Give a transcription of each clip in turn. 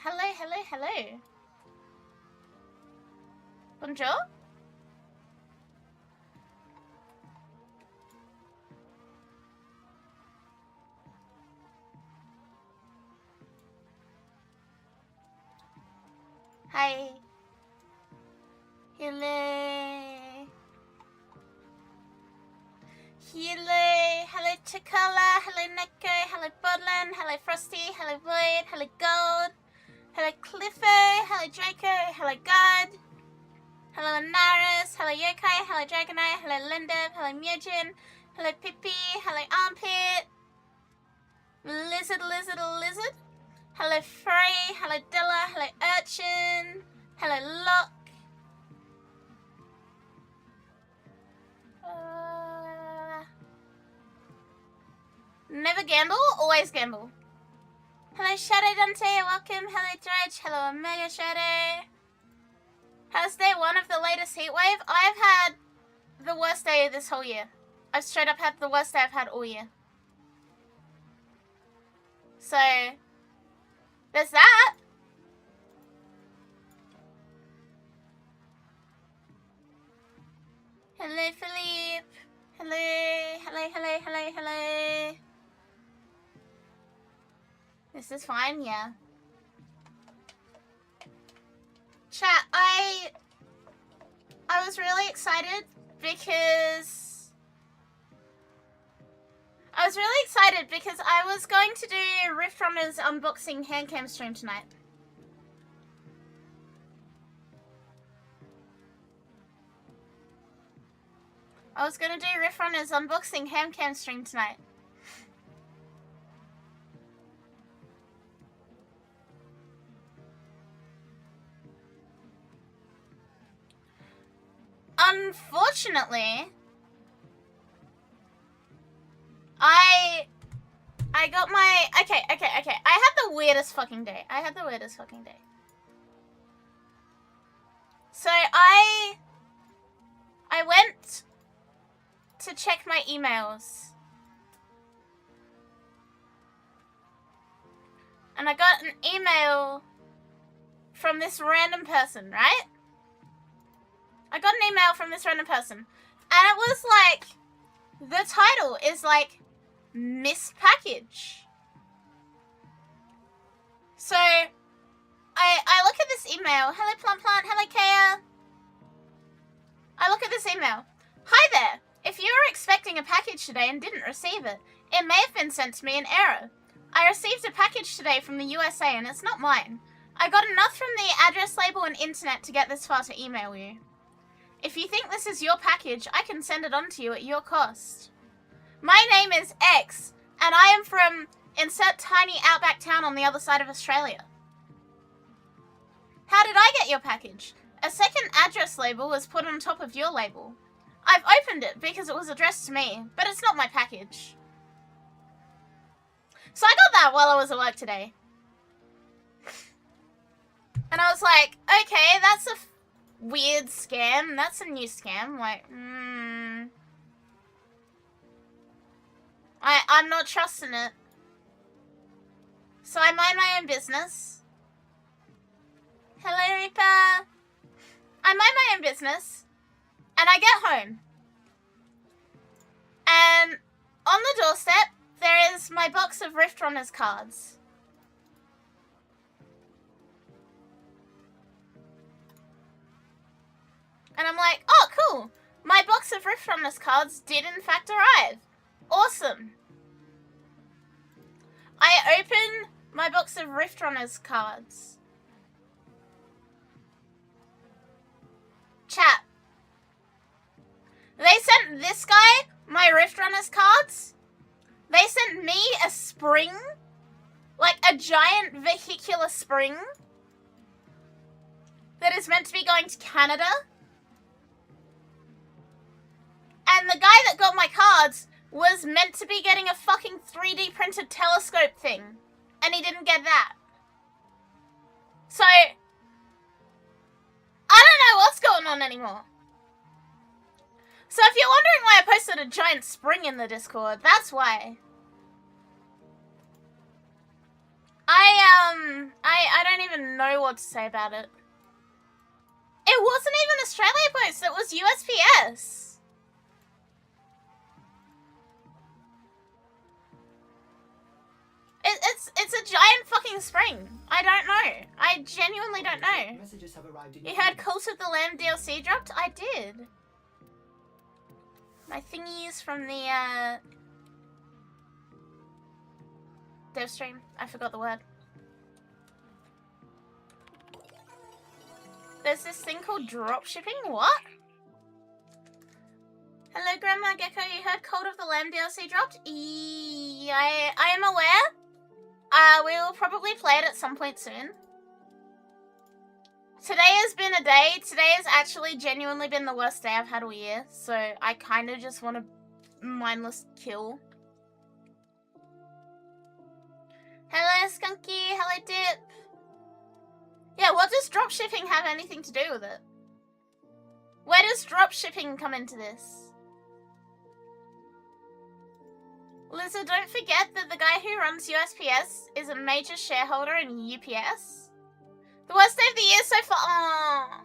Hello, hello, hello. Bonjour. Hi. Hello. Hello Chikala, hello Neko, hello Bodland, hello Frosty, hello Void, hello Gold, hello Cliffo, hello Draco, hello God, hello Anaris, hello Yokai, hello Dragonite, hello Lindev, hello Mujin, hello Pippi, hello Armpit, Lizard, hello Frey, hello Dilla, hello Urchin, hello Locke. Never gamble, always gamble. Hello Shadow Dante, welcome. Hello Dredge, hello Omega Shadow. How's day one of the latest heatwave? I've had the worst day of this whole year. I've straight up had the worst day I've had all year. So, there's that. Hello Philippe. Hello. This is fine, yeah. Chat, I was really excited because I was going to do Rift Runner's unboxing handcam stream tonight. Unfortunately, I got my... Okay. I had the weirdest fucking day. So I went to check my emails. And I got an email from this random person, right? And it was like, the title is like, Miss Package. So, I look at this email. Hello, Plant, hello, Kaya. I look at this email. Hi there. If you were expecting a package today and didn't receive it, it may have been sent to me in error. I received a package today from the USA and it's not mine. I got enough from the address label and internet to get this far to email you. If you think this is your package, I can send it on to you at your cost. My name is X, and I am from insert tiny outback town on the other side of Australia. How did I get your package? A second address label was put on top of your label. I've opened it because it was addressed to me, but it's not my package. So I got that while I was at work today. And I was like, okay, that's a weird scam. That's a new scam. Like, I'm not trusting it. So I mind my own business. Hello, Reaper. I mind my own business. And I get home. And on the doorstep, there is my box of Rift Runners cards. And I'm like, oh, cool. My box of Rift Runners cards did in fact arrive. Awesome. I open my box of Rift Runners cards. Chat. They sent this guy my Rift Runners cards. They sent me a spring. Like a giant vehicular spring. That is meant to be going to Canada. And the guy that got my cards was meant to be getting a fucking 3D printed telescope thing. And he didn't get that. So, I don't know what's going on anymore. So if you're wondering why I posted a giant spring in the Discord, that's why. I I don't even know what to say about it. It wasn't even Australia Post, it was USPS. It's a giant fucking spring. I don't know. I genuinely don't know. Messages have arrived in You heard Cult of the Lamb DLC dropped? I did. My thingies from the dev stream. I forgot the word. There's this thing called dropshipping? What? Hello, Grandma Gecko. You heard Cult of the Lamb DLC dropped? I am aware. We will probably play it at some point soon. Today has been a day. Today has actually genuinely been the worst day I've had all year. So I kind of just want to mindless kill. Hello, Skunky. Hello, Dip. Yeah, what does dropshipping have anything to do with it? Where does dropshipping come into this? Lizard, don't forget that the guy who runs USPS is a major shareholder in UPS. The worst day of the year so far. Aww.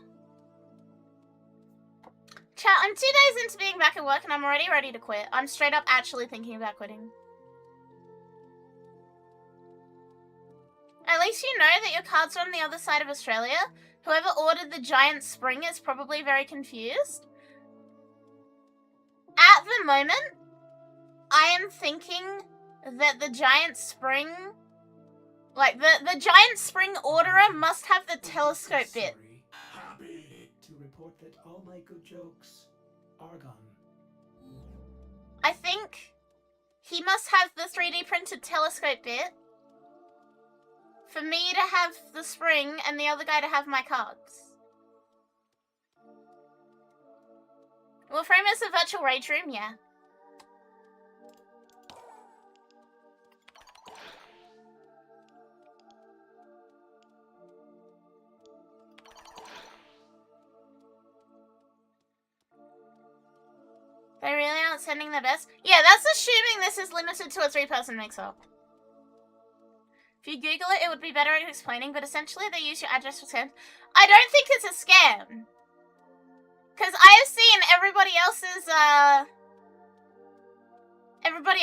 Chat, I'm 2 days into being back at work and I'm already ready to quit. I'm straight up actually thinking about quitting. At least you know that your cards are on the other side of Australia. Whoever ordered the giant spring is probably very confused. At the moment, I am thinking that the giant spring, like the giant spring orderer must have the telescope bit. Happy to report that all my good jokes are gone. I think he must have the 3D printed telescope bit for me to have the spring and the other guy to have my cards. Warframe is a virtual rage room, yeah. They really aren't sending their best? Yeah, that's assuming this is limited to a 3-person mix-up. If you Google it, it would be better at explaining, but essentially they use your address for send. I don't think it's a scam. Because I have seen everybody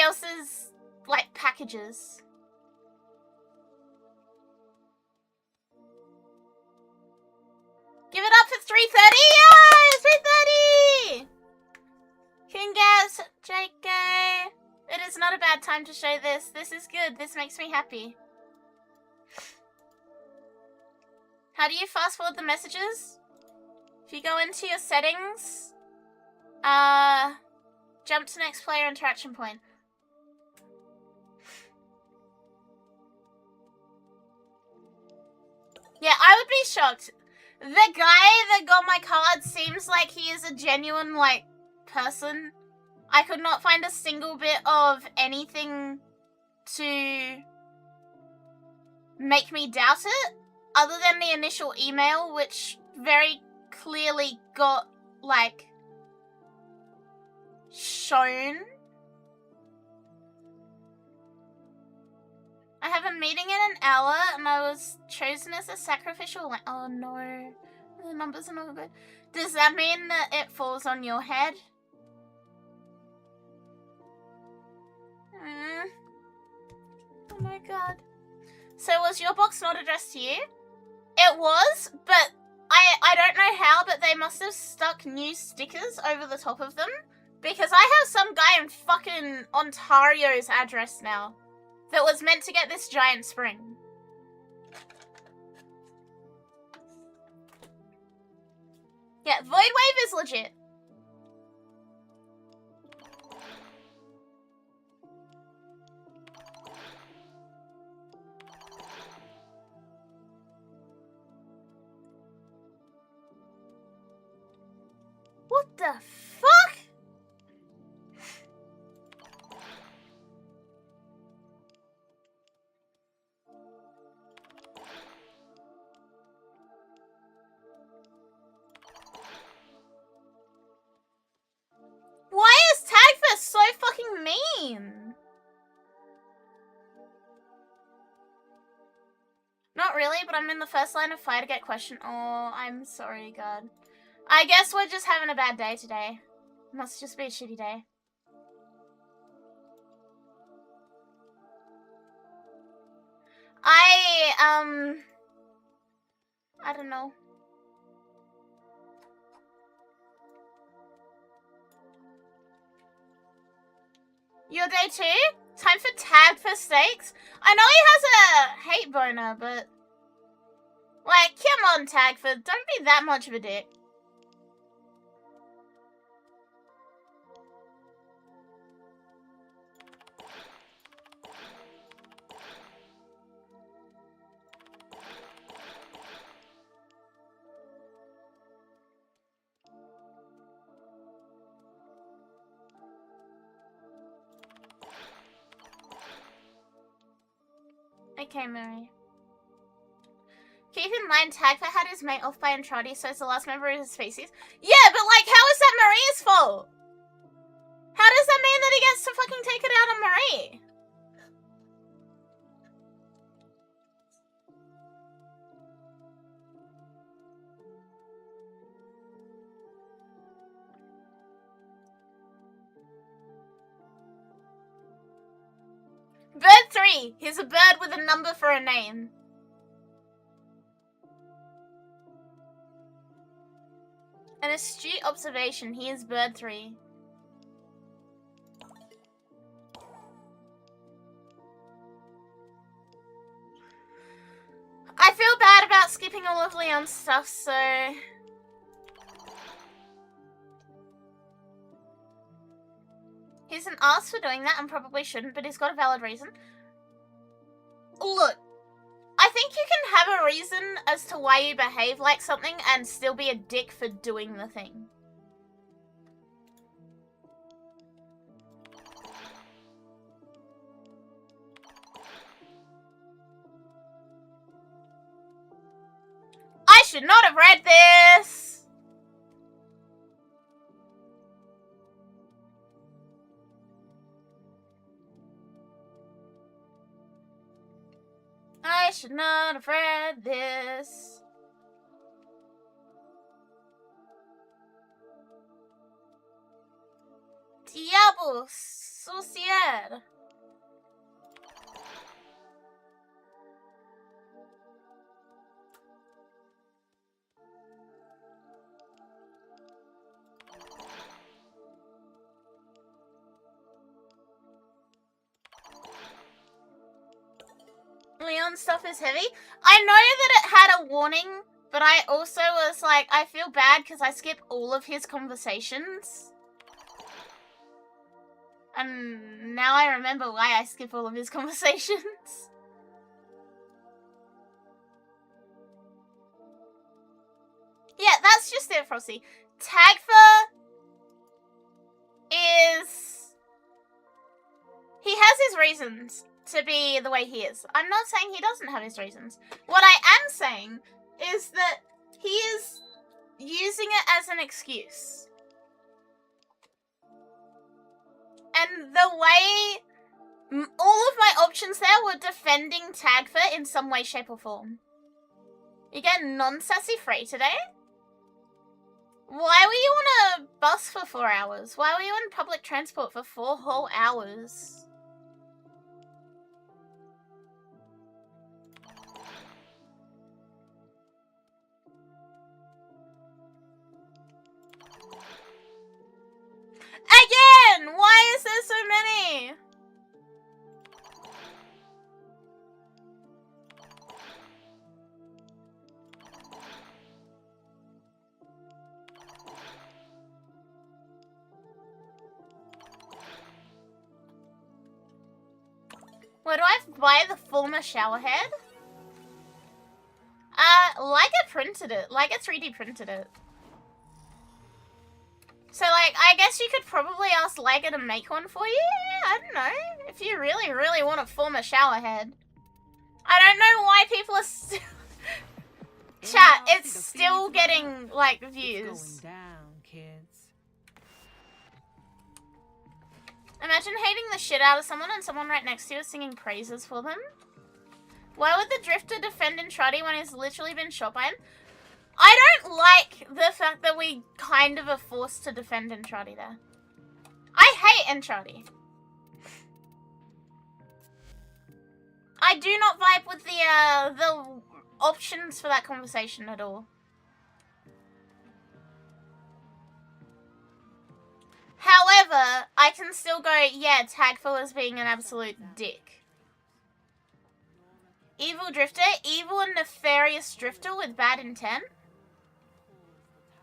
else's, like, packages. Give it up for 330! Yay! 330! Congrats, JK. It is not a bad time to show this. This is good. This makes me happy. How do you fast forward the messages? If you go into your settings, jump to next player interaction point. Yeah, I would be shocked. The guy that got my card seems like he is a genuine, like, person. I could not find a single bit of anything to make me doubt it, other than the initial email, which very clearly got, like, shown. I have a meeting in an hour, and I was chosen as a sacrificial lamb. Oh no, the numbers are not good. Does that mean that it falls on your head? Oh my god. So was your box not addressed to you? It was, but I don't know how, but they must have stuck new stickers over the top of them. Because I have some guy in fucking Ontario's address now that was meant to get this giant spring. Yeah, Voidwave is legit. What the fuck? Why is Tagfest so fucking mean? not really, but I'm in the first line of fire to get questioned. Oh, I'm sorry, God. I guess we're just having a bad day today. Must just be a shitty day. I don't know. Your day too? Time for tag for stakes? I know he has a hate boner, but... Like, come on, Tagford, don't be that much of a dick. Okay, Mary. Keep in mind, Tagford had his mate off by Andrade, so it's the last member of his species. Yeah, but like, how is that Maria's fault? How does that mean that he gets to fucking take it out on Marie? Bird 3. He's a bird with a number for a name. An astute observation. He is bird 3. I feel bad about skipping all of Leon's stuff, so... He's an ass for doing that and probably shouldn't, but he's got a valid reason. Look, I think you can have a reason as to why you behave like something and still be a dick for doing the thing. I should not have read this! I should not have read this. Diablo Sociedad. Leon stuff is heavy. I know that it had a warning, but I also was like, I feel bad because I skip all of his conversations. And now I remember why I skip all of his conversations. Yeah, that's just it, Frosty. Tagfa is... He has his reasons to be the way he is. I'm not saying he doesn't have his reasons. What I am saying is that he is using it as an excuse. And the way all of my options there were defending Tagfa in some way, shape, or form. You get non-sassy free today? Why were you on a bus for 4 hours? Why were you on public transport for 4 whole hours? Again! Why is there so many? Where do I buy the former shower head? Leica printed it. Leica 3D printed it. So, like, I guess you could probably ask Leica to make one for you? I don't know. If you really, really want to form a shower head. I don't know why people are still... Chat, it's still getting, like, views. It's going down, kids. Imagine hating the shit out of someone and someone right next to you is singing praises for them. Why would the drifter defend Entrati when he's literally been shot by him? I don't like the fact that we kind of are forced to defend Entrati there. I hate Entrati. I do not vibe with the options for that conversation at all. However, I can still go, yeah, Tagful as being an absolute dick. Evil drifter, evil and nefarious drifter with bad intent.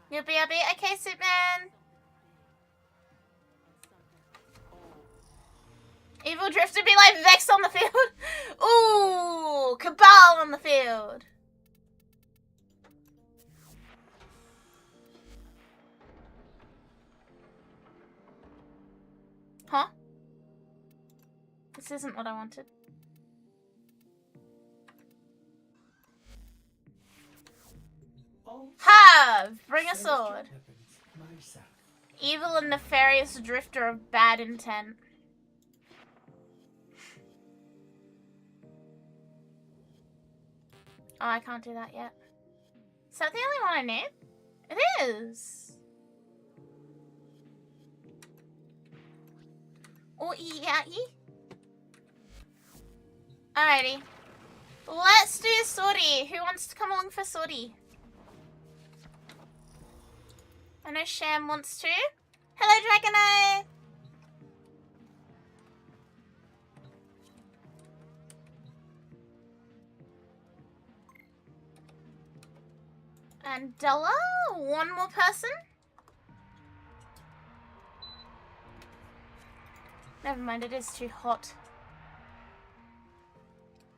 You'll be a bit okay, Superman. Evil drifter be like Vex on the field. Ooh, Cabal on the field. Huh? This isn't what I wanted. Have! Bring a sword. Evil and nefarious drifter of bad intent. Oh, I can't do that yet. Is that the only one I need? It is. Oh, yeah. Alrighty. Let's do Sori. Who wants to come along for Sori? I know Sham wants to. Hello, Dragonite! And Della? One more person? Never mind, it is too hot.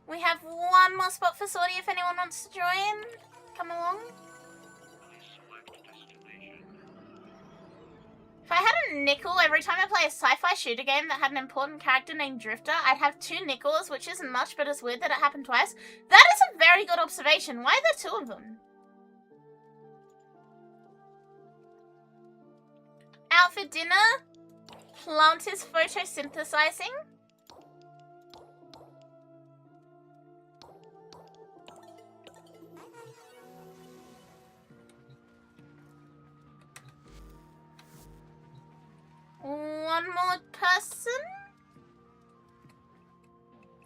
We have one more spot for Sortie if anyone wants to join. Come along. If I had a nickel every time I play a sci-fi shooter game that had an important character named Drifter, I'd have 2 nickels, which isn't much, but it's weird that it happened twice. That is a very good observation. Why are there 2 of them? Out for dinner. Plant is photosynthesizing. One more person?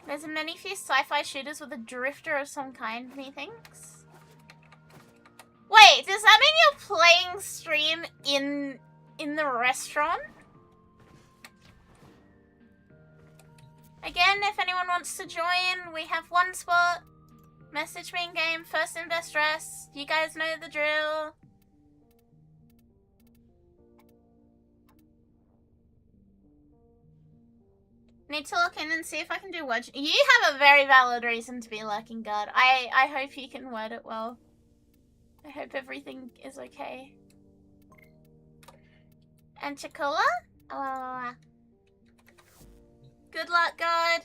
There's a many few sci-fi shooters with a drifter of some kind, methinks. Wait, does that mean you're playing stream in the restaurant? Again, if anyone wants to join, we have 1 spot. Message me in game, first in best dress. You guys know the drill. Need to look in and see if I can do word. You have a very valid reason to be lurking, guard. I hope you can word it well. I hope everything is okay. And Chocola? Good luck, guard.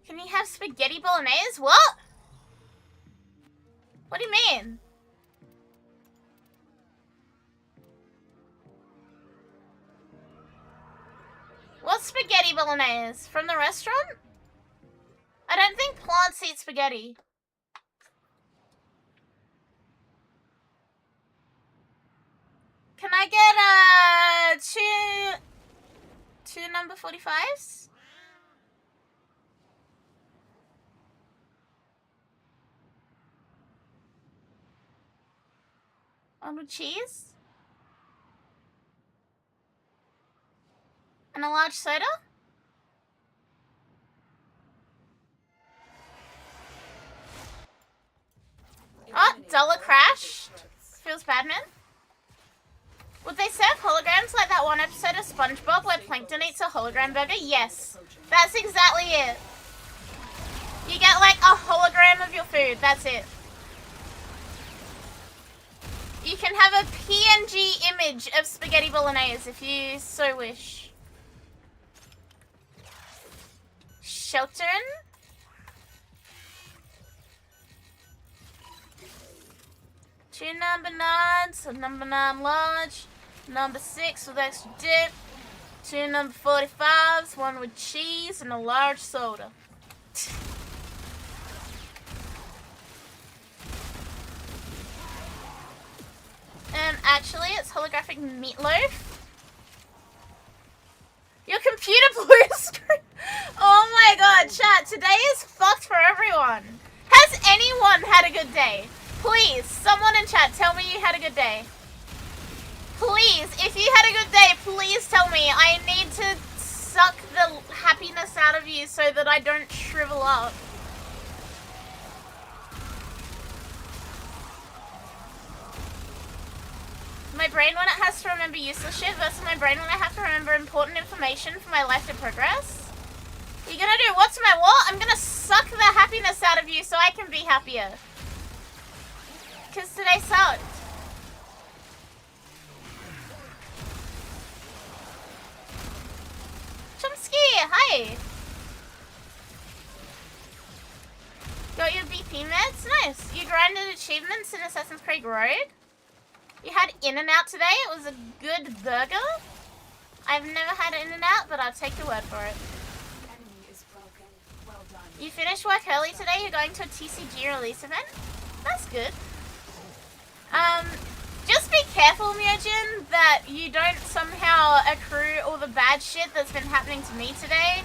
Can you have spaghetti bolognese? What? What do you mean? What's spaghetti bolognese? From the restaurant? I don't think plants eat spaghetti. Can I get two number 45s? One with cheese? And a large soda? Oh, Dollar crashed. Feels bad, man. Would they serve holograms like that one episode of SpongeBob where Plankton eats a hologram burger? Yes. That's exactly it. You get like a hologram of your food. That's it. You can have a PNG image of spaghetti bolognese if you so wish. Shelton. Two number 9s, a number 9 large, number 6 with extra dip, 2 number 45s, 1 with cheese, and a large soda. Actually, it's holographic meatloaf. Your computer blue screen. Oh my god, chat, today is fucked for everyone. Has anyone had a good day? Please, someone in chat, tell me you had a good day. Please, if you had a good day, please tell me. I need to suck the happiness out of you so that I don't shrivel up. My brain when it has to remember useless shit versus my brain when I have to remember important information for my life to progress. You're gonna do what's my what? I'm gonna suck the happiness out of you so I can be happier. Because today sucked. Chomsky, hi! Got your BP meds? Nice. You grinded achievements in Assassin's Creed Road? You had In-N-Out today? It was a good burger? I've never had In-N-Out, but I'll take your word for it. Enemy is broken. Well done. You finished work early today? You're going to a TCG release event? That's good. Just be careful, Myojin, that you don't somehow accrue all the bad shit that's been happening to me today.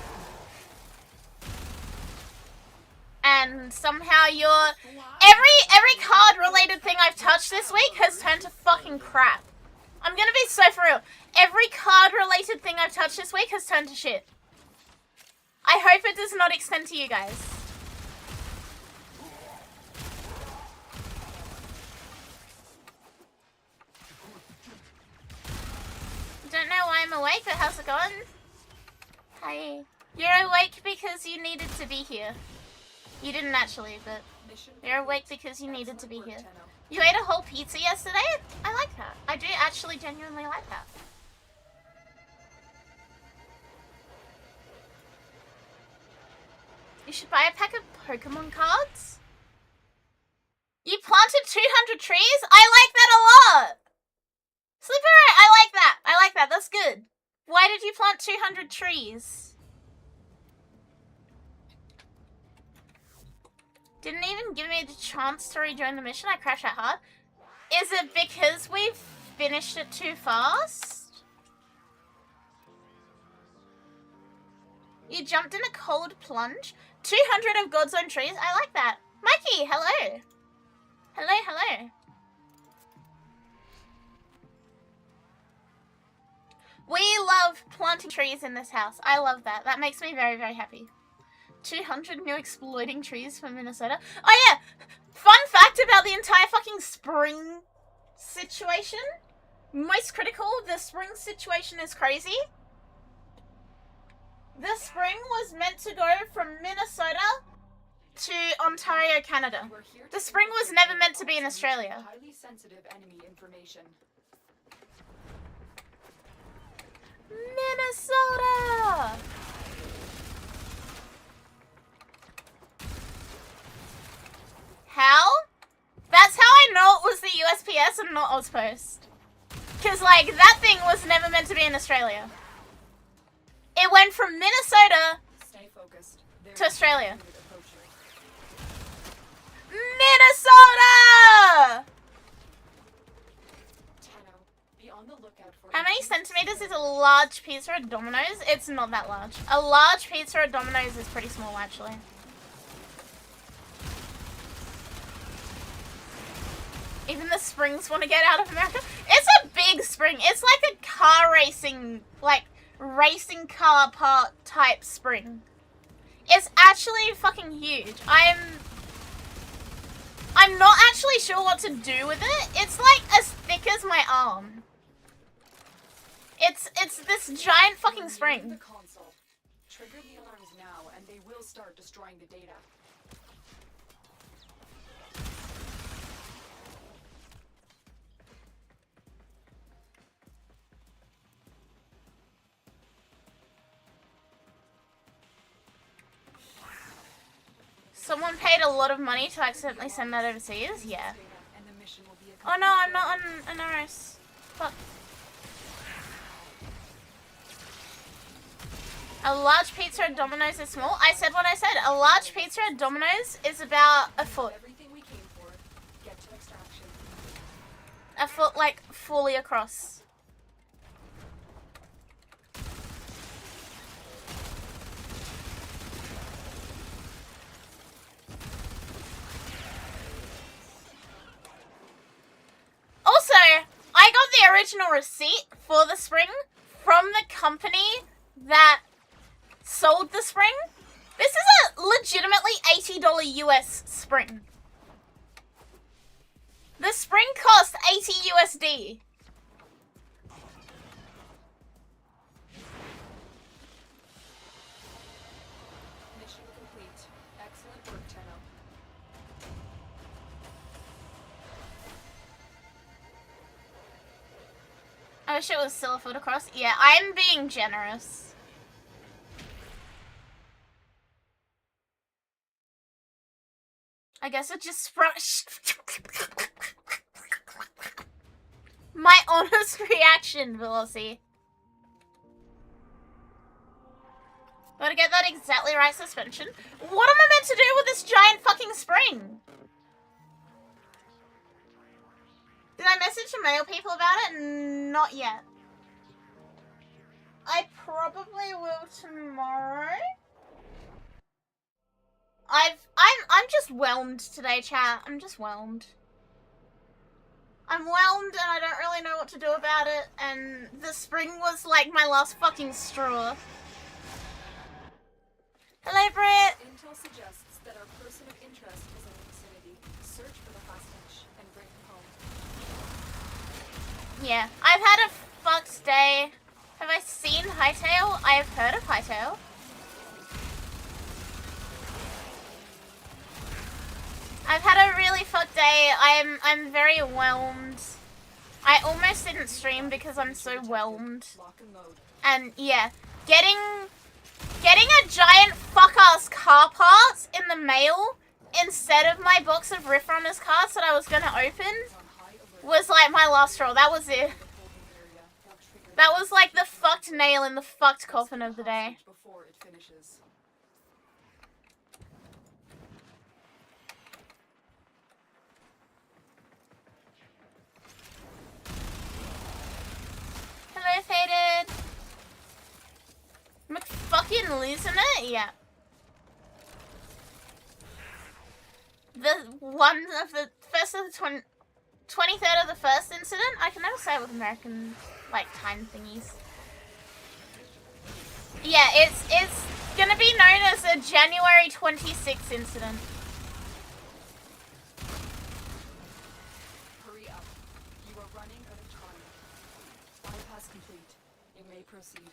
And somehow you're... Every card-related thing I've touched this week has turned to fucking crap. I'm gonna be so for real. Every card-related thing I've touched this week has turned to shit. I hope it does not extend to you guys. Don't know why I'm awake, but how's it going? Hi. You're awake because you needed to be here. You didn't actually, but you're awake because you needed to be here. You ate a whole pizza yesterday? I like that. I do actually genuinely like that. You should buy a pack of Pokemon cards. You planted 200 trees? I like that a lot! Sleeper, I like that. I like that. That's good. Why did you plant 200 trees? Didn't even give me the chance to rejoin the mission. I crashed that hard. Is it because we've finished it too fast? You jumped in a cold plunge? 200 of God's own trees? I like that. Mikey, hello. Hello, hello. We love planting trees in this house. I love that. That makes me very, very happy. 200 new exploding trees from Minnesota. Oh yeah! Fun fact about the entire fucking spring situation. Most critical, the spring situation is crazy. The spring was meant to go from Minnesota to Ontario, Canada. The spring was never meant to be in Australia. Highly sensitive enemy information. Minnesota! How? That's how I know it was the USPS and not Ozpost. Because, like, that thing was never meant to be in Australia. It went from Minnesota to Australia. Minnesota! How many centimeters is a large pizza at Domino's? It's not that large. A large pizza at Domino's is pretty small, actually. Even the springs want to get out of America. It's a big spring. It's like a car racing, like, racing car park type spring. It's actually fucking huge. I'm not actually sure what to do with it. It's like as thick as my arm. It's this giant fucking spring. The console. Trigger the alarms now and they will start destroying the data. Someone paid a lot of money to accidentally send that overseas? Yeah. Oh no, I'm not on an RS. Fuck. A large pizza at Domino's is small? I said what I said. A large pizza at Domino's is about a foot. Everything we came for. Get to extraction. A foot, like, fully across. Also, I got the original receipt for the spring from the company that sold the spring. This is a legitimately $80 US spring. The spring cost 80 USD. Mission complete. Excellent work, Tenno. I wish it was still a foot across. Yeah, I'm being generous. I guess it just my honest reaction, Velocity. Gotta get that exactly right suspension. What am I meant to do with this giant fucking spring? Did I message the mail people about it? Not yet. I probably will tomorrow. I'm just whelmed today, chat. I'm just whelmed. I'm whelmed and I don't really know what to do about it, and the spring was like my last fucking straw. Hello, Britt! Intel suggests that our person of interest is in the vicinity. Search for the hostage and bring him home. Yeah, I've had a fucked day. Have I seen Hightail? I have heard of Hightail. I've had a really fucked day. I'm very whelmed. I almost didn't stream because I'm so whelmed. Lock and load. And yeah, getting a giant fuck-ass car part in the mail instead of my box of Rift Runners cards that I was gonna open was like my last straw. That was it. That was like the fucked nail in the fucked coffin of the day. Before it finishes. Hello, Faded. I'm fucking losing it? Yeah. The one of the first of the 23rd of the first incident? I can never say it with American, like, time thingies. Yeah, it's gonna be known as a January 26th incident. Hurry up. You are running out of time. Bypass complete. You may proceed.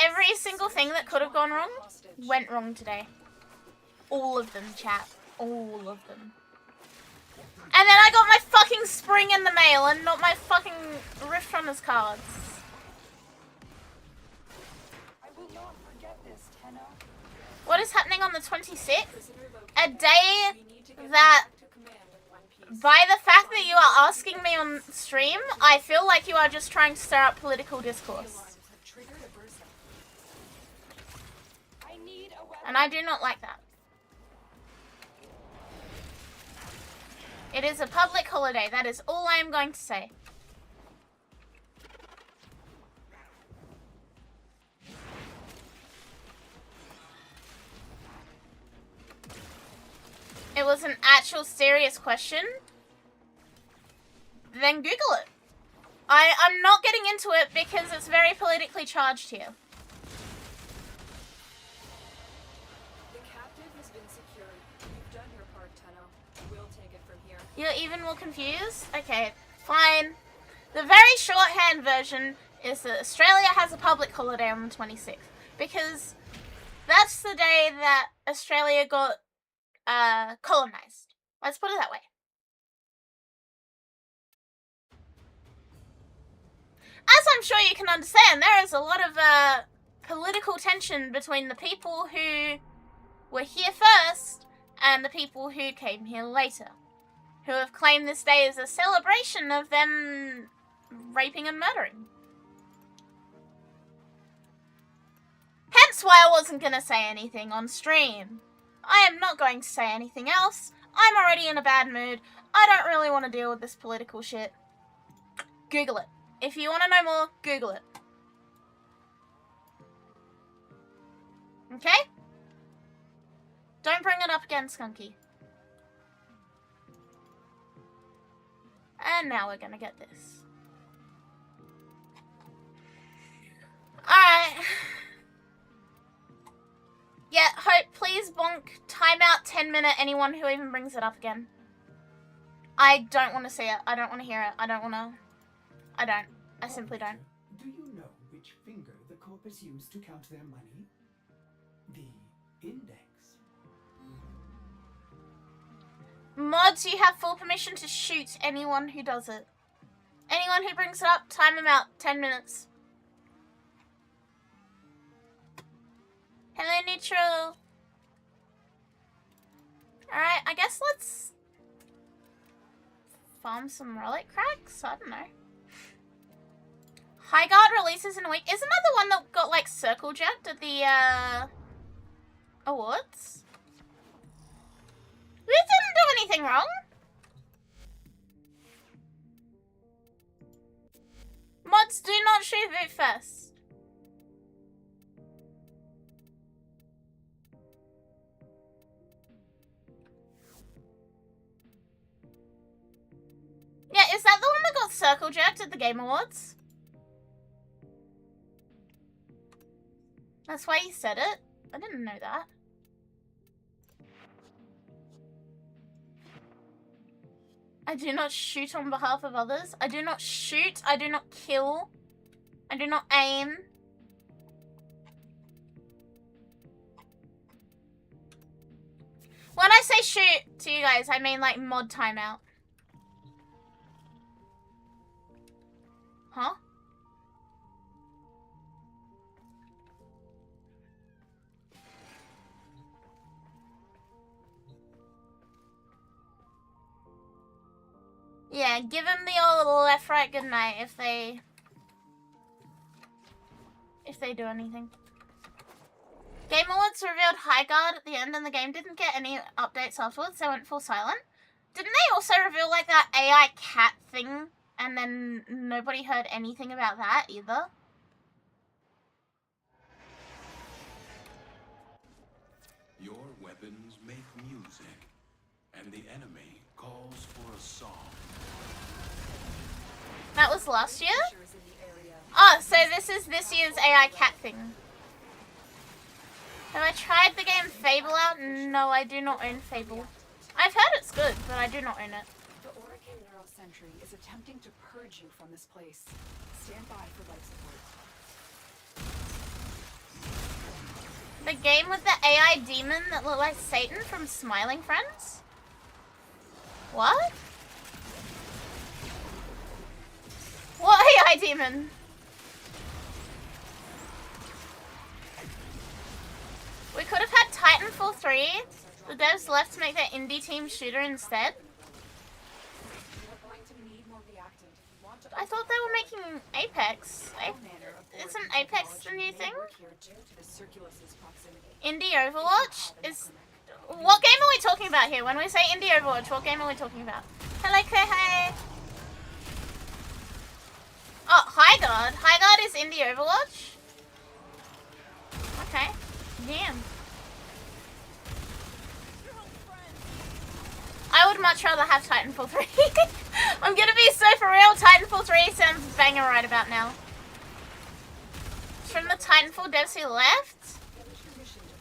Every single thing that could have gone wrong went wrong today. All of them, chat. All of them. And then I got my fucking spring in the mail and not my fucking Rift Runners cards. I will not forget this, Tenno. What is happening on the 26th? A day that, by the fact that you are asking me on stream, I feel like you are just trying to stir up political discourse. And I do not like that. It is a public holiday. That is all I am going to say. It was an actual serious question? Then Google it. I'm not getting into it because it's very politically charged here. The captive has been secured. You've done your part, Tenno. We'll take it from here. You're even more confused? Okay, fine. The very shorthand version is that Australia has a public holiday on the 26th. Because that's the day that Australia got colonized. Let's put it that way. As I'm sure you can understand, there is a lot of political tension between the people who were here first and the people who came here later, who have claimed this day as a celebration of them raping and murdering. That's why I wasn't gonna say anything on stream. I am not going to say anything else. I'm already in a bad mood. I don't really want to deal with this political shit. Google it. If you want to know more, Google it. Okay? Don't bring it up again, Skunky. And now we're gonna get this. Alright. Yeah, Hope, please bonk timeout 10-minute anyone who even brings it up again. I don't want to see it. I don't want to hear it. I simply don't. Do you know which finger the corpus used to count their money? The index. Mods, you have full permission to shoot anyone who does it. Anyone who brings it up, time them out. 10 minutes. Hello, Neutral. Alright, I guess let's farm some relic cracks? I don't know. Highguard releases in a week. Isn't that the one that got, like, circle jerked at the, awards? We didn't do anything wrong. Mods, do not shoot vote first. Yeah, is that the one that got circle jerked at the Game Awards? That's why you said it. I didn't know that. I do not shoot on behalf of others. I do not shoot. I do not kill. I do not aim. When I say shoot to you guys, I mean like mod timeout. Huh? Yeah, give them the old left, right, good night if they do anything. Game Awards revealed Highguard at the end and the game didn't get any updates afterwards. They went full silent. Didn't they also reveal like that AI cat thing and then nobody heard anything about that either? Your weapons make music, and the enemy calls for a song. That was last year? Oh, so this is this year's AI cat thing. Have I tried the game Fable out? No, I do not own Fable. I've heard it's good, but I do not own it. The Akariteru Sentry is attempting to purge you from this place. Stand by for life support. The game with the AI demon that looked like Satan from Smiling Friends? What? What AI demon? We could have had Titanfall 3. The devs left to make their indie team shooter instead. I thought they were making Apex. Isn't Apex the new thing? Indie Overwatch? What game are we talking about here? When we say Indie Overwatch, what game are we talking about? Hello, Kohei. Oh, Highguard. Highguard is Indie Overwatch? Okay. Damn. I would much rather have Titanfall 3. I'm gonna be so for real, Titanfall 3 sounds banger right about now. From the Titanfall devs who left?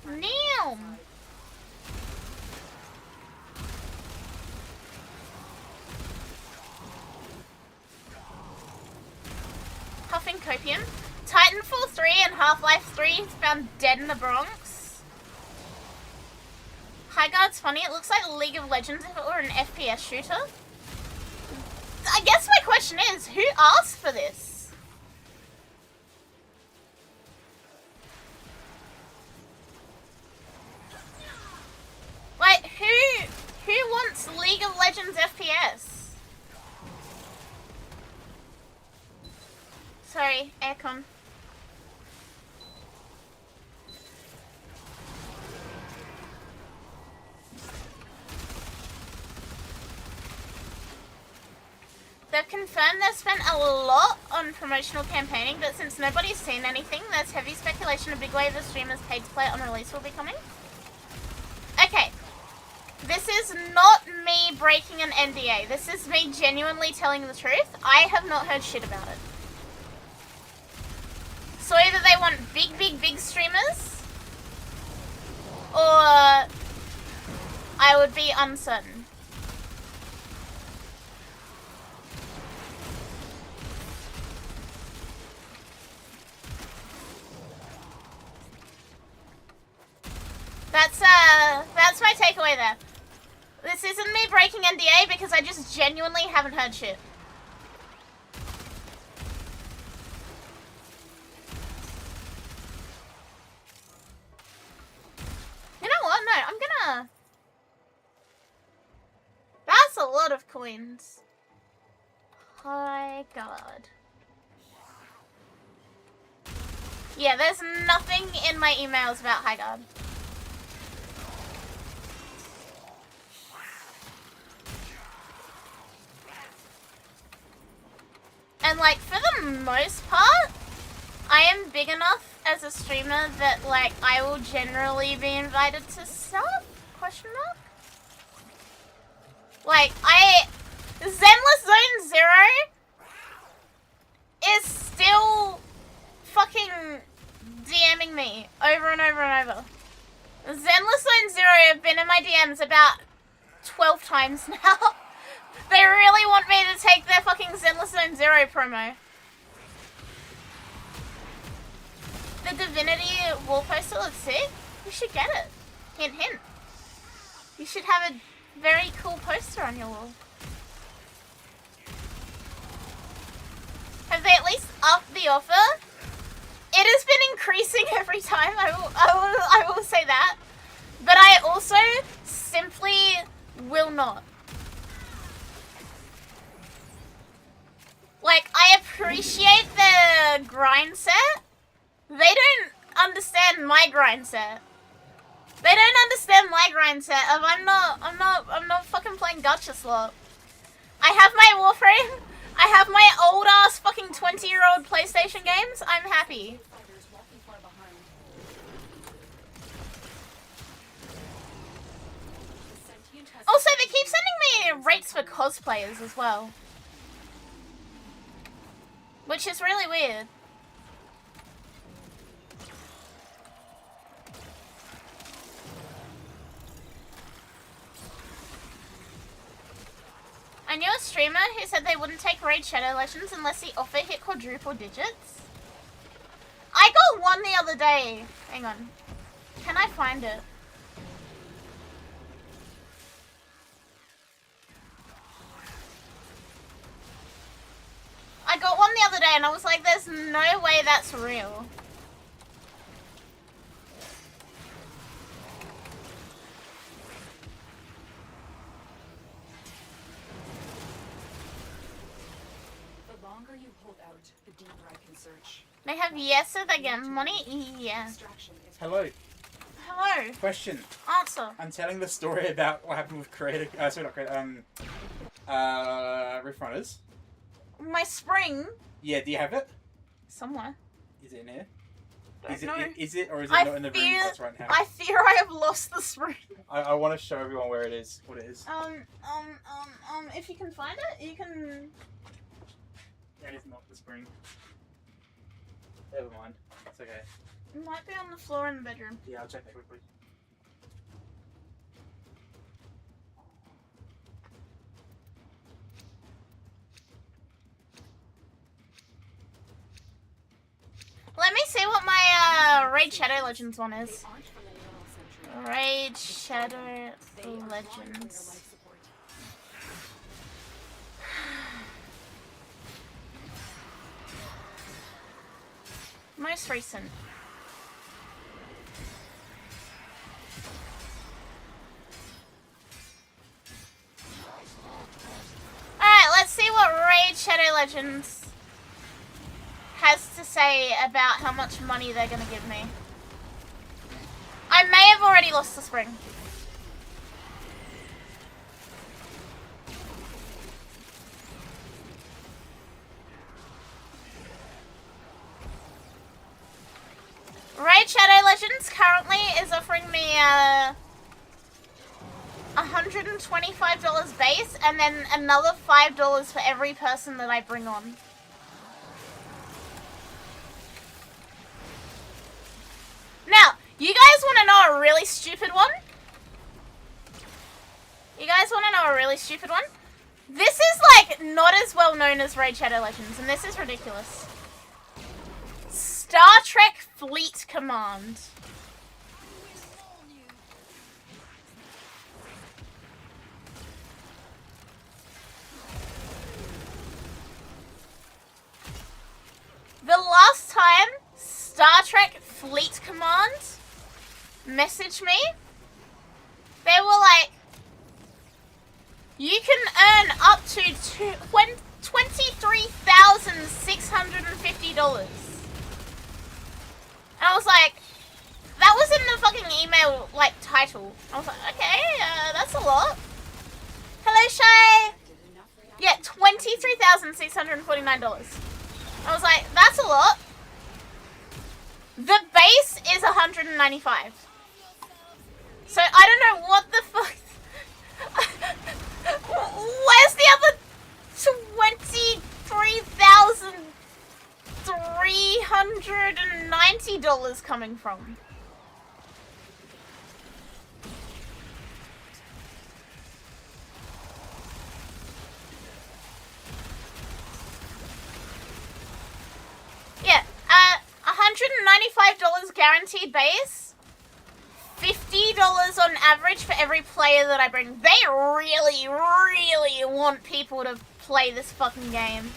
Damn. Huffing Copium. Titanfall 3 and Half-Life 3 found dead in the Bronx. Highguard's funny. It looks like League of Legends if it were an FPS shooter. I guess my question is, who asked for this? Like, who wants League of Legends FPS? Sorry, aircon. confirm they've spent a lot on promotional campaigning, but since nobody's seen anything, there's heavy speculation a big wave of streamers paid to play it on release will be coming. Okay. This is not me breaking an NDA. This is me genuinely telling the truth. I have not heard shit about it. So either they want big streamers, or I would be uncertain. That's my takeaway there. This isn't me breaking NDA because I just genuinely haven't heard shit. You know what? No, I'm gonna... That's a lot of coins. My God. Yeah, there's nothing in my emails about High Guard. And like, for the most part, I am big enough as a streamer that like, I will generally be invited to stuff? Question mark? Like, Zenless Zone Zero is still fucking DMing me over and over and over. Zenless Zone Zero have been in my DMs about 12 times now. They really want me to take their fucking Zenless Zone Zero promo. The Divinity wall poster looks sick. You should get it. Hint, hint. You should have a very cool poster on your wall. Have they at least upped the offer? It has been increasing every time, I will say that. But I also simply will not. Like, I appreciate the grind set. They don't understand my grind set. They don't understand my grind set of I'm not fucking playing gacha slot. I have my Warframe. I have my old ass fucking 20-year-old PlayStation games. I'm happy. Also, they keep sending me rates for cosplayers as well. Which is really weird. I knew a streamer who said they wouldn't take Raid Shadow Legends unless the offer hit quadruple digits. I got one the other day. Hang on. Can I find it? I got one the other day and I was like, there's no way that's real. The longer you hold out, the deeper I can search. They have yes so they get money? Yeah. Hello. Hello. Question. Answer. I'm telling the story about what happened with Rift Runners. My spring? Yeah, do you have it? Somewhere. Is it in here? Don't Is it or is it not in the room that's right now? I fear I have lost the spring. I want to show everyone where it is, what it is. If you can find it, you can... That is not the spring. Never mind. It's okay. It might be on the floor in the bedroom. Yeah, I'll check that quickly. Let me see what my Raid Shadow Legends one is. Raid Shadow Legends. Most recent. Alright, let's see what Raid Shadow Legends has to say about how much money they're gonna give me. I may have already lost the spring. Raid Shadow Legends currently is offering me $125 base and then another $5 for every person that I bring on. Now, you guys want to know a really stupid one? You guys want to know a really stupid one? This is like not as well known as Raid Shadow Legends, and this is ridiculous. Star Trek Fleet Command. The last time Star Trek Fleet Command messaged me, they were like, you can earn up to $23,650. And I was like, that was in the fucking email, like, title. I was like, okay, that's a lot. Hello, Shay. Yeah, $23,649. I was like, that's a lot. The base is $195. So I don't know what the fuck. Where's the other $23,390 coming from? Yeah, $195 guaranteed base. $50 on average for every player that I bring. They really, really want people to play this fucking game.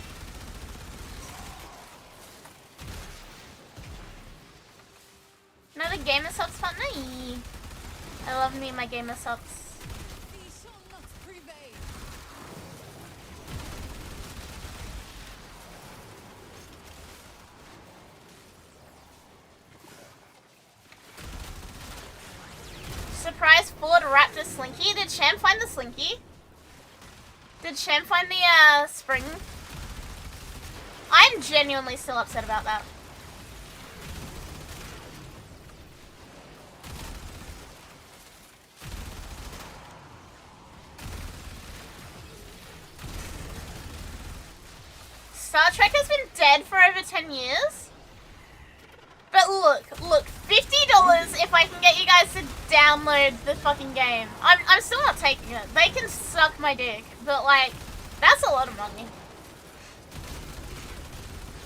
Another gamer subs partner? I love me and my gamer subs. Surprise Ford Raptor Slinky. Did Sham find the Slinky? Did Sham find the spring? I'm genuinely still upset about that. Star Trek has been dead for over 10 years. But look, $50 if I can get you guys to download the fucking game. I'm still not taking it. They can suck my dick, but like, that's a lot of money.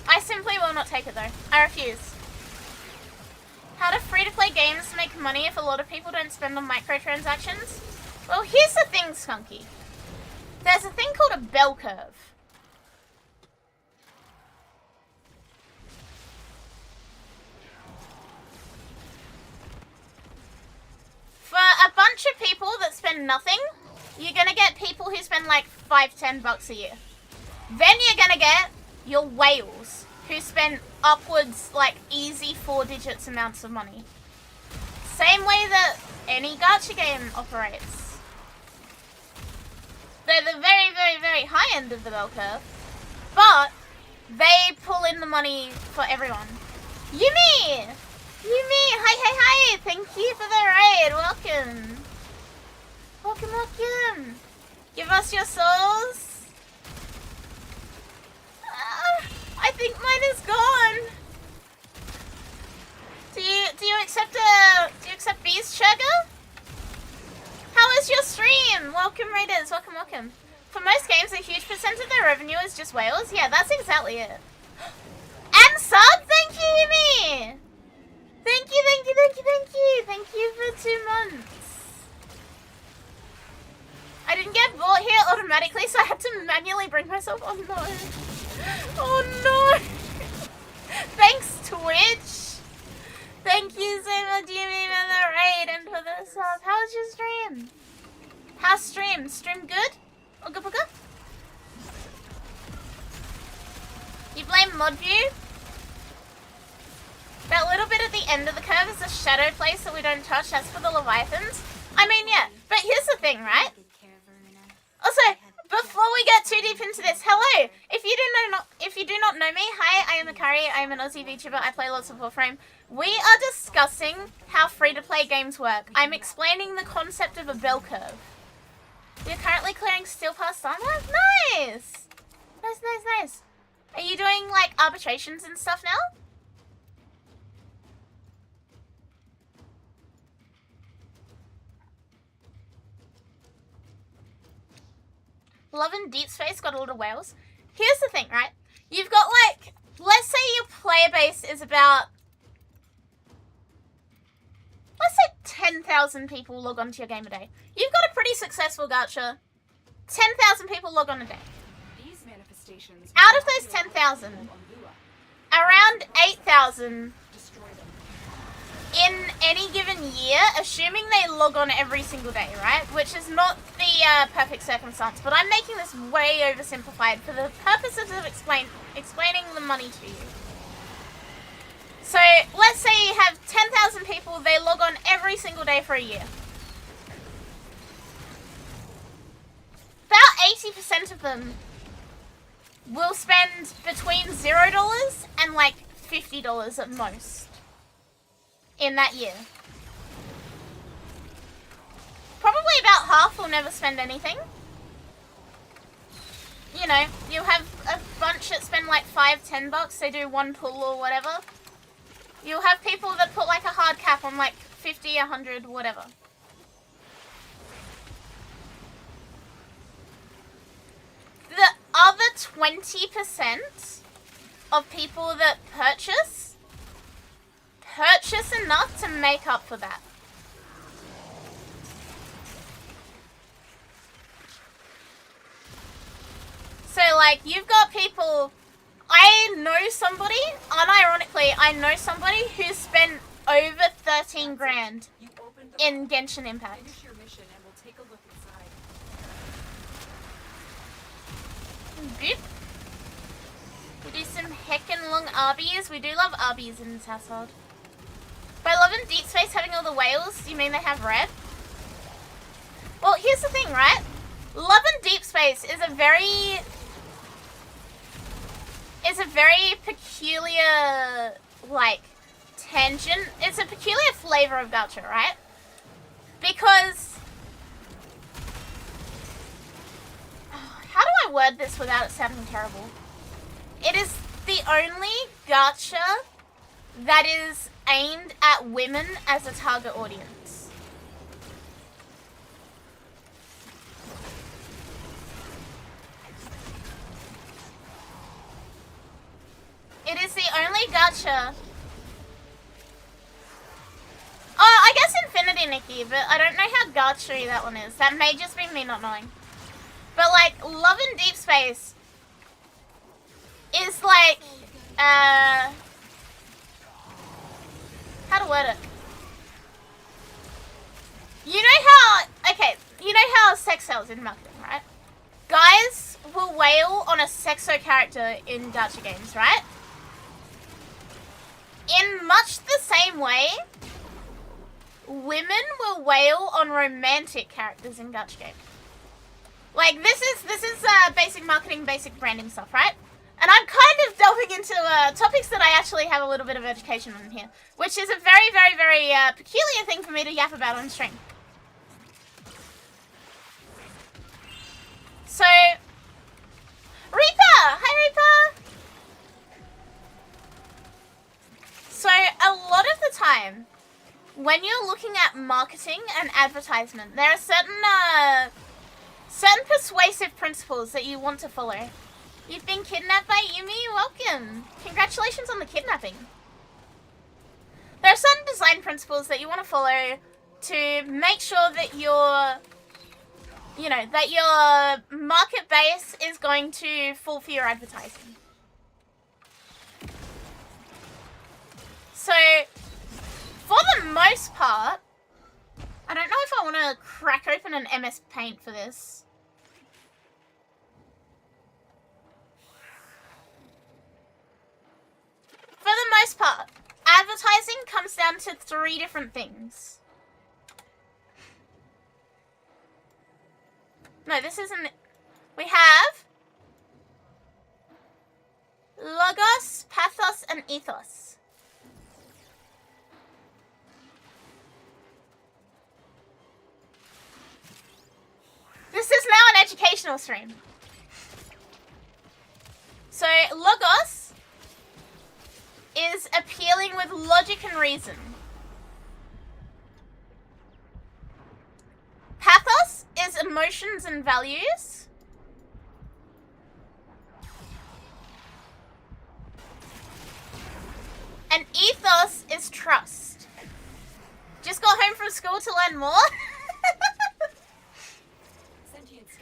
I simply will not take it though. I refuse. How do free-to-play games make money if a lot of people don't spend on microtransactions? Well, here's the thing, Skunky. There's a thing called a bell curve. For a bunch of people that spend nothing, you're gonna get people who spend like $5-10 a year. Then you're gonna get your whales who spend upwards like easy 4 digits amounts of money. Same way that any gacha game operates. They're the very, very, very high end of the bell curve, but they pull in the money for everyone. Yumi! Yumi! Hi! Thank you for the raid! Welcome! Welcome! Give us your souls! I think mine is gone! Do you accept Beast Sugar? How is your stream? Welcome raiders, welcome. For most games, a huge percent of their revenue is just whales. Yeah, that's exactly it. And sub, thank you, Yumi! Thank you. Thank you for 2 months. I didn't get bought here automatically, so I had to manually bring myself. Oh no. Oh no. Thanks, Twitch. Thank you so much, Jimmy, for the raid and for the sub. How's your stream? How's stream? Stream good? Ooga booga? You blame ModView? That little bit at the end of the curve is a shadow place that we don't touch. That's for the Leviathans. I mean, yeah. But here's the thing, right? Also, before we get too deep into this, hello! If you do not know me, hi, I am Akari. I am an Aussie VTuber. I play lots of Warframe. We are discussing how free-to-play games work. I'm explaining the concept of a bell curve. We're currently clearing steel past armor. Nice! Nice, nice, nice. Are you doing, like, arbitrations and stuff now? Love and Deep Space got a lot of whales. Here's the thing, right? You've got, like, let's say your player base is about, let's say 10,000 people log on to your game a day. You've got a pretty successful gacha. 10,000 people log on a day. These manifestations Out of those 10,000, around 8,000 destroy them. in any given year, assuming they log on every single day, right? Which is not the perfect circumstance, but I'm making this way oversimplified for the purposes of explaining the money to you. So, let's say you have 10,000 people, they log on every single day for a year. About 80% of them will spend between $0 and like $50 at most in that year. Probably about half will never spend anything. You know, you'll have a bunch that spend like $5-10, they do one pull or whatever. You'll have people that put like a hard cap on like 50, 100, whatever. The other 20% of people that purchase enough to make up for that. So, like, you've got people... I know somebody, unironically, I know somebody who spent over 13 grand You opened the in Genshin Impact. Finish your mission and we'll take a look inside. Boop. We do some heckin' long Arby's. We do love Arby's in this household. By Love and Deep Space having all the whales, do you mean they have red? Well, here's the thing, right? Love and Deep Space is a very peculiar, like, tangent. It's a peculiar flavor of gacha, right? Because... how do I word this without it sounding terrible? It is the only gacha that is aimed at women as a target audience. It is the only gacha... oh, I guess Infinity Nikki, but I don't know how gacha that one is. That may just be me not knowing. But, like, Love and Deep Space is like, how to word it? You know how, okay, you know how sex sells in marketing, right? Guys will wail on a sexo character in gacha games, right? In much the same way, women will wail on romantic characters in gacha games. Like, this is basic marketing, basic branding stuff, right? And I'm kind of delving into topics that I actually have a little bit of education on here, which is a very, very, very peculiar thing for me to yap about on stream. So, Reaper! Hi, Reaper! So, a lot of the time, when you're looking at marketing and advertisement, there are certain persuasive principles that you want to follow. You've been kidnapped by Yumi? Welcome! Congratulations on the kidnapping. There are certain design principles that you want to follow to make sure that that your market base is going to fall for your advertising. So, for the most part, I don't know if I want to crack open an MS Paint for this. For the most part, advertising comes down to 3 different things. No, this isn't... We have Logos, Pathos, and Ethos. This is now an educational stream. So, Logos is appealing with logic and reason. Pathos is emotions and values. And Ethos is trust. Just got home from school to learn more.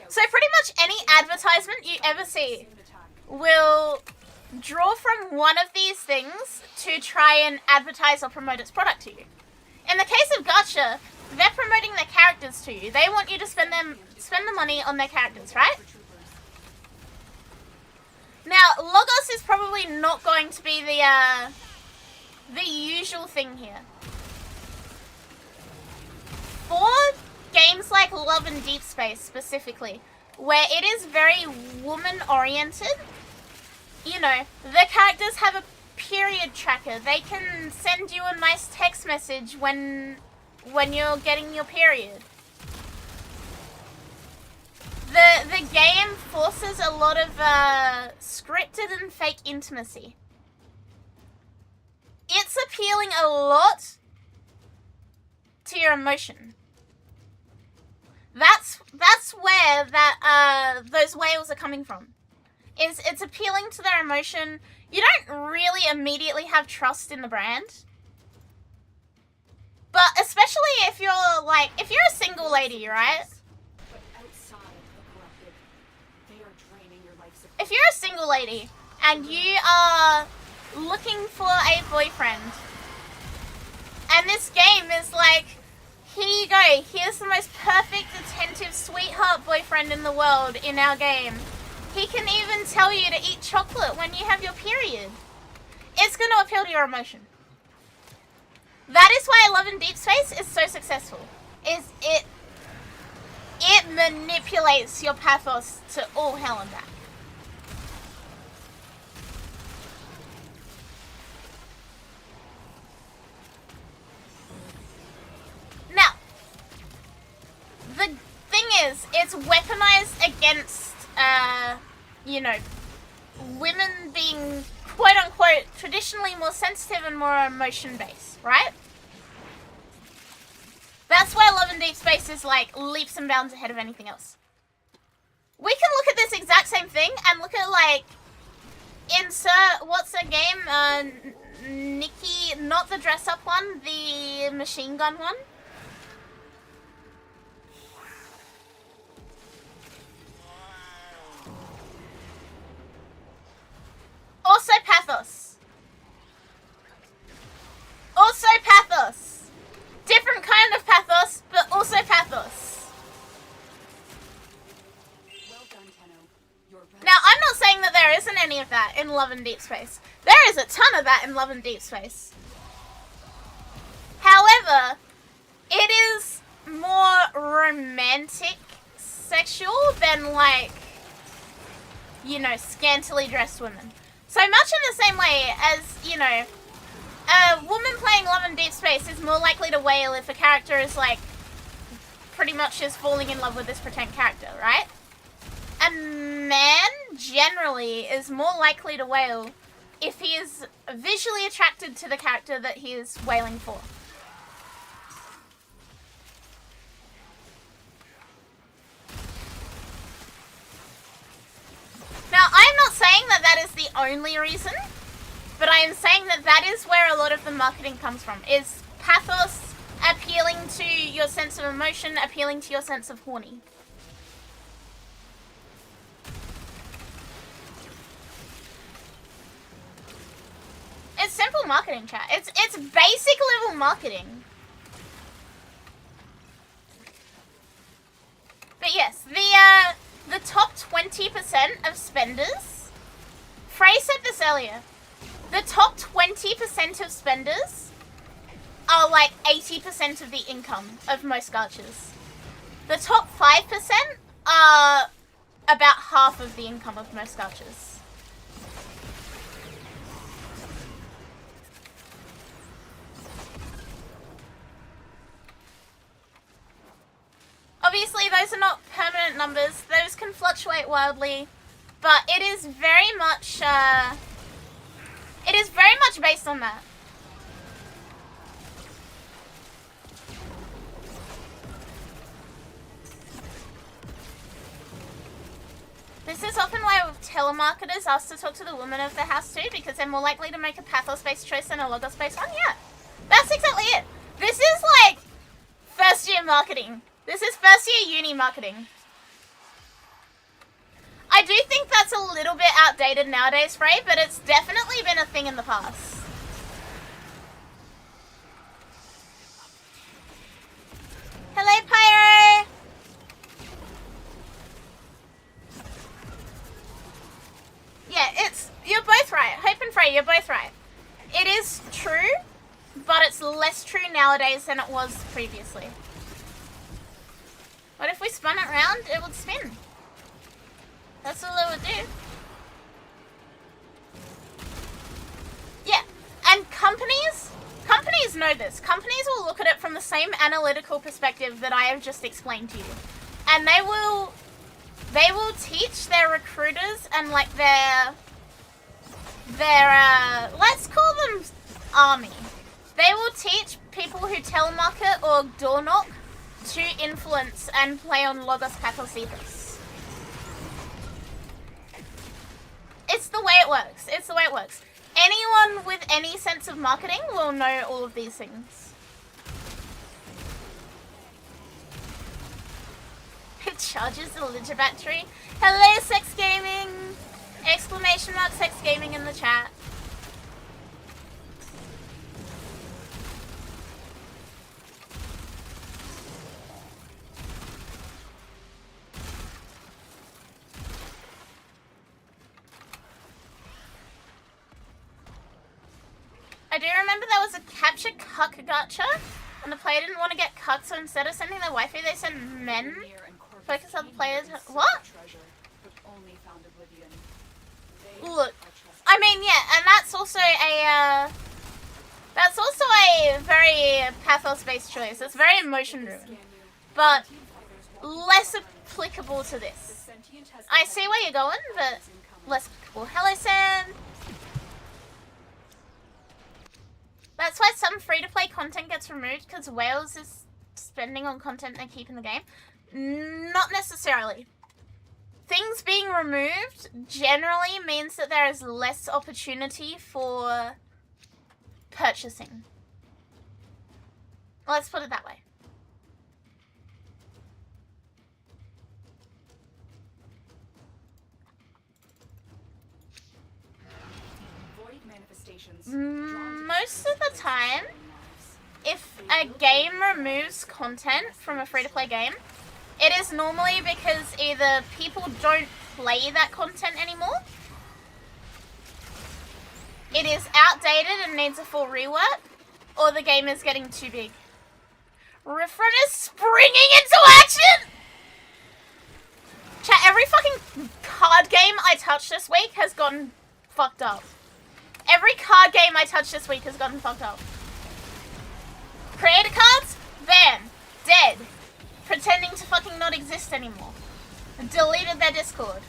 So pretty much any advertisement you ever see will draw from one of these things to try and advertise or promote its product to you. In the case of Gacha, they're promoting their characters to you. They want you to spend the money on their characters, right? Now, Logos is probably not going to be the usual thing here. For games like Love and Deep Space specifically, where it is very woman-oriented, you know, the characters have a period tracker. They can send you a nice text message when you're getting your period. The game forces a lot of scripted and fake intimacy. It's appealing a lot to your emotion. That's where those whales are coming from. It's appealing to their emotion. You don't really immediately have trust in the brand. But especially if you're a single lady, right? If you're a single lady and you are looking for a boyfriend, and this game is like, here you go, here's the most perfect, attentive, sweetheart boyfriend in the world in our game. He can even tell you to eat chocolate when you have your period. It's going to appeal to your emotion. That is why Love in Deep Space is so successful. It manipulates your pathos to all hell and back. Now, the thing is, it's weaponized against, you know, women being quote-unquote traditionally more sensitive and more emotion-based, right? That's why Love in Deep Space is like leaps and bounds ahead of anything else. We can look at this exact same thing and look at like, insert, what's the game? Nikki, not the dress-up one, the machine gun one. Also pathos. Also pathos. Different kind of pathos, but also pathos. Well done, Tenno. Now, I'm not saying that there isn't any of that in Love and Deep Space. There is a ton of that in Love and Deep Space. However, it is more romantic sexual than like, you know, scantily dressed women. So much in the same way as, you know, a woman playing Love in Deep Space is more likely to wail if a character is like, pretty much just falling in love with this pretend character, right? A man generally is more likely to wail if he is visually attracted to the character that he is wailing for. Now, I'm not saying that that is the only reason, but I am saying that that is where a lot of the marketing comes from, is pathos appealing to your sense of emotion, appealing to your sense of horny. It's simple marketing, chat. It's basic level marketing. But yes, the top 20% of spenders, Frey said this earlier, the top 20% of spenders are like 80% of the income of most gachas. The top 5% are about half of the income of most archers. Obviously, those are not permanent numbers. Those can fluctuate wildly, but it is very much based on that. This is often why telemarketers ask to talk to the woman of the house too, because they're more likely to make a pathos-based choice than a logos-based one. Yeah, that's exactly it. This is like first year marketing. This is first year uni marketing. I do think that's a little bit outdated nowadays, Frey, but it's definitely been a thing in the past. Hello, Pyro! Yeah, you're both right. Hope and Frey, you're both right. It is true, but it's less true nowadays than it was previously. What if we spun it round? It would spin. That's all it would do. Yeah, and companies know this. Companies will look at it from the same analytical perspective that I have just explained to you. And they will teach their recruiters and like their let's call them army. They will teach people who telemarket or door knock to influence and play on logos pathos ethos. It's the way it works. It's the way it works. Anyone with any sense of marketing will know all of these things. It charges the Lidger battery. Hello, Sex Gaming! Exclamation mark Sex Gaming in the chat. I do remember there was a capture cuck gacha, and the player didn't want to get cucked, so instead of sending their waifu, they sent men. Focus on the players. What? Look, I mean, yeah, and that's also a very pathos-based choice. It's very emotion-driven, but less applicable to this. I see where you're going, but less applicable. Hello, Sam. That's why some free-to-play content gets removed, because Wales is spending on content they keep in the game. Not necessarily. Things being removed generally means that there is less opportunity for purchasing. Let's put it that way. Most of the time, if a game removes content from a free-to-play game, it is normally because either people don't play that content anymore, it is outdated and needs a full rework, or the game is getting too big. Riffrun is springing into action! Chat, every fucking card game I touched this week has gotten fucked up. Every card game I touched this week has gotten fucked up. Creator cards? Bam. Dead. Pretending to fucking not exist anymore. Deleted their Discord.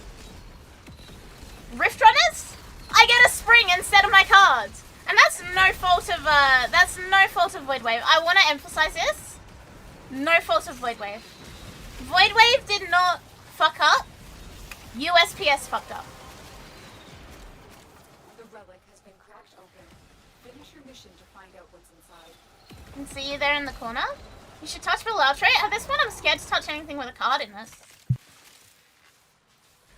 Rift Runners? I get a spring instead of my cards. And that's no fault of Voidwave. I want to emphasize this. No fault of Voidwave. Voidwave did not fuck up. USPS fucked up. Can see you there in the corner. You should touch for love trait. At this point, I'm scared to touch anything with a card in it.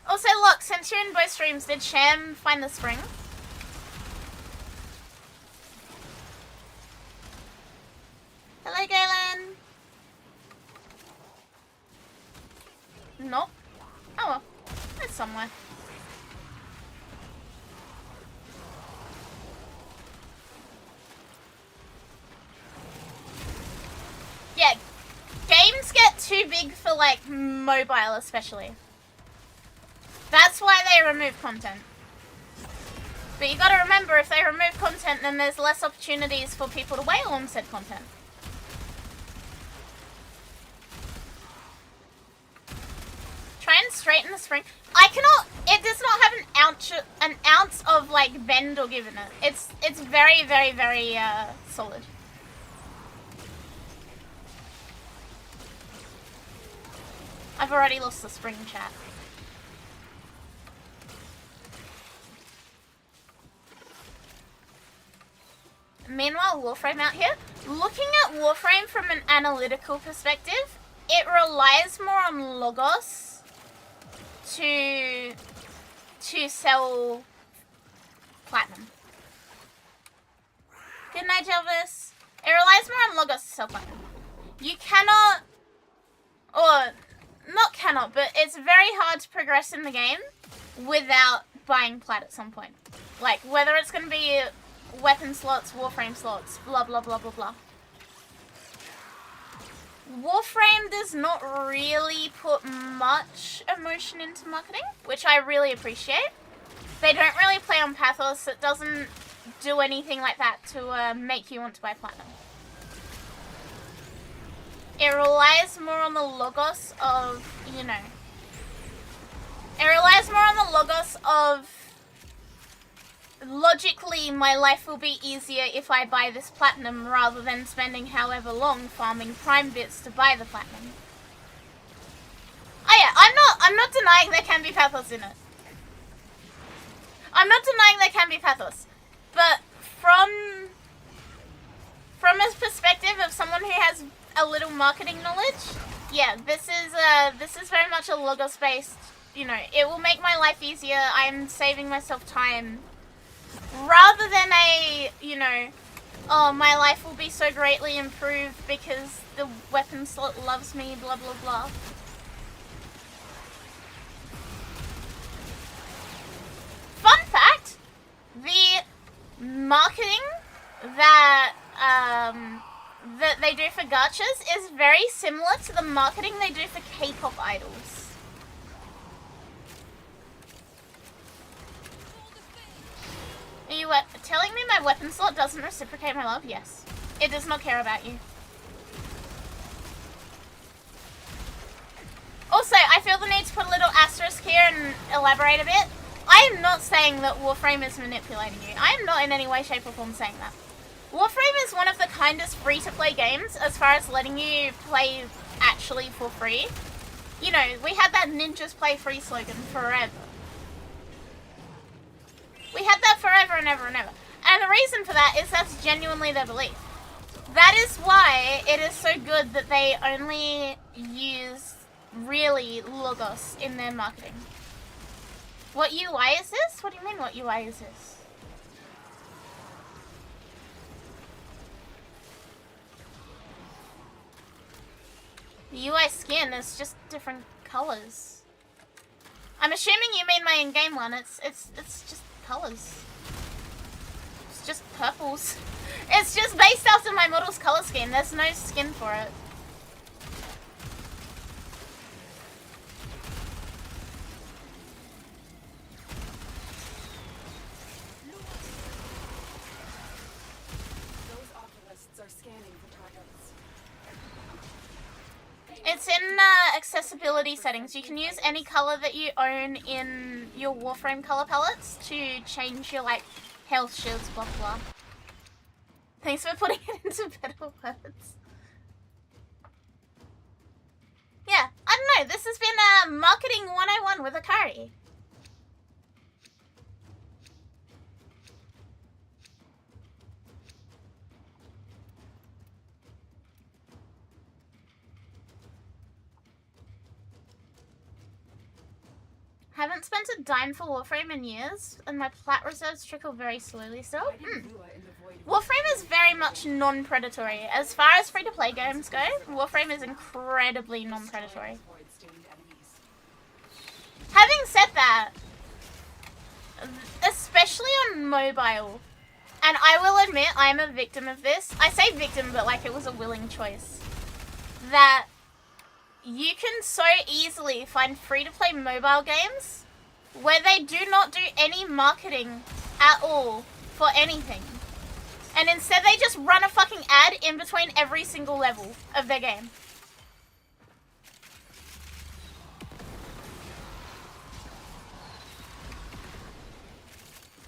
Also, look, since you're in both streams, did Sham find the spring? Hello, Galen. Nope. Oh well, it's somewhere. Yeah, games get too big for, like, mobile especially. that's why they remove content. But you gotta remember, if they remove content, then there's less opportunities for people to whale on said content. Try and straighten the spring. I cannot. It does not have an ounce of like bend or give in it. It's very, very, very solid. I've already lost the spring, chat. Meanwhile, Warframe out here. Looking at Warframe from an analytical perspective, it relies more on logos to sell platinum. Good night, Elvis. It relies more on logos to sell platinum. You cannot, or not cannot, but it's very hard to progress in the game without buying plat at some point. Like, whether it's going to be weapon slots, Warframe slots, blah, blah, blah, blah, blah. Warframe does not really put much emotion into marketing, which I really appreciate. They don't really play on pathos. It doesn't do anything like that to make you want to buy platinum. It relies more on the logos of, you know... It relies more on the logos of... Logically, my life will be easier if I buy this platinum rather than spending however long farming prime bits to buy the platinum. Oh yeah, I'm not denying there can be pathos in it. I'm not denying there can be pathos. But from a perspective of someone who has a little marketing knowledge, yeah, this is very much a logos based, you know, it will make my life easier, I'm saving myself time. Rather than a, you know, oh, my life will be so greatly improved because the weapon slot loves me, blah, blah, blah. Fun fact, the marketing that they do for gachas is very similar to the marketing they do for K-pop idols. Are you telling me my weapon slot doesn't reciprocate my love? Yes. It does not care about you. Also, I feel the need to put a little asterisk here and elaborate a bit. I am not saying that Warframe is manipulating you. I am not in any way, shape or form saying that. Warframe is one of the kindest free-to-play games as far as letting you play actually for free. You know, we had that ninjas play free slogan forever. We had that forever and ever and ever. And the reason for that is that's genuinely their belief. That is why it is so good that they only use, really, logos in their marketing. What UI is this? What do you mean, what UI is this? The UI skin is just different colors. I'm assuming you mean my in-game one. It's just colors. It's just purples. It's just based after my model's color scheme. There's no skin for it. Those oculists are scanning for targets. It's in accessibility settings. You can use any color that you own in your Warframe color palettes to change your, like, health shields, blah blah. Thanks for putting it into better words. Yeah, I don't know. This has been marketing 101 with Akari. Haven't spent a dime for Warframe in years, and my plat reserves trickle very slowly still. Warframe is very much non-predatory. As far as free-to-play games go, Warframe is incredibly non-predatory. Having said that, especially on mobile, and I will admit I'm a victim of this. I say victim, but like it was a willing choice. That you can so easily find free-to-play mobile games where they do not do any marketing at all for anything. And instead they just run a fucking ad in between every single level of their game.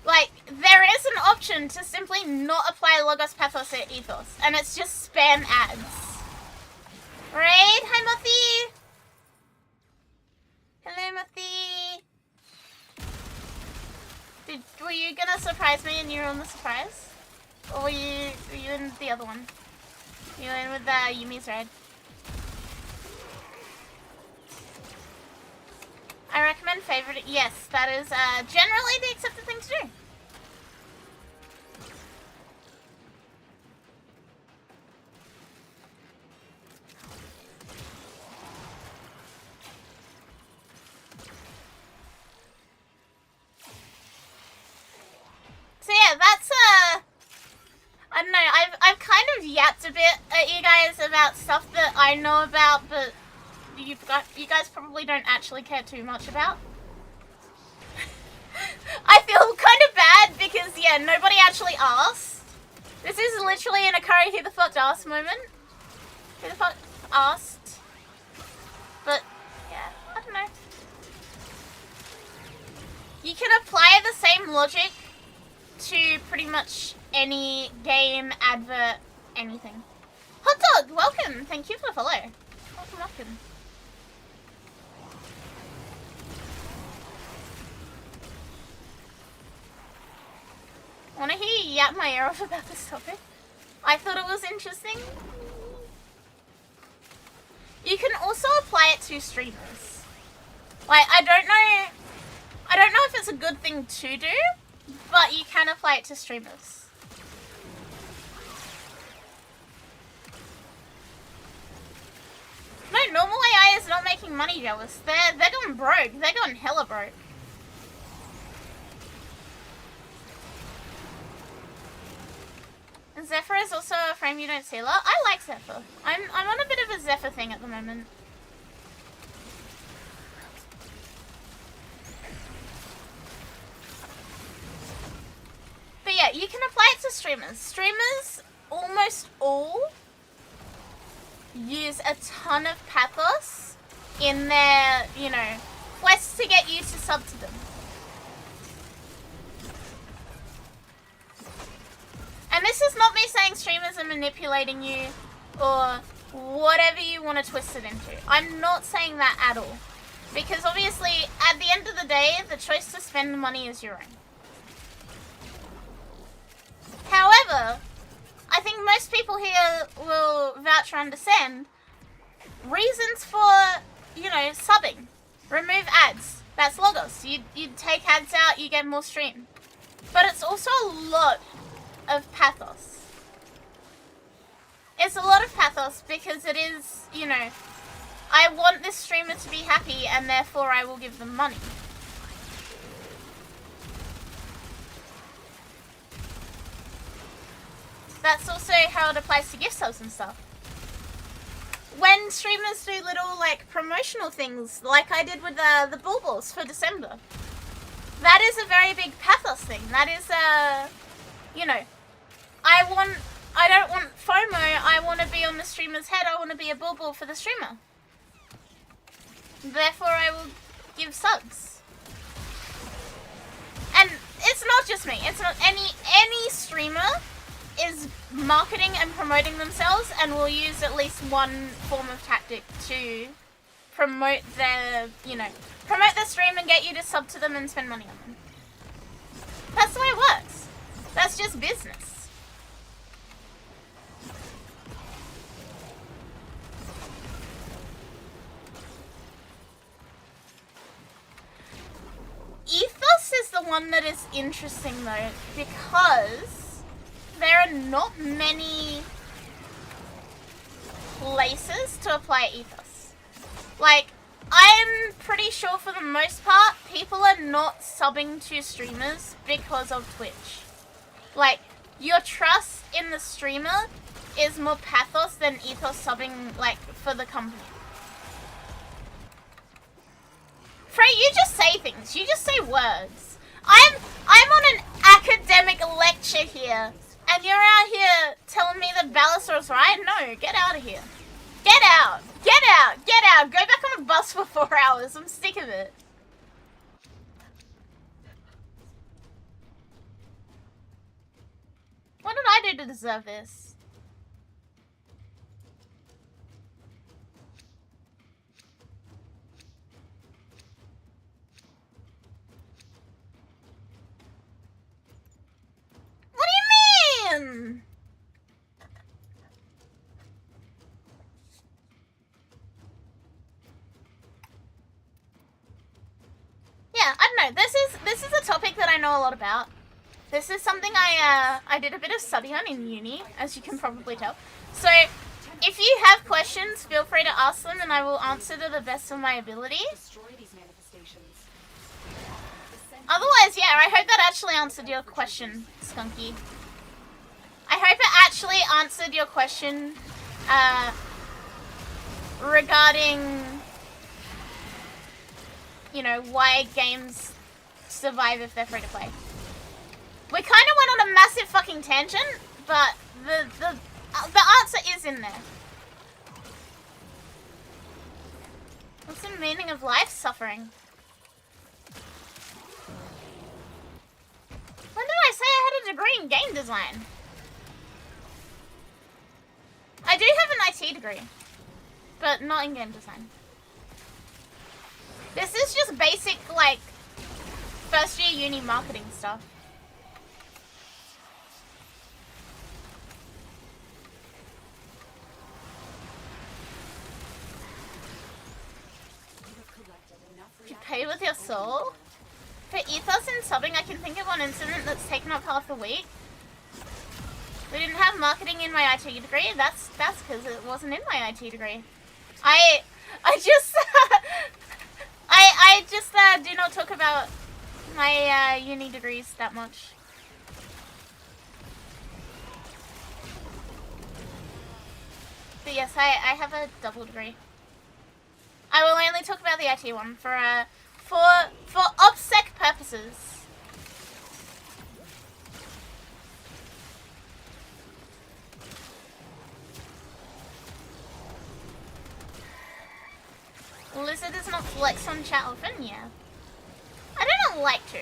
Like, there is an option to simply not apply Logos, Pathos, or Ethos, and it's just spam ads. Raid, hi Muffy! Hello Muffy! Were you gonna surprise me and you were on the surprise? Or were you in the other one? You were in with Yumi's raid. I recommend favorite. Yes, that is generally the accepted thing to do. So yeah, that's I don't know. I've kind of yapped a bit at you guys about stuff that I know about, but you guys probably don't actually care too much about. I feel kind of bad because, yeah, nobody actually asked. This is literally an Akari who the fuck asked moment. Who the fuck asked? But, yeah, I don't know. You can apply the same logic to pretty much any game, advert, anything. Hot Dog, welcome! Thank you for the follow. Welcome, welcome. Wanna hear you yap my ear off about this topic? I thought it was interesting. You can also apply it to streamers. Like, I don't know if it's a good thing to do, but you can apply it to streamers. No, normal AI is not making money, Jealous. They're going broke. They're going hella broke. Zephyr is also a frame you don't see a lot. I like Zephyr. I'm on a bit of a Zephyr thing at the moment. But yeah, you can apply it to streamers. Streamers, almost all, use a ton of pathos in their, you know, quests to get you to sub to them. And this is not me saying streamers are manipulating you or whatever you want to twist it into. I'm not saying that at all. Because obviously, at the end of the day, the choice to spend the money is your own. However, I think most people here will vouch or understand reasons for, you know, subbing. Remove ads. That's Logos. You take ads out, you get more stream. But it's also a lot of pathos. It's a lot of pathos because it is, you know, I want this streamer to be happy and therefore I will give them money. That's also how it applies to gift subs and stuff. When streamers do little, like, promotional things, like I did with the Bulbos for December, that is a very big pathos thing. That is, you know, I don't want FOMO, I want to be on the streamer's head, I want to be a Bulbul for the streamer. Therefore, I will give subs. And it's not just me, it's not any streamer is marketing and promoting themselves and will use at least one form of tactic to promote their, you know, promote their stream and get you to sub to them and spend money on them. That's the way it works. That's just business. Ethos is the one that is interesting though, because there are not many places to apply ethos. Like, I'm pretty sure for the most part, people are not subbing to streamers because of Twitch. Like, your trust in the streamer is more pathos than ethos subbing, like, for the company. Frey, you just say things. You just say words. I'm on an academic lecture here, and you're out here telling me that Ballasaur's right? No, get out of here. Get out. Get out. Get out. Go back on a bus for 4 hours. I'm sick of it. What did I do to deserve this? What do you mean? Yeah, I don't know. This is a topic that I know a lot about. This is something I did a bit of study on in uni, as you can probably tell. So, if you have questions, feel free to ask them, and I will answer to the best of my ability. Destroy these manifestations. Otherwise, yeah, I hope that actually answered your question, Skunky. I hope it actually answered your question regarding, you know, why games survive if they're free to play. We kind of went on a massive fucking tangent, but the answer is in there. What's the meaning of life? Suffering. When did I say I had a degree in game design? I do have an IT degree, but not in game design. This is just basic, like, first year uni marketing stuff. You pay with your soul? For ethos and subbing, I can think of one incident that's taken up half the week. We didn't have marketing in my IT degree. That's because it wasn't in my IT degree. I just I just do not talk about my uni degrees that much. But yes, I have a double degree. I will only talk about the IT one for OPSEC purposes. Lizard does not flex on chat often, yeah. I do not like to.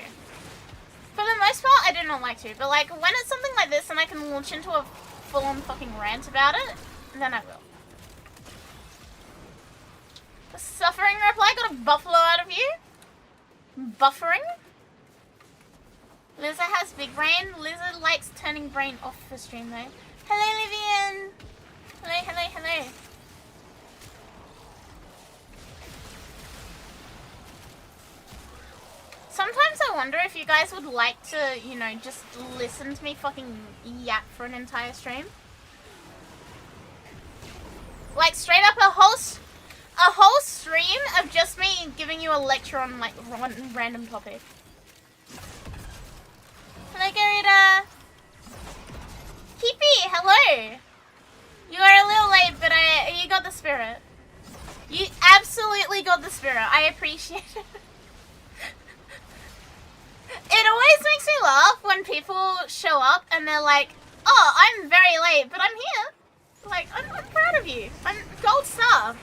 For the most part, I do not like to. But like, when it's something like this and I can launch into a full-on fucking rant about it, then I will. The suffering reply got a buffalo out of you? Buffering? Lizard has big brain. Lizard likes turning brain off for stream though. Hello, Livian! Hello, hello, hello. Sometimes I wonder if you guys would like to, you know, just listen to me fucking yap for an entire stream. Like, straight up a whole stream of just me giving you a lecture on, like, one random topic. Hello, Garita. Keepy, hello. You are a little late, but you got the spirit. You absolutely got the spirit. I appreciate it. It always makes me laugh when people show up and they're like, oh, I'm very late, but I'm here. Like, I'm proud of you. I'm gold star.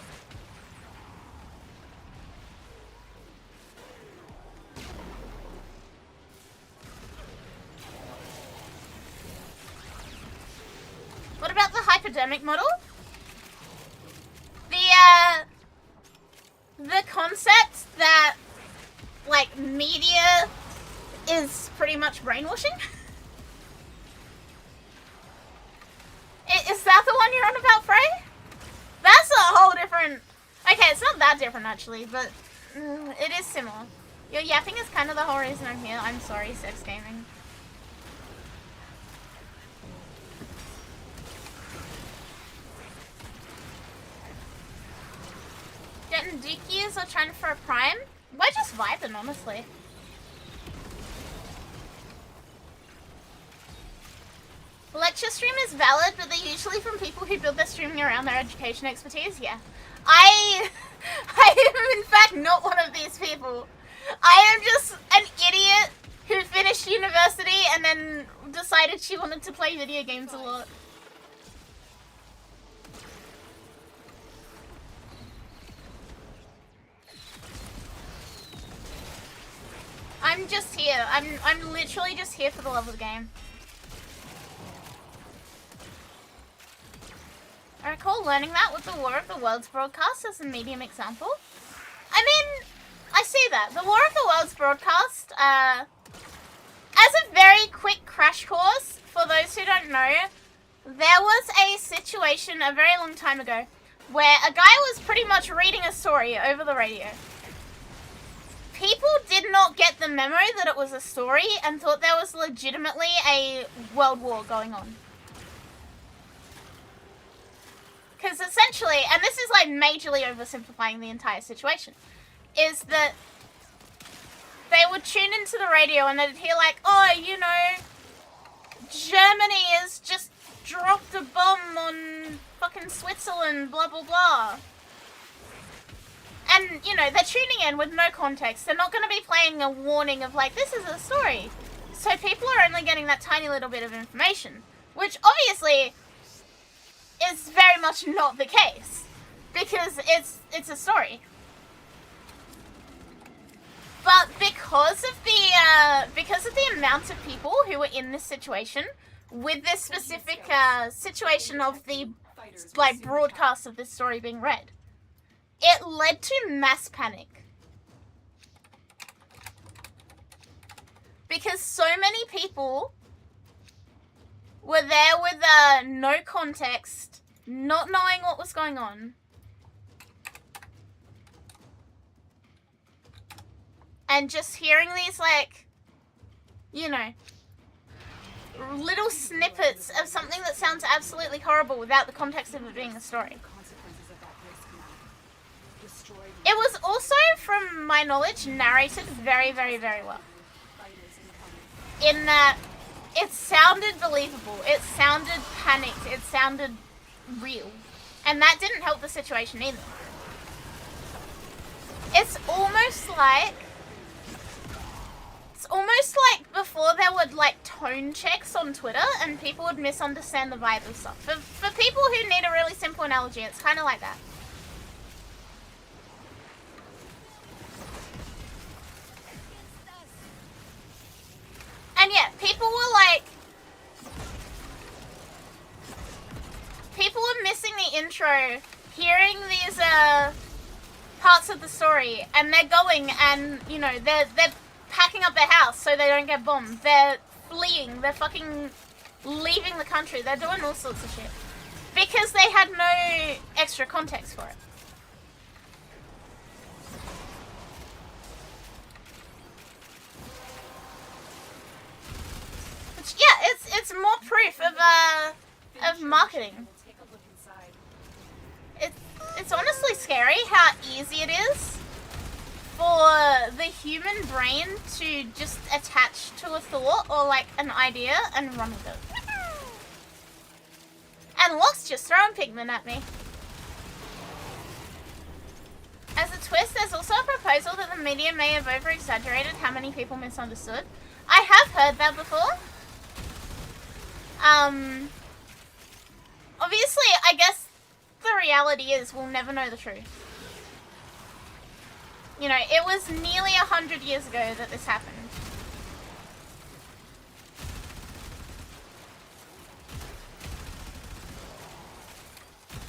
What about the hypodermic model? The concept that, like, media is pretty much brainwashing? Is that the one you're on about, Frey? That's a whole different... Okay, it's not that different, actually, but it is similar. Your yapping is kind of the whole reason I'm here. I'm sorry, sex gaming. Getting dookies or trying for a prime? We're just vibing, honestly. Lecture stream is valid, but they're usually from people who build their streaming around their education expertise. Yeah, I I am in fact not one of these people. I am just an idiot who finished university and then decided she wanted to play video games a lot. I'm just here. I'm literally just here for the love of the game. I recall learning that with the War of the Worlds broadcast as a medium example. I mean, I see that. The War of the Worlds broadcast, as a very quick crash course, for those who don't know, there was a situation a very long time ago where a guy was pretty much reading a story over the radio. People did not get the memo that it was a story and thought there was legitimately a world war going on. Because essentially, and this is like majorly oversimplifying the entire situation, is that they would tune into the radio and they'd hear like, oh, you know, Germany has just dropped a bomb on fucking Switzerland, blah, blah, blah. And, you know, they're tuning in with no context. They're not going to be playing a warning of like, this is a story. So people are only getting that tiny little bit of information, which obviously is very much not the case, because it's a story. But because of the amount of people who were in this situation, with this specific situation of the like broadcast of this story being read, it led to mass panic. Because so many people were there with no context, not knowing what was going on. And just hearing these, like, you know, little snippets of something that sounds absolutely horrible without the context of it being a story. It was also, from my knowledge, narrated very, very, very well. In that it sounded believable, it sounded panicked, it sounded real. And that didn't help the situation either. It's almost like before there were like tone checks on Twitter and people would misunderstand the vibe of stuff. For people who need a really simple analogy, it's kind of like that. And yeah, people were missing the intro, hearing these parts of the story, and they're going and, you know, they're packing up their house so they don't get bombed. They're fleeing, they're fucking leaving the country, they're doing all sorts of shit. Because they had no extra context for it. Which, yeah, it's more proof of marketing. It's honestly scary how easy it is for the human brain to just attach to a thought or like an idea and run with it. And Locke's just throwing pigment at me. As a twist, there's also a proposal that the media may have over-exaggerated how many people misunderstood. I have heard that before. Obviously, I guess the reality is we'll never know the truth. You know, it was nearly 100 years ago that this happened.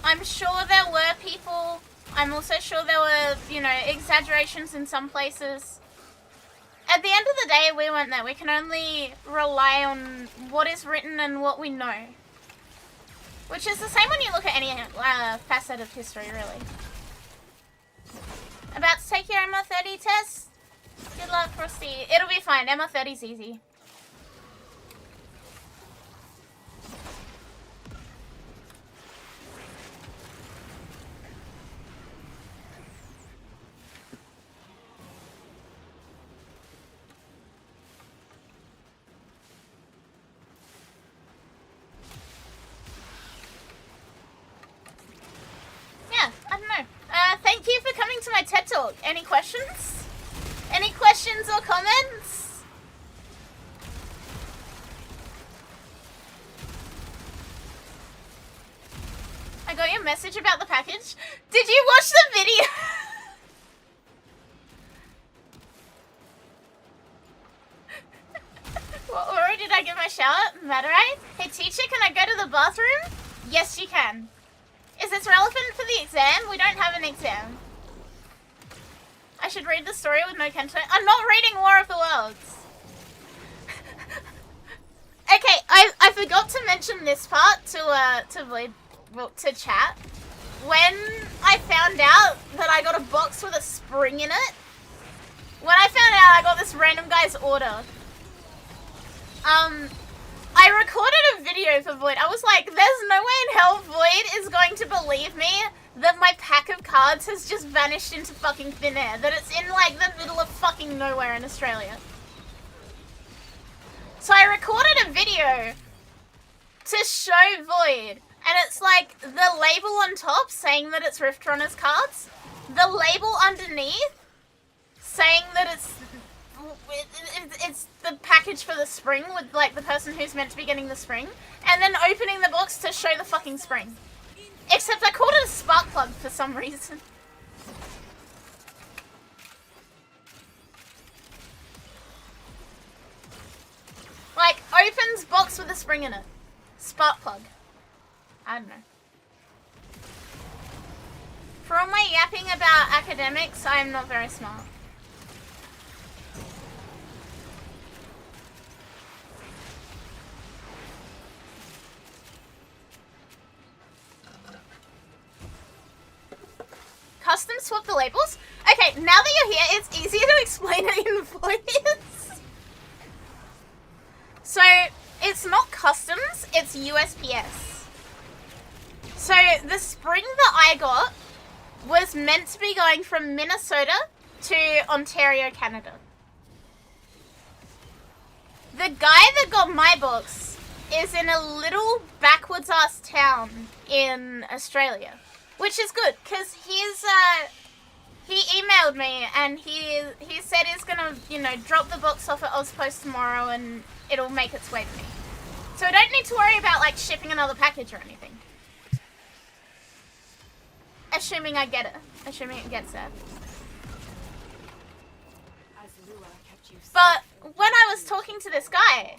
I'm sure there were people, I'm also sure there were, you know, exaggerations in some places. At the end of the day, we weren't there. We can only rely on what is written and what we know. Which is the same when you look at any facet of history, really. About to take your MO30 test? Good luck, Frosty. It'll be fine. MO30's easy. Yeah, I don't know. Thank you for coming to my TED Talk. Any questions? Any questions or comments? I got your message about the package. Did you watch the video? What aura did I give my shower? Matarite? Hey teacher, can I go to the bathroom? Yes, you can. Is this relevant for the exam? We don't have an exam. I should read the story with no Kento. I'm not reading War of the Worlds. Okay, I forgot to mention this part to chat. When I found out that I got a box with a spring in it, when I found out I got this random guy's order, I recorded a video for Void. I was like, there's no way in hell Void is going to believe me that my pack of cards has just vanished into fucking thin air. That it's in like the middle of fucking nowhere in Australia. So I recorded a video to show Void. And it's like the label on top saying that it's Rift Runner's cards. The label underneath saying that it's the package for the spring with like the person who's meant to be getting the spring, and then opening the box to show the fucking spring. Except I called it a spark plug for some reason. Like, opens box with a spring in it. Spark plug. I don't know. For all my yapping about academics, I am not very smart. Custom swap the labels? Okay, now that you're here, it's easier to explain it in voice. So, it's not customs, it's USPS. So, the spring that I got was meant to be going from Minnesota to Ontario, Canada. The guy that got my box is in a little backwards ass town in Australia. Which is good, because he emailed me and he said he's gonna, you know, drop the box off at Ozpost tomorrow and it'll make its way to me. So I don't need to worry about, like, shipping another package or anything. Assuming I get it. Assuming it gets there. But when I was talking to this guy,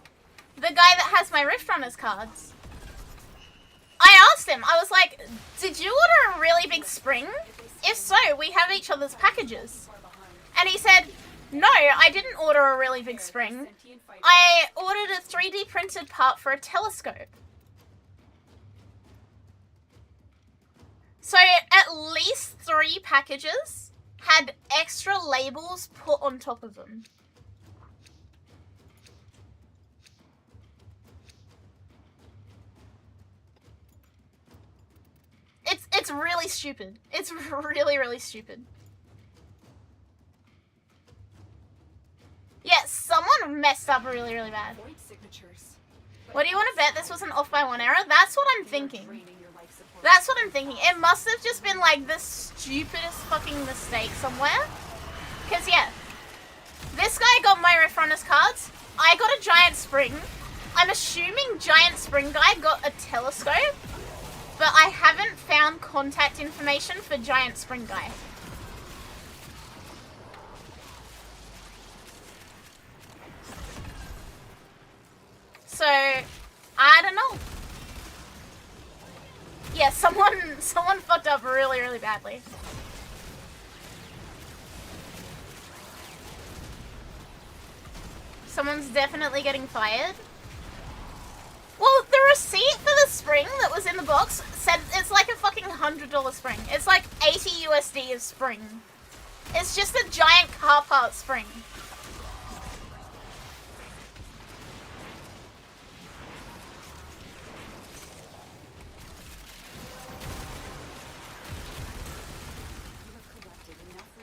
the guy that has my Rift Runners cards, I asked him, I was like, did you order a really big spring? If so, we have each other's packages. And he said, no, I didn't order a really big spring. I ordered a 3D printed part for a telescope. So at least 3 packages had extra labels put on top of them. It's really stupid. It's really, really stupid. Yeah, someone messed up really, really bad. What do you want to bet this was an off by 1 error? That's what I'm thinking. That's what I'm thinking. It must have just been like the stupidest fucking mistake somewhere. Because yeah, this guy got my Rift Runners cards. I got a giant spring. I'm assuming giant spring guy got a telescope. But I haven't found contact information for giant spring guy. So, I don't know. Yeah, someone fucked up really, really badly. Someone's definitely getting fired. Well, the receipt for the spring that was in the box said it's like a fucking $100 spring. It's like 80 USD of spring. It's just a giant car part spring.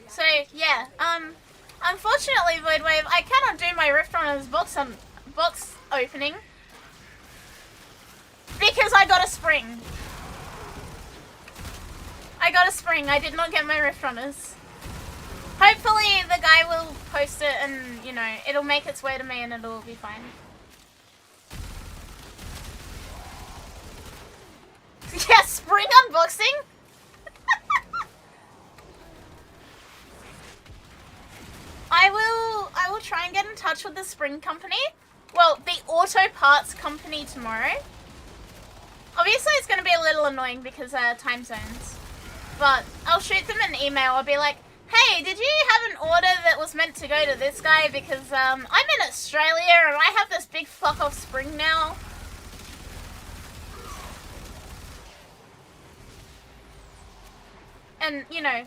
So, yeah, unfortunately, Voidwave, I cannot do my Rift Runners box opening. Because I got a spring. I got a spring. I did not get my Rift Runners. Hopefully the guy will post it and, you know, it'll make its way to me and it'll be fine. Yeah, spring unboxing? I will try and get in touch with the spring company. Well, the auto parts company tomorrow. Obviously it's going to be a little annoying because time zones. But I'll shoot them an email. I'll be like, hey, did you have an order that was meant to go to this guy? Because I'm in Australia and I have this big fuck off spring now. And, you know,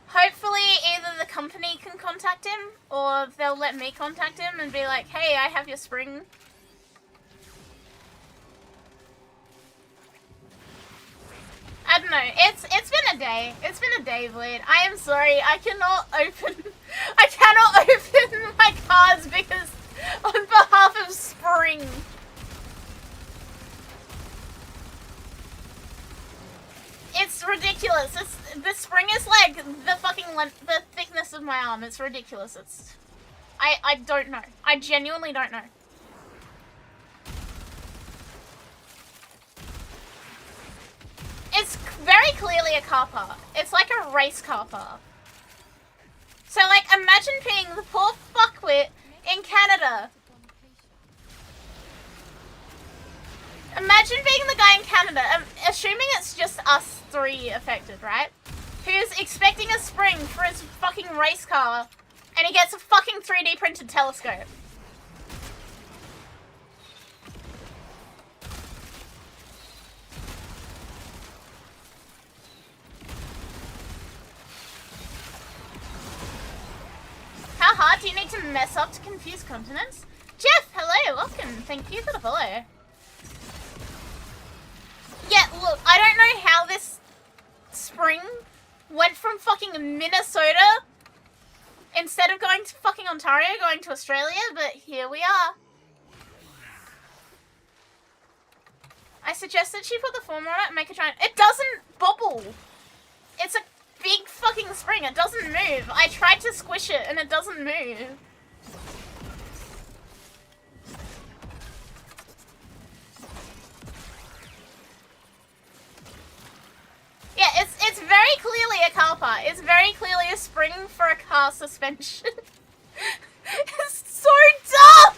hopefully either the company can contact him or they'll let me contact him and be like, hey, I have your spring. I don't know. It's been a day. It's been a day, Bleed. I am sorry. I cannot open my cards because on behalf of spring. It's ridiculous. The spring is like the fucking the thickness of my arm. It's ridiculous. I don't know. I genuinely don't know. It's very clearly a car park. It's like a race car park. So like imagine being the poor fuckwit in Canada. Imagine being the guy in Canada, assuming it's just us three affected, right? Who's expecting a spring for his fucking race car, and he gets a fucking 3D printed telescope. How hard do you need to mess up to confuse continents? Jeff, hello, welcome. Thank you for the follow. Yeah, look, I don't know how this spring went from fucking Minnesota instead of going to fucking Ontario, going to Australia, but here we are. I suggested she put the form on it and make a giant... It doesn't bubble! It's a big fucking spring, it doesn't move. I tried to squish it and it doesn't move. Yeah, it's very clearly a car part. It's very clearly a spring for a car suspension. It's so dumb!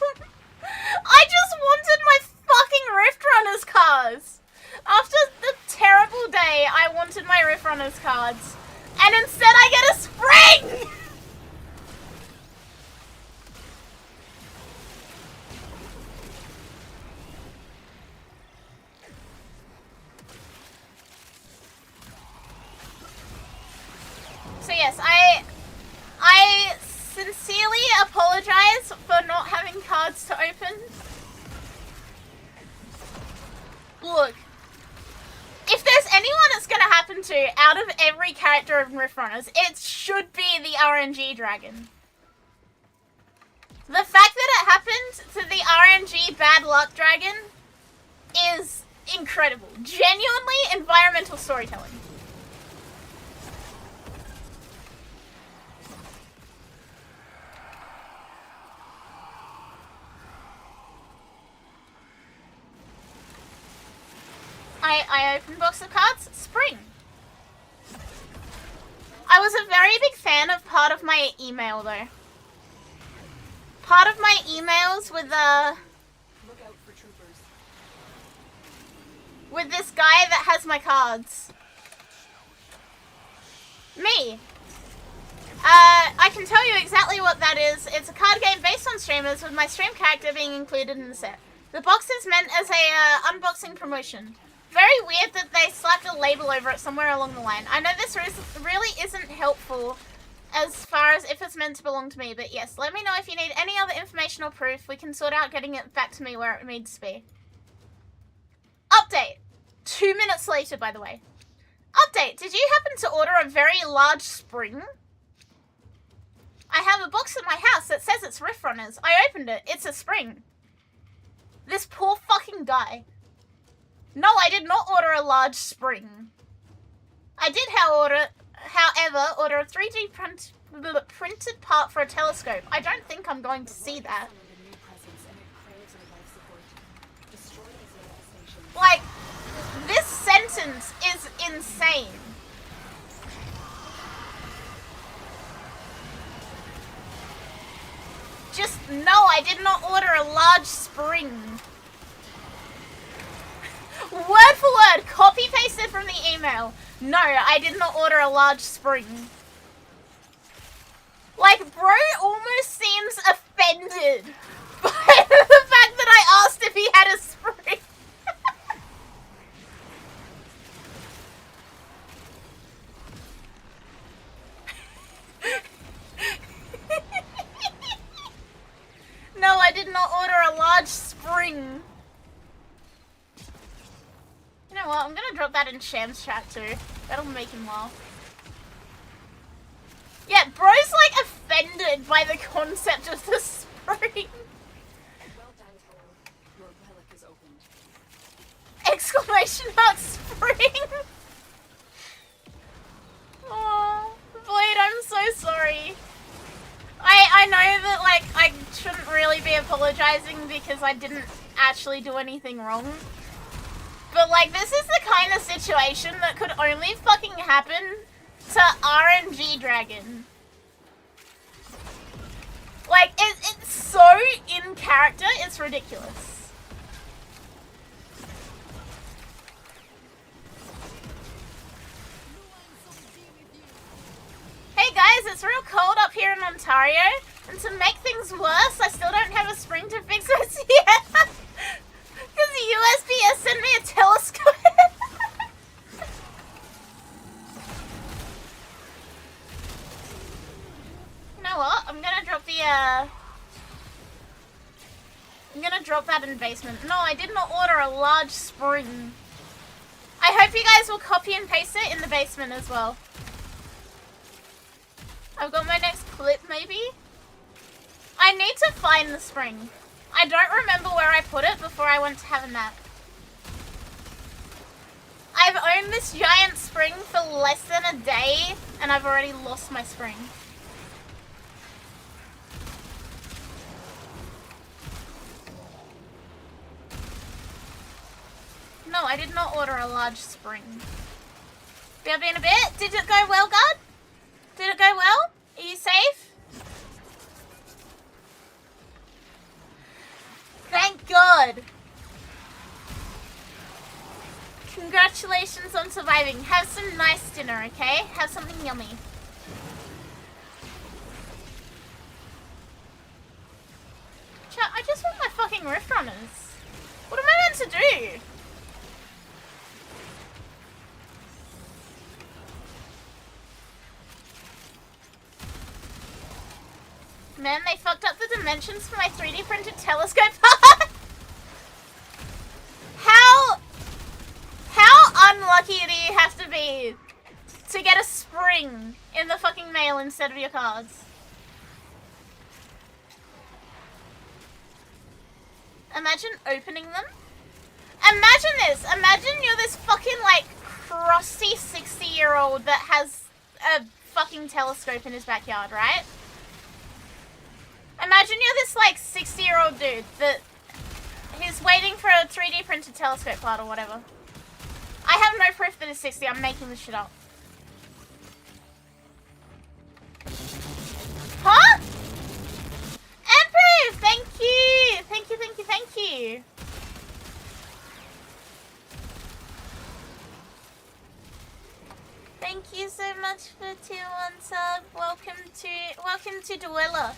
I just wanted my fucking Rift Runners cards. After the terrible day, I wanted my Rift Runners cards. And instead I get a spring! So yes, I sincerely apologize for not having cards to open. Look, if there's anyone it's gonna happen to out of every character in Rift Runners, it should be the RNG dragon. The fact that it happened to the RNG bad luck dragon is incredible. Genuinely environmental storytelling. I opened box of cards, spring. I was a very big fan of part of my email though. Part of my emails with Look out for troopers. with this guy that has my cards. Me. I can tell you exactly what that is. It's a card game based on streamers with my stream character being included in the set. The box is meant as a unboxing promotion. Very weird that they slapped a label over it somewhere along the line. I know this really isn't helpful as far as if it's meant to belong to me, but yes, let me know if you need any other information or proof. We can sort out getting it back to me where it needs to be. Update. 2 minutes later, by the way. Update. Did you happen to order a very large spring? I have a box at my house that says it's Rift Runners. I opened it. It's a spring. This poor fucking guy. No, I did not order a large spring. I did, however, order a 3D the printed part for a telescope. I don't think I'm going to see that. Summoned a new presence and it craves our life support. Destroy the Zeta station. Like, this sentence is insane. Just, no, I did not order a large spring. Word for word, copy pasted from the email. No, I did not order a large spring. Like, bro almost seems offended by the fact that I asked if he had a spring. No, I did not order a large spring. You know what? I'm gonna drop that in Sham's chat too. That'll make him laugh. Yeah, bro's like offended by the concept of the spring. Well done, Toro. Your relic is opened. Exclamation mark spring. Oh, Blade, I'm so sorry. I know that, like, I shouldn't really be apologizing because I didn't actually do anything wrong. But, like, this is the kind of situation that could only fucking happen to RNG Dragon. Like, it's so in character, it's ridiculous. Hey guys, it's real cold up here in Ontario, and to make things worse, I still don't have a spring to fix this yet. Because the USPS sent me a telescope. You know what? I'm gonna drop the, I'm gonna drop that in the basement. No, I did not order a large spring. I hope you guys will copy and paste it in the basement as well. I've got my next clip, maybe? I need to find the spring. I don't remember where I put it before I went to have a nap. I've owned this giant spring for less than a day, and I've already lost my spring. No, I did not order a large spring. BRB in a bit. Did it go well, God? Did it go well? Are you safe? Thank God. Congratulations on surviving. Have some nice dinner, okay? Have something yummy. Chat, I just want my fucking rift runners. What am I meant to do? Man, they fucked up the dimensions for my 3D printed telescope. How unlucky do you have to be to get a spring in the fucking mail instead of your cards? Imagine opening them. Imagine this. Imagine you're this fucking, like, crusty 60-year-old that has a fucking telescope in his backyard, right? Imagine you're this, like, 60-year-old dude that he's waiting for a 3D printed telescope part or whatever. I have no proof that he's 60. I'm making this shit up. Huh? Emprove! Thank you! Thank you, thank you, thank you. Thank you so much for 2-1 sub. Welcome to Dweller.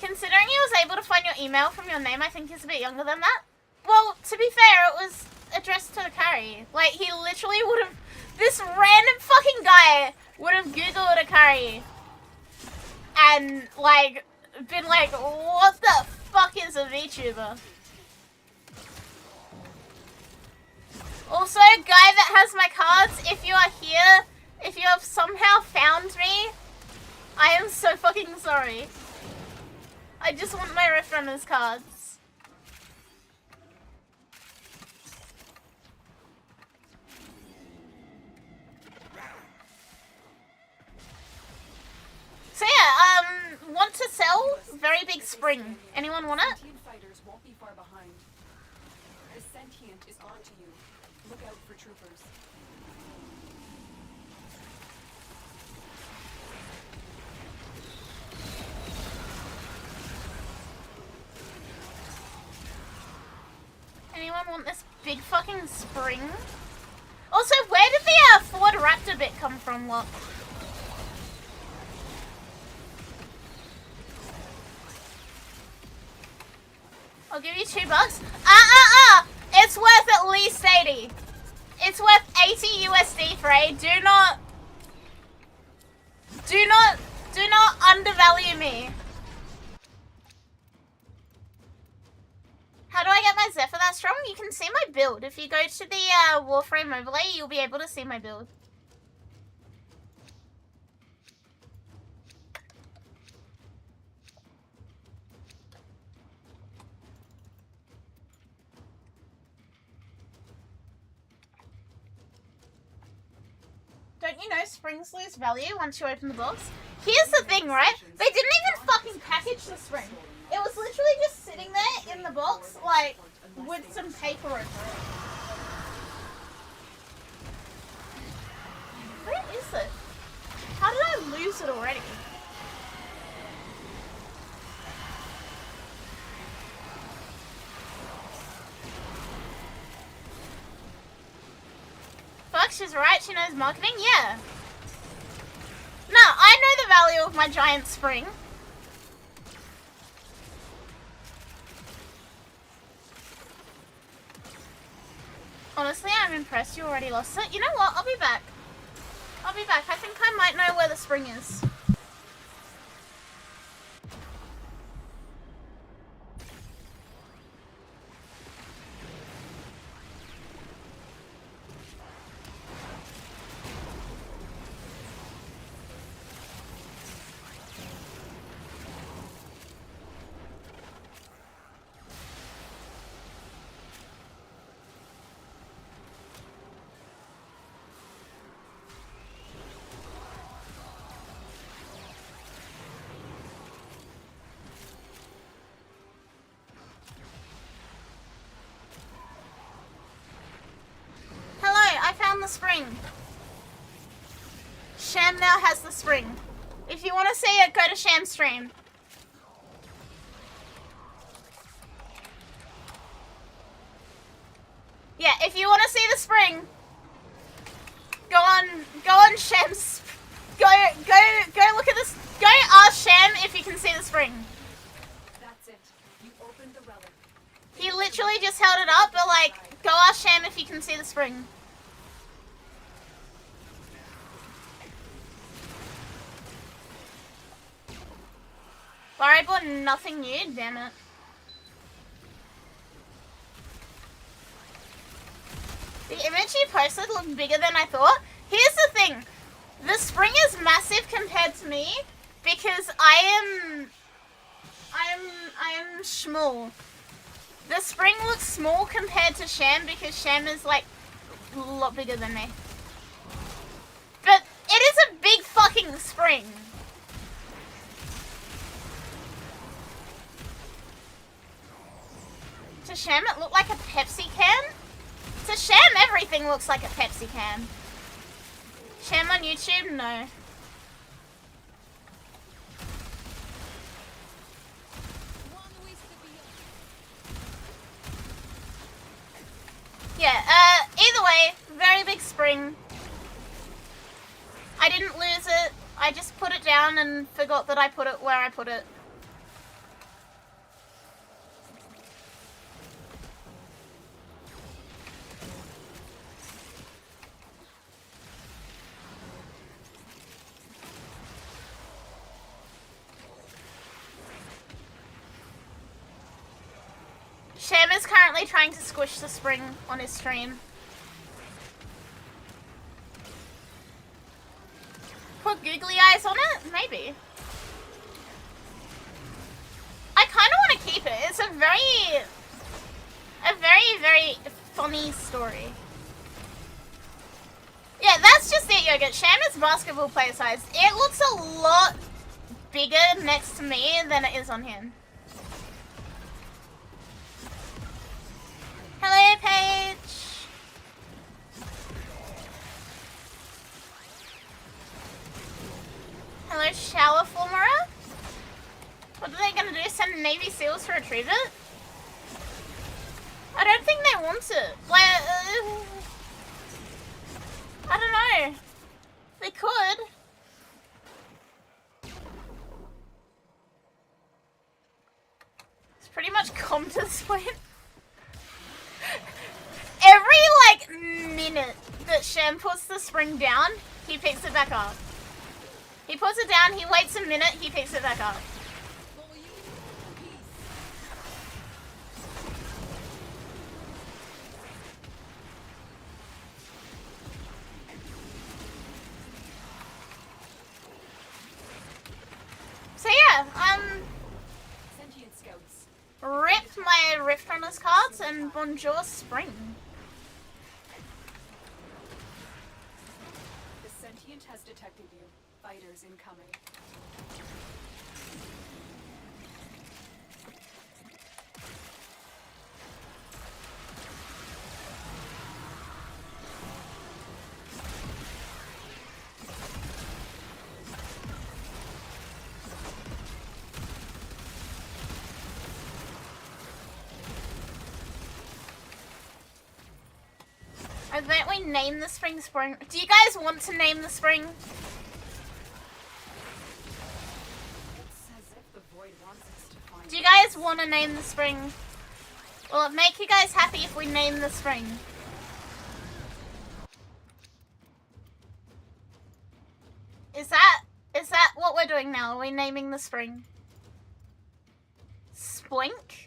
Considering he was able to find your email from your name, I think he's a bit younger than that. Well, to be fair, it was addressed to Akari. Like, he literally would have... This random fucking guy would have Googled Akari. And, like, been like, what the fuck is a VTuber? Also, guy that has my cards, if you are here, if you have somehow found me, I am so fucking sorry. I just want my Rift Runners cards. want to sell very big spring. Anyone want it? Sentient fighters won't be far behind. The sentient is on to you. Look out for troopers. Anyone want this big fucking spring? Also, where did the Ford Raptor bit come from, look? I'll give you $2. It's worth at least 80. It's worth 80 USD, Frey. Do not undervalue me. How do I get my Zephyr that strong? You can see my build. If you go to the Warframe overlay, you'll be able to see my build. Don't you know springs lose value once you open the box? Here's the thing, right? They didn't even fucking package the spring. It was literally just sitting there in the box, like, with some paper over it. Where is it? How did I lose it already? Fuck, she's right, she knows marketing? Yeah. No, I know the value of my giant spring. Honestly, I'm impressed you already lost it. You know what? I'll be back. I think I might know where the spring is. The spring. Sham now has the spring. If you want to see it, go to Sham stream. Yeah, if you want to see the spring, go on Sham's. Go look at this. Go ask Sham if you can see the spring. That's it. You opened the relic. He literally just held it up, but like, go ask Sham if you can see the spring. But I bought nothing new, damn it. The image you posted looked bigger than I thought. Here's the thing. The spring is massive compared to me because I am small. The spring looks small compared to Sham because Sham is like a lot bigger than me. But it is a big fucking spring. To Sham, it looked like a Pepsi can. To Sham, everything looks like a Pepsi can. Sham on YouTube? No. Yeah, either way, very big spring. I didn't lose it. I just put it down and forgot that I put it where I put it. Sham is currently trying to squish the spring on his stream. Put googly eyes on it? Maybe. I kind of want to keep it. It's a very, very funny story. Yeah, that's just it, Yogurt. Sham is basketball player size. It looks a lot bigger next to me than it is on him. Hello, Paige. Hello, Shower Former. What are they gonna do? Send Navy SEALs to retrieve it? I don't think they want it. Like, I don't know. They could. It's pretty much come to this point. Every, like, minute that Shem puts the spring down, he picks it back up. He puts it down, he waits a minute, he picks it back up. So yeah, Sentient scouts. rip my Rift Runners cards and bonjour spring. The sentient has detected you. Fighters incoming. I bet we name the spring spring. Do you guys want to name the spring? It's as if the void wants us to find Do you guys want to name the spring? Will it make you guys happy if we name the spring? Is that what we're doing now? Are we naming the spring? Spoink?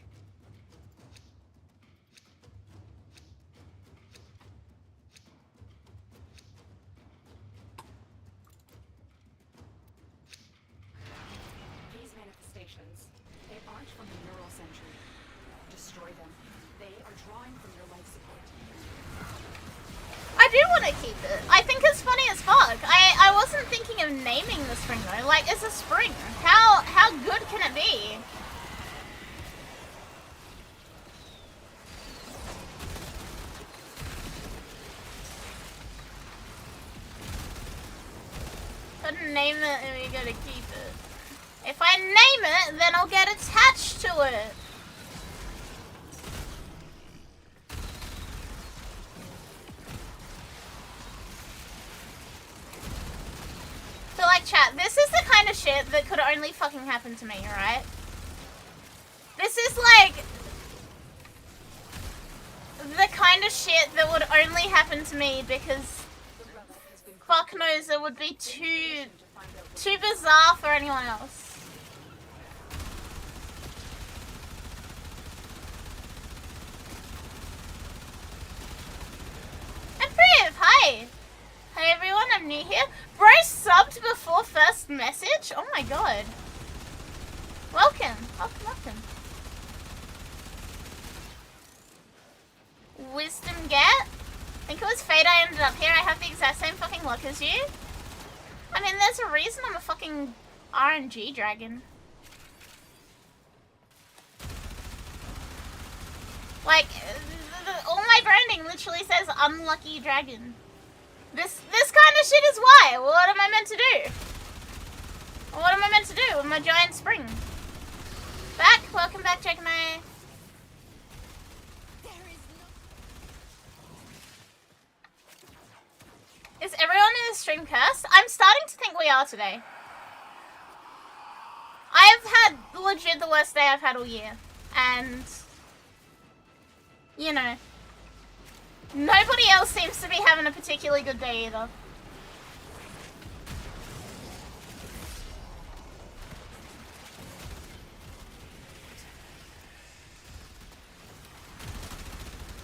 these manifestations. They aren't from the neural century. Destroy them. They are drawing from your life support. I do want to keep it. I think it's funny as fuck. I wasn't thinking of naming the spring though. Like, it's a spring. How good can it be? Couldn't name it and we gotta keep it. If I name it, then I'll get attached to it. So like chat, this is the kind of shit that could only fucking happen to me, alright? This is like the kind of shit that would only happen to me because fuck knows it would be too bizarre for anyone else. And Priv, hi! Hey everyone, I'm new here. Bro subbed before first message? Oh my god. Welcome, welcome, welcome. Wisdom get? I think it was fate I ended up here. I have the exact same fucking luck as you. I mean, there's a reason I'm a fucking RNG dragon. Like, all my branding literally says unlucky dragon. This kind of shit is why. What am I meant to do? What am I meant to do with my giant spring? Back, welcome back, Jackamay. Is everyone in the stream cursed? I'm starting to think we are today. I've had legit the worst day I've had all year. And, you know, nobody else seems to be having a particularly good day either.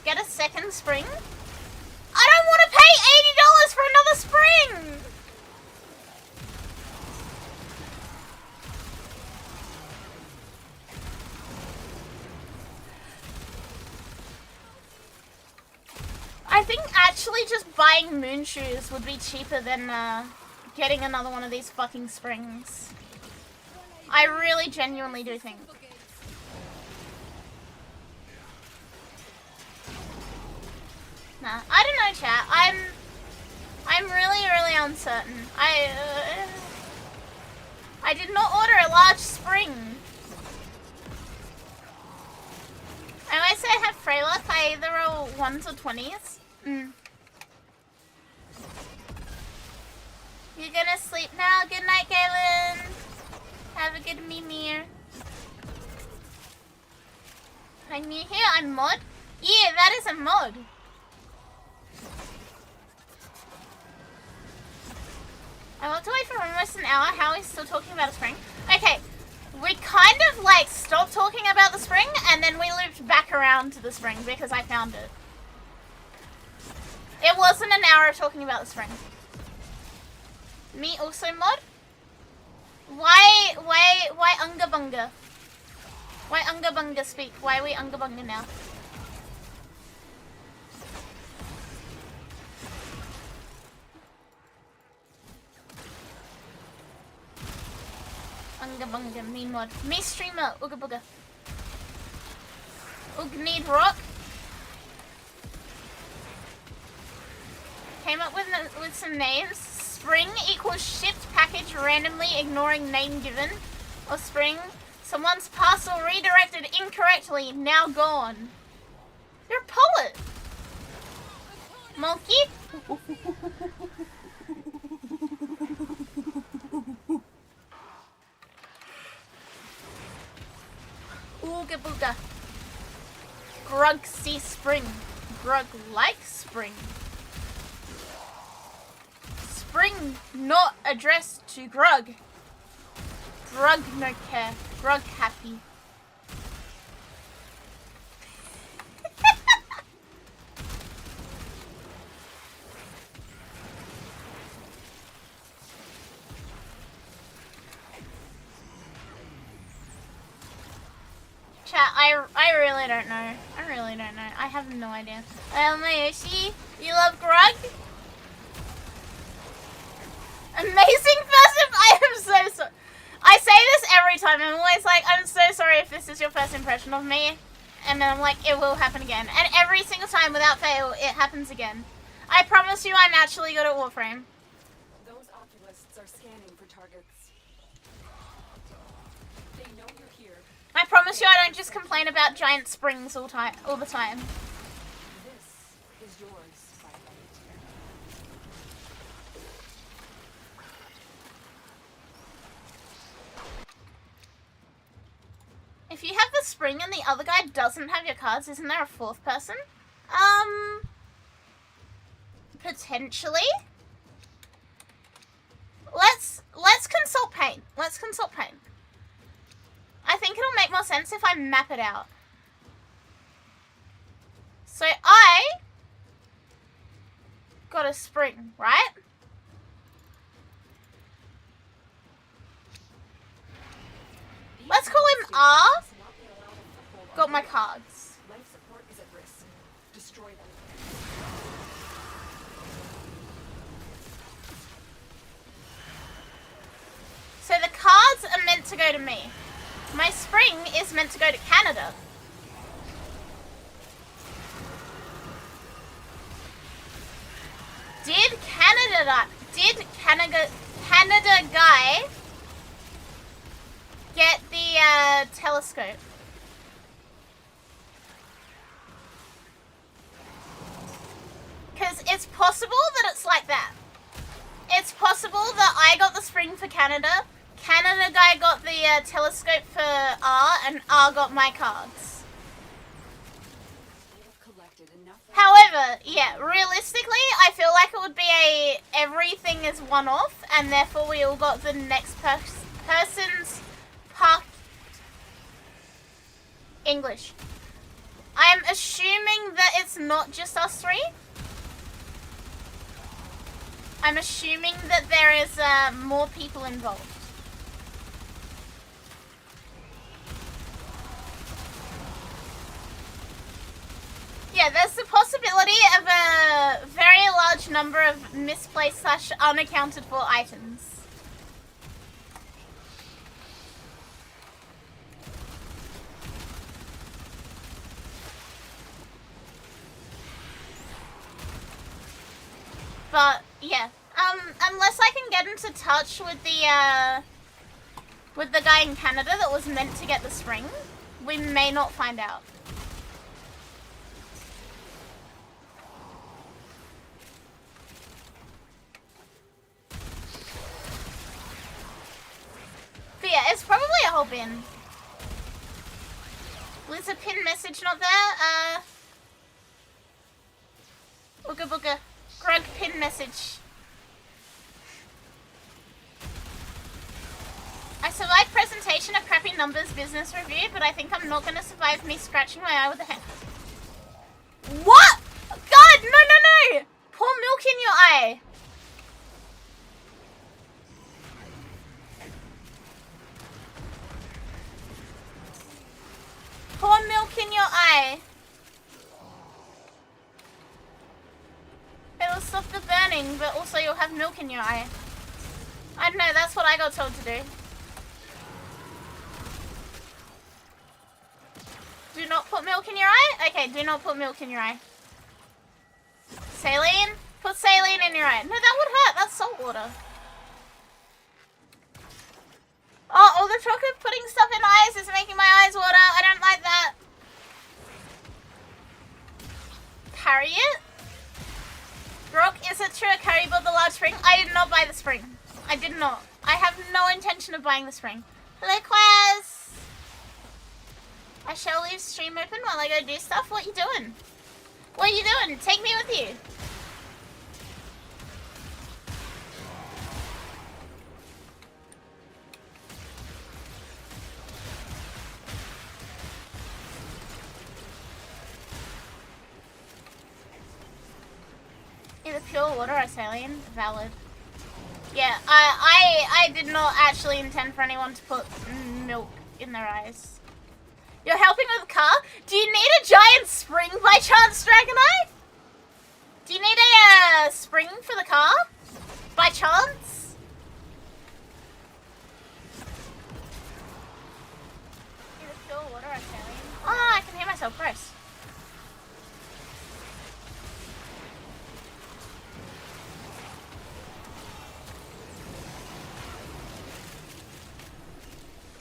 Get a second spring? I don't want to pay $80 for another spring! I think actually just buying moon shoes would be cheaper than getting another one of these fucking springs. I really genuinely do think. Nah, I don't know, chat. I'm really uncertain. I did not order a large spring. I always say I have Freyluck. I either roll 1s or 20s. You're gonna sleep now. Good night, Galen. Have a good mimir. I'm new here. I'm mod. Yeah, that is a mod. I walked away for almost an hour. How are we still talking about a spring? Okay, we kind of like stopped talking about the spring and then we looped back around to the spring because I found it. It wasn't an hour of talking about the spring. Me also mod? Why Unga Bunga? Why Unga Bunga speak? Why are we Unga Bunga now? Unga Bunga, me mod. Me streamer, Ooga Booga. Oog need rock. Came up with some names. Spring equals shipped package randomly ignoring name given. Or spring, someone's parcel redirected incorrectly, now gone. You're a poet. Monkey. Ooga booga. Grug see spring. Grug like spring. Spring not addressed to Grug. Grug no care. Grug happy. Chat, I really don't know. I really don't know. I have no idea. Mayoshi, you love Grug? Amazing person! I am so sorry. I say this every time. I'm always like, I'm so sorry if this is your first impression of me. And then I'm like, it will happen again. And every single time, without fail, it happens again. I promise you I'm actually good at Warframe. Those oculists are scanning for targets. They know you're here. I promise you I don't just complain about giant springs all the time. This is yours, by right. If you have the spring and the other guy doesn't have your cards, isn't there a fourth person? Potentially. Let's consult Paint. Let's consult Paint. I think it'll make more sense if I map it out. So I got a spring, right? Let's call him R. Got my cards. Life support is at risk. Destroy them. So the cards are meant to go to me. My spring is meant to go to Canada. Did Canada guy get the telescope? Because it's possible that it's like that. It's possible that I got the spring for Canada, Canada guy got the telescope for R, and R got my cards. However, yeah, realistically, I feel like it would be everything is one-off, and therefore we all got the next person's part. English. I'm assuming that it's not just us three. I'm assuming that there is more people involved. Yeah, there's the possibility of a very large number of misplaced / unaccounted for items. But yeah, unless I can get into touch with the guy in Canada that was meant to get the spring, we may not find out. But yeah, it's probably a whole bin. Was a pin message not there? Booga booga. Grug pin message. I survived presentation of crappy numbers business review, but I think I'm not gonna survive me scratching my eye with a hand. What? God, no, no, no! Pour milk in your eye. Pour milk in your eye. It'll stop the burning, but also you'll have milk in your eye. I don't know, that's what I got told to do. Do not put milk in your eye? Okay, do not put milk in your eye. Saline? Put saline in your eye. No, that would hurt. That's salt water. Oh, all the chocolate putting stuff in eyes is making my eyes water. I don't like that. Carry it? Brock, is it true Akari bought the large spring? I did not buy the spring. I did not. I have no intention of buying the spring. Hello, Quaz. I shall leave stream open while I go do stuff. What you doing? What are you doing? Take me with you. Either pure water or saline. Valid. Yeah, I did not actually intend for anyone to put milk in their eyes. You're helping with the car? Do you need a giant spring by chance, Dragonite? Do you need a spring for the car? By chance? Either pure water or saline. Oh, I can hear myself. Gross.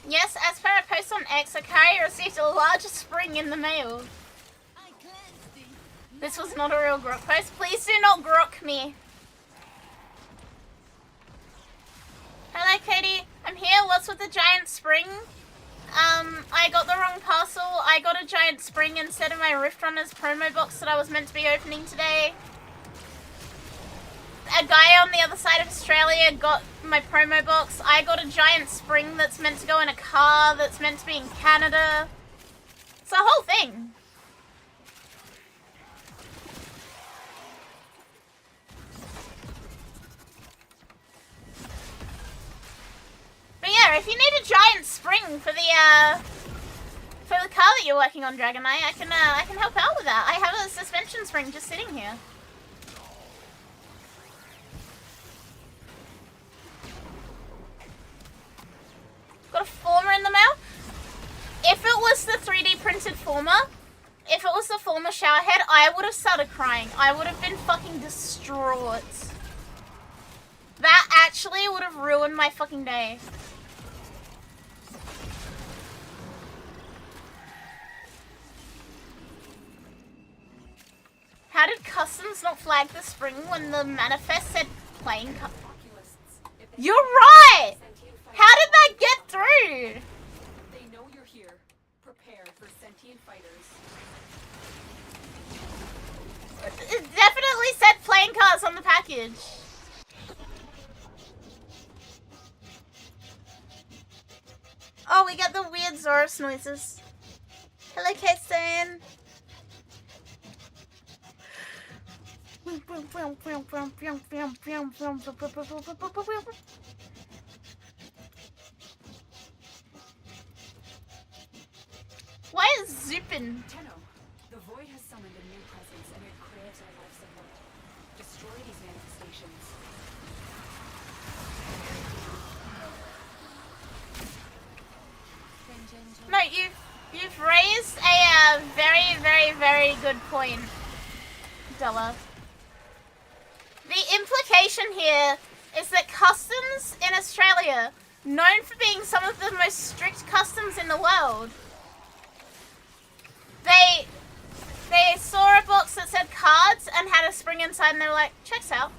Yes, as per a post on X, Akari received a large spring in the mail. This was not a real grok post. Please do not grok me. Hello, Katie. I'm here. What's with the giant spring? I got the wrong parcel. I got a giant spring instead of my Rift Runners promo box that I was meant to be opening today. A guy on the other side of Australia got my promo box. I got a giant spring that's meant to go in a car that's meant to be in Canada. It's a whole thing. But yeah, if you need a giant spring for the car that you're working on, Dragonite, I can help out with that. I have a suspension spring just sitting here. Got a forma in the mail. If it was the 3D printed forma, if it was the forma shower head, I would have started crying. I would have been fucking distraught. That actually would have ruined my fucking day. How did customs not flag the spring when the manifest said playing car? You're right! How did that get through? They know you're here. Prepare for sentient fighters. It definitely said playing cards on the package. Oh, we got the weird Zorus noises. Hello, K-Stan. Why is Zupin? Tenno, the void has summoned a new presence and it craves our life support. Destroy these manifestations. No, you've raised a very, very, very good point, Della. The implication here is that customs in Australia, known for being some of the most strict customs in the world, they saw a box that said cards and had a spring inside and they were like, checks out.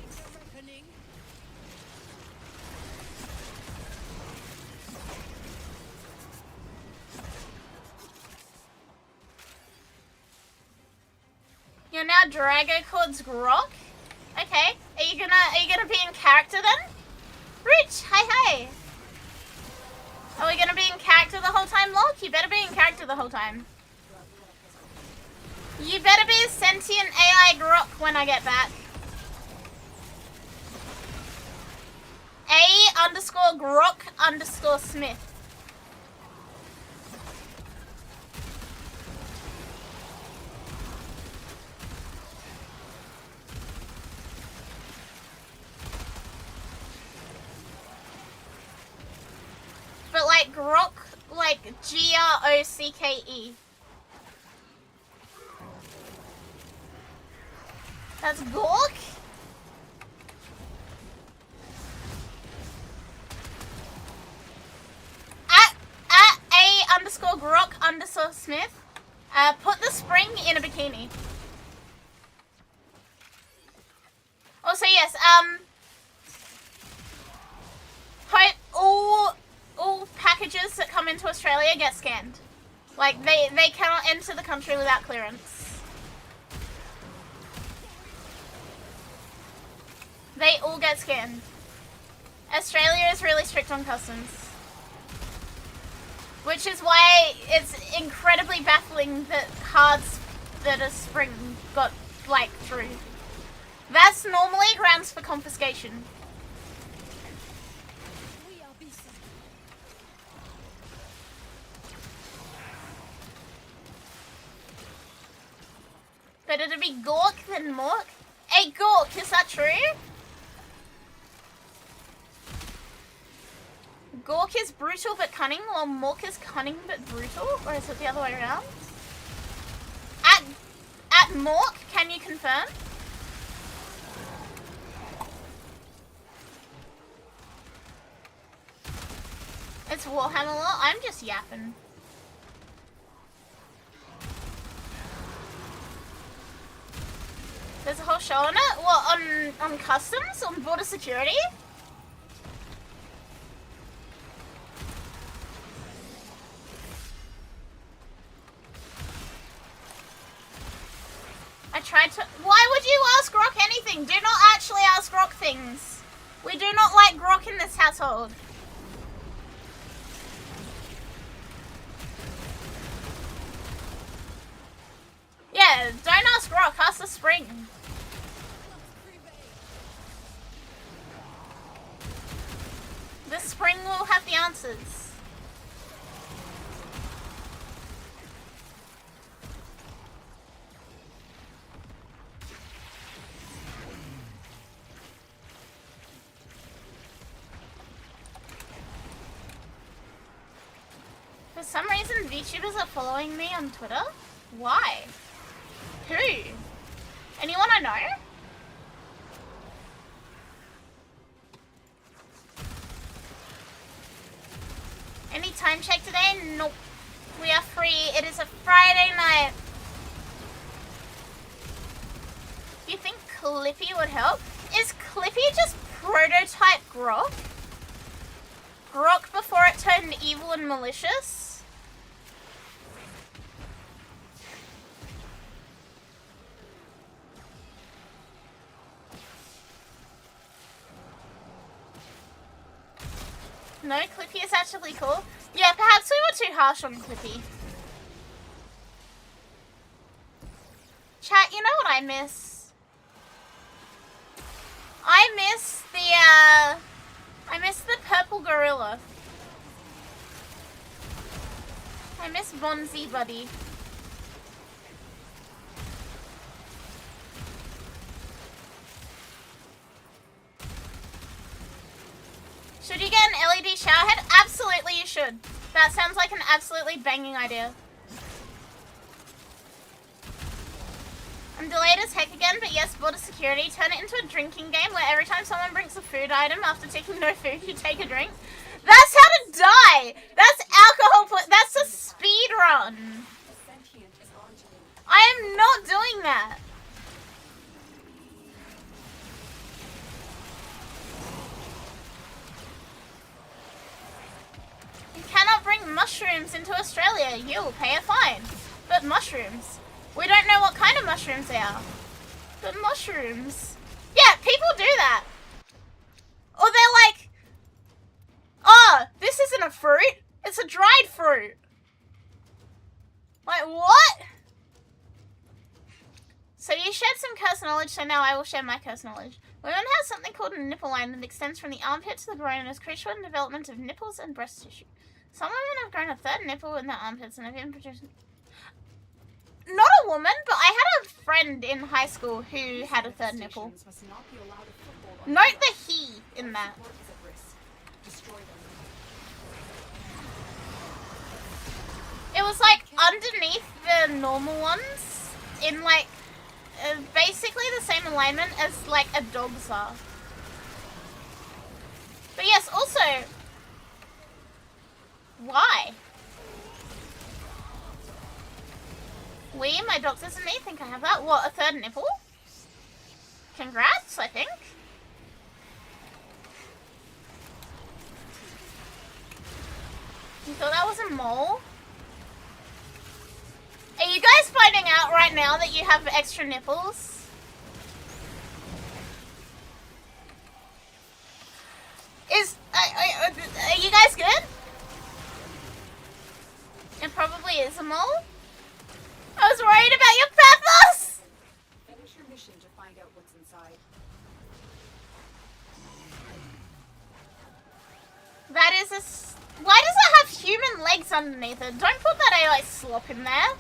You're now Dragocor's Grok? Okay. Are you gonna be in character then? Rich, hi. Are we gonna be in character the whole time, Locke? You better be in character the whole time. You better be a sentient AI Grok when I get back. A_Grok_Smith. But like Grok, like Grocke. That's Gork? At A_Grok_Smith, put the spring in a bikini. Also, yes, hope all packages that come into Australia get scanned. Like, they cannot enter the country without clearance. They all get scanned. Australia is really strict on customs. Which is why it's incredibly baffling that cards that are spring got, like, through. That's normally grounds for confiscation. Better to be Gork than Mork? Hey Gork, is that true? Gork is brutal but cunning, while Mork is cunning but brutal? Or is it the other way around? At Mork, can you confirm? It's Warhammer law? I'm just yapping. There's a whole show on it? What, on customs? On border security? I tried to... Why would you ask Grok anything? Do not actually ask Grok things. We do not like Grok in this household. Yeah, don't ask Grok, ask the spring. The spring will have the answers. For some reason, VTubers are following me on Twitter. Why? Who? Anyone I know? Any time check today? Nope. We are free. It is a Friday night. Do you think Clippy would help? Is Clippy just prototype Grok? Grok before it turned evil and malicious? No, Clippy is actually cool. Yeah, perhaps we were too harsh on Clippy. Chat, you know what I miss? I miss the purple gorilla. I miss Bonzi Buddy. Should you get an LED shower head? Absolutely you should. That sounds like an absolutely banging idea. I'm delayed as heck again, but yes, border security. Turn it into a drinking game where every time someone brings a food item after taking no food, you take a drink. That's how to die! That's alcohol, that's a speed run. Sentient is onto me. I am not doing that. You cannot bring mushrooms into Australia. You will pay a fine. But mushrooms. We don't know what kind of mushrooms they are. But mushrooms. Yeah, people do that. Or they're like, oh, this isn't a fruit. It's a dried fruit. Like, what? So you shared some curse knowledge, so now I will share my curse knowledge. Women have something called a nipple line that extends from the armpit to the groin and is crucial in the development of nipples and breast tissue. Some women have grown a third nipple in their armpits and have even produced... Not a woman, but I had a friend in high school who had a third nipple. Must not be allowed a foothold on Note the he in that. support is at risk. Destroy them. It was like underneath the normal ones, in like basically the same alignment as like a dog's are. But yes, also, why? We, my doctors and me think I have that. What, a third nipple? Congrats, I think. You thought that was a mole? Are you guys finding out right now that you have extra nipples? Are you guys good? It probably is a mole. I was worried about your pathos! Finish your mission to find out what's inside. That is a... Why does it have human legs underneath it? Don't put that AI slop in there.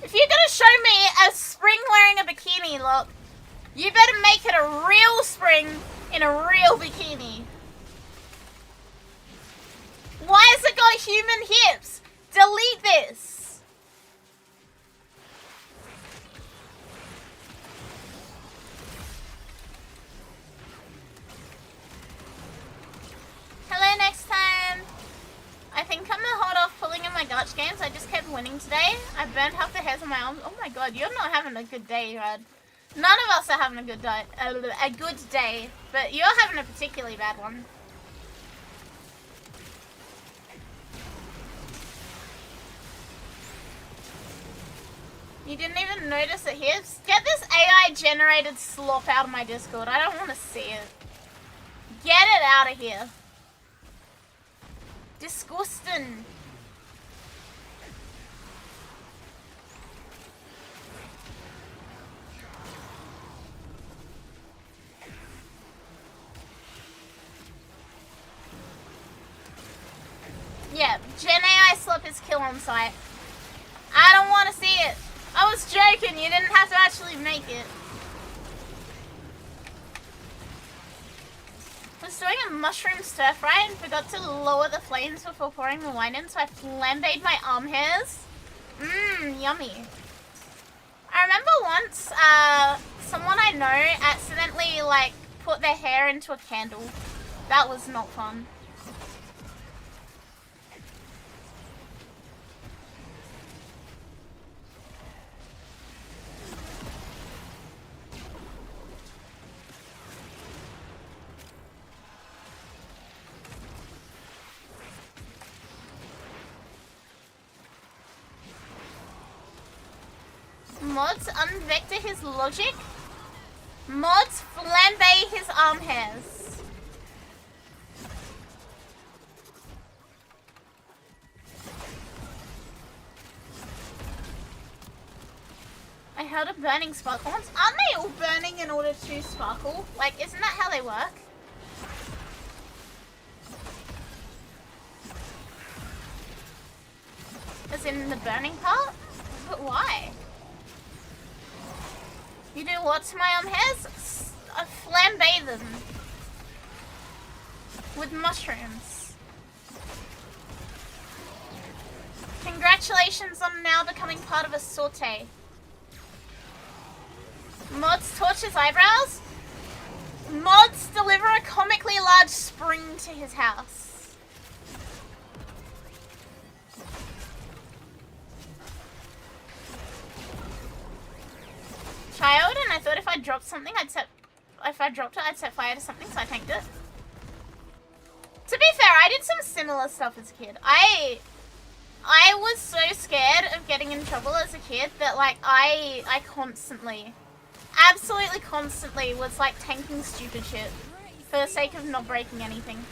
If you're gonna show me a spring wearing a bikini look, you better make it a real spring in a real bikini. Why has it got human hips? Delete this. Hello next time. I think I'm gonna hold off pulling in my gotch games. I just kept winning today. I burned half the hairs on my arms. Oh my god, you're not having a good day, Rad. None of us are having a good day. A good day, but you're having a particularly bad one. You didn't even notice it here? Get this AI generated slop out of my Discord. I don't want to see it. Get it out of here. Disgusting. Yeah, Gen AI slip is kill on site. I don't want to see it. I was joking, you didn't have to actually make it. I was doing a mushroom stir fry and forgot to lower the flames before pouring the wine in, so I flambéed my arm hairs. Mmm, yummy. I remember once, someone I know accidentally, like, put their hair into a candle. That was not fun. Mods unvector his logic. Mods flambe his arm hairs. I held a burning sparkle once. Aren't they all burning in order to sparkle? Like, isn't that how they work? As in the burning part? But why? You do what to my arm hairs? Flambe them. With mushrooms. Congratulations on now becoming part of a saute. Mods torch his eyebrows. Mods deliver a comically large spring to his house. Child, and I thought if I dropped something, I'd set fire to something, so I tanked it. To be fair, I did some similar stuff as a kid. I was so scared of getting in trouble as a kid that, like, I constantly, absolutely constantly was, like, tanking stupid shit for the sake of not breaking anything.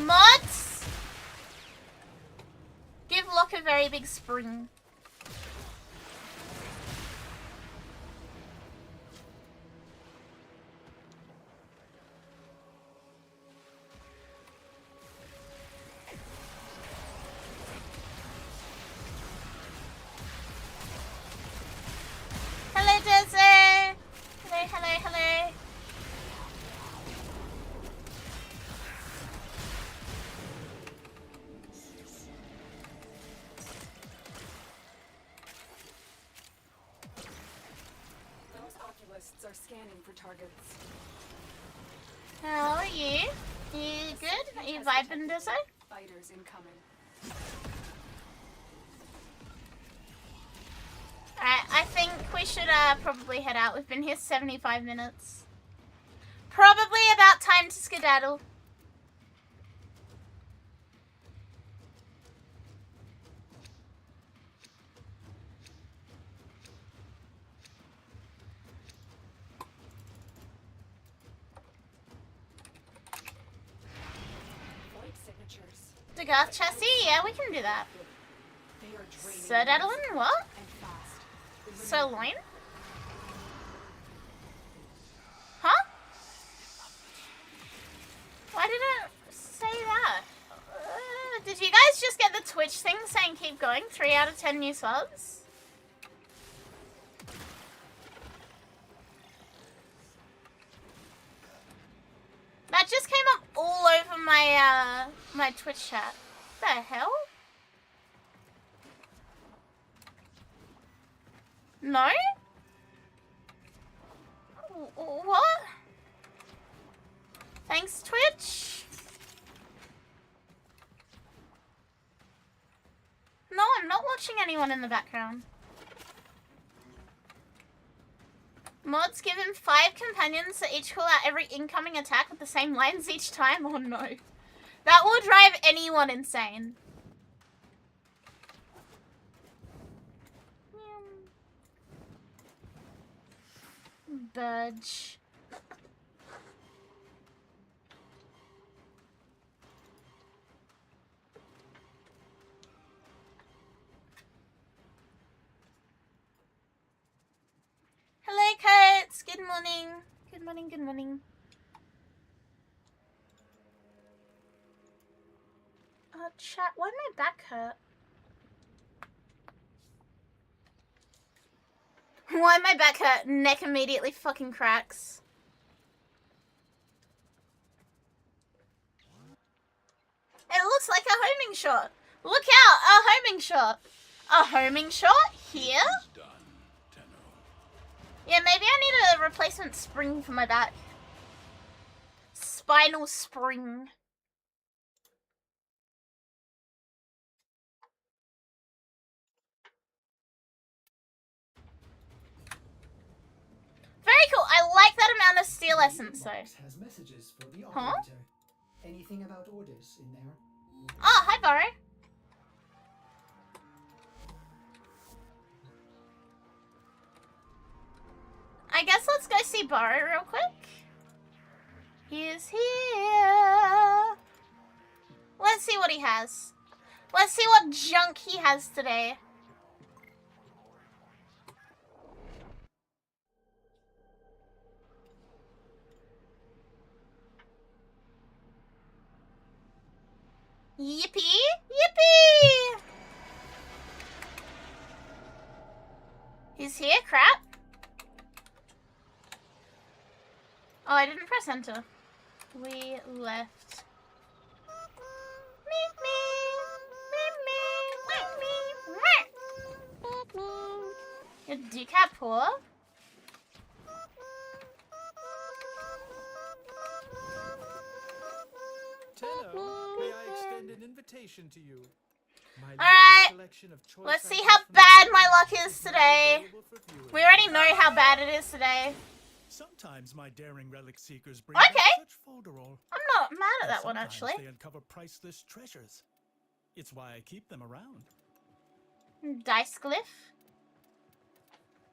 Mods! Give Locke a very big spring. Hello, Desert! Hello, hello, hello. Are scanning for targets. How are you? You good? Are you vibing, Dizzo? Fighters incoming. Alright, I think we should probably head out. We've been here 75 minutes. Probably about time to skedaddle. Degarth chassis? Yeah, we can do that. Skedaddling? What? Sirloin? Huh? Why did it say that? Did you guys just get the Twitch thing saying keep going? 3 out of 10 new subs? That just came up all over my my Twitch chat. What the hell? No? What? Thanks, Twitch. No, I'm not watching anyone in the background. Mods give him 5 companions that each call out every incoming attack with the same lines each time. Oh no. That will drive anyone insane. Budge. Hello, Kurtz. Good morning. Good morning, good morning. Chat, why my back hurt? Why my back hurt? Neck immediately fucking cracks. It looks like a homing shot. Look out, a homing shot. A homing shot here? Yeah, maybe I need a replacement spring for my back. Spinal spring. Very cool. I like that amount of steel essence though. Has messages for the Huh? operator. Anything about orders in there? Oh, hi, Burrow. I guess let's go see Burrow real quick. He is here. Let's see what he has. Let's see what junk he has today. Yippee! Yippee! He's here, crap. Oh, I didn't press enter. We left. Meep, meep. Meep, meep. Your decap poor? Tenno, may I extend an invitation to you? My Alright, latest collection of choice let's see items how from bad the my luck market is now today. available for viewing. We already know how bad it is today. Sometimes my daring relic seekers bring Okay. back such folderol. I'm not mad at and that one, sometimes actually. they uncover priceless treasures. It's why I keep them around. Dice Glyph.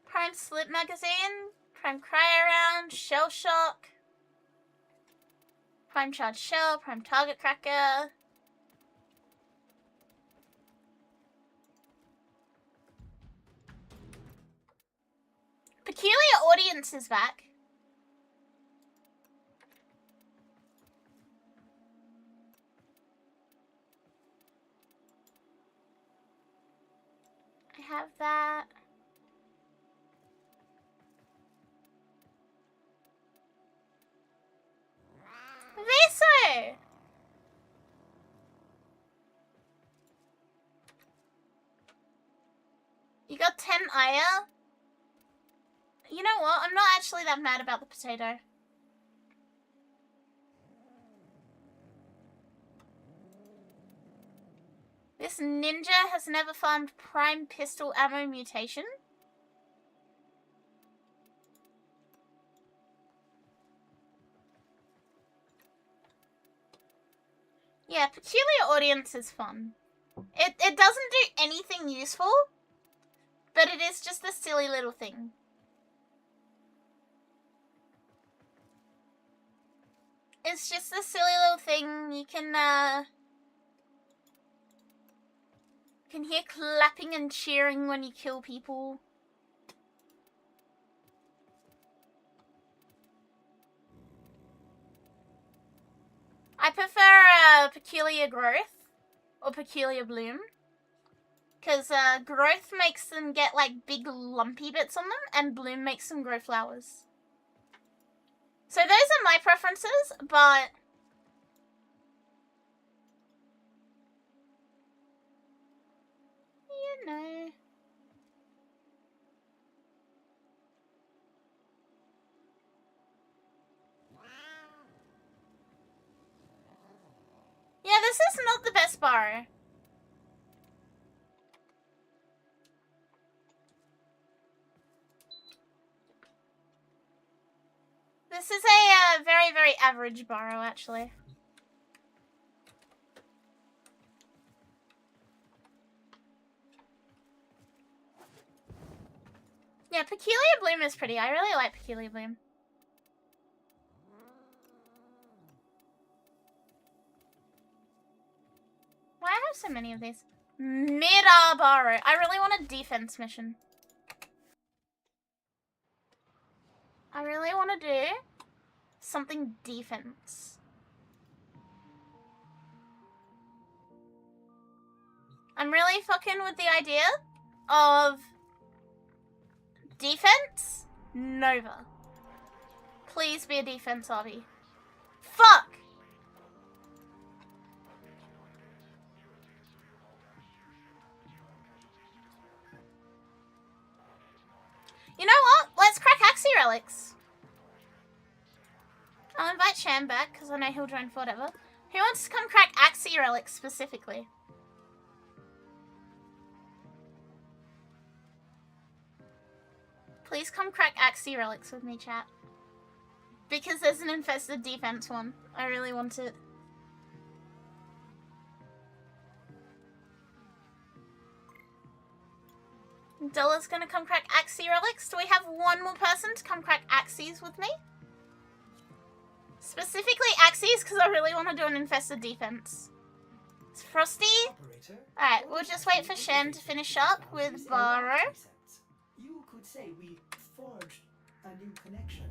Prime Slip Magazine. Prime Cry Around. Shell Shock. Prime Charge Shell. Prime Target Cracker. Peculiar Audience is back. I have that. Viso! You got 10 Aya? You know what? I'm not actually that mad about the potato. This ninja has never farmed prime pistol ammo mutation. Yeah, Peculiar Audience is fun. It doesn't do anything useful, but it is just a silly little thing. It's just a silly little thing. You can hear clapping and cheering when you kill people. I prefer Peculiar Growth or Peculiar Bloom, because Growth makes them get like big lumpy bits on them, and Bloom makes them grow flowers. So those are my preferences, but you know. Yeah, this is not the best bar. This is a very, very average borrow, actually. Yeah, Peculiar Bloom is pretty. I really like Peculiar Bloom. Why I have so many of these? Midabaro. I really want a defense mission. I really want to do something defense. I'm really fucking with the idea of defense Nova. Please be a defense obby. Fuck! You know what? Let's crack Axie Relics. I'll invite Sham back, because I know he'll join for whatever. Who wants to come crack Axie Relics specifically? Please come crack Axie Relics with me, chat. Because there's an infested defense one. I really want it. Della's gonna come crack Axie Relics. Do we have one more person to come crack Axies with me? Specifically Axies, because I really want to do an infested defense. It's Frosty. Alright, we'll just wait for Shen to finish up with Barrow. You could say we forged a new connection.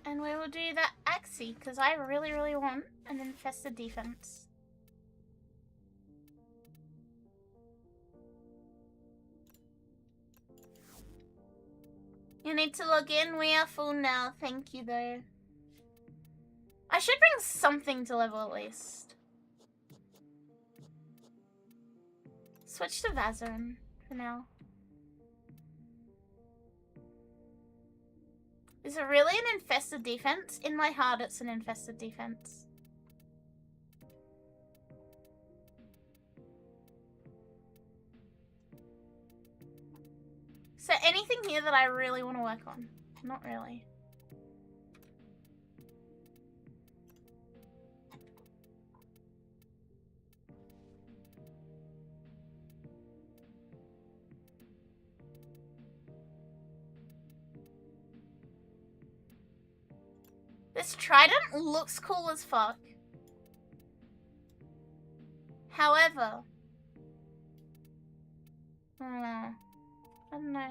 And we will do that Axie, because I really, really want an infested defense. You need to log in. We are full now. Thank you, though. I should bring something to level at least. Switch to Vazarin for now. Is it really an infested defense? In my heart, it's an infested defense. So anything here that I really want to work on? Not really. This trident looks cool as fuck. However, I don't know.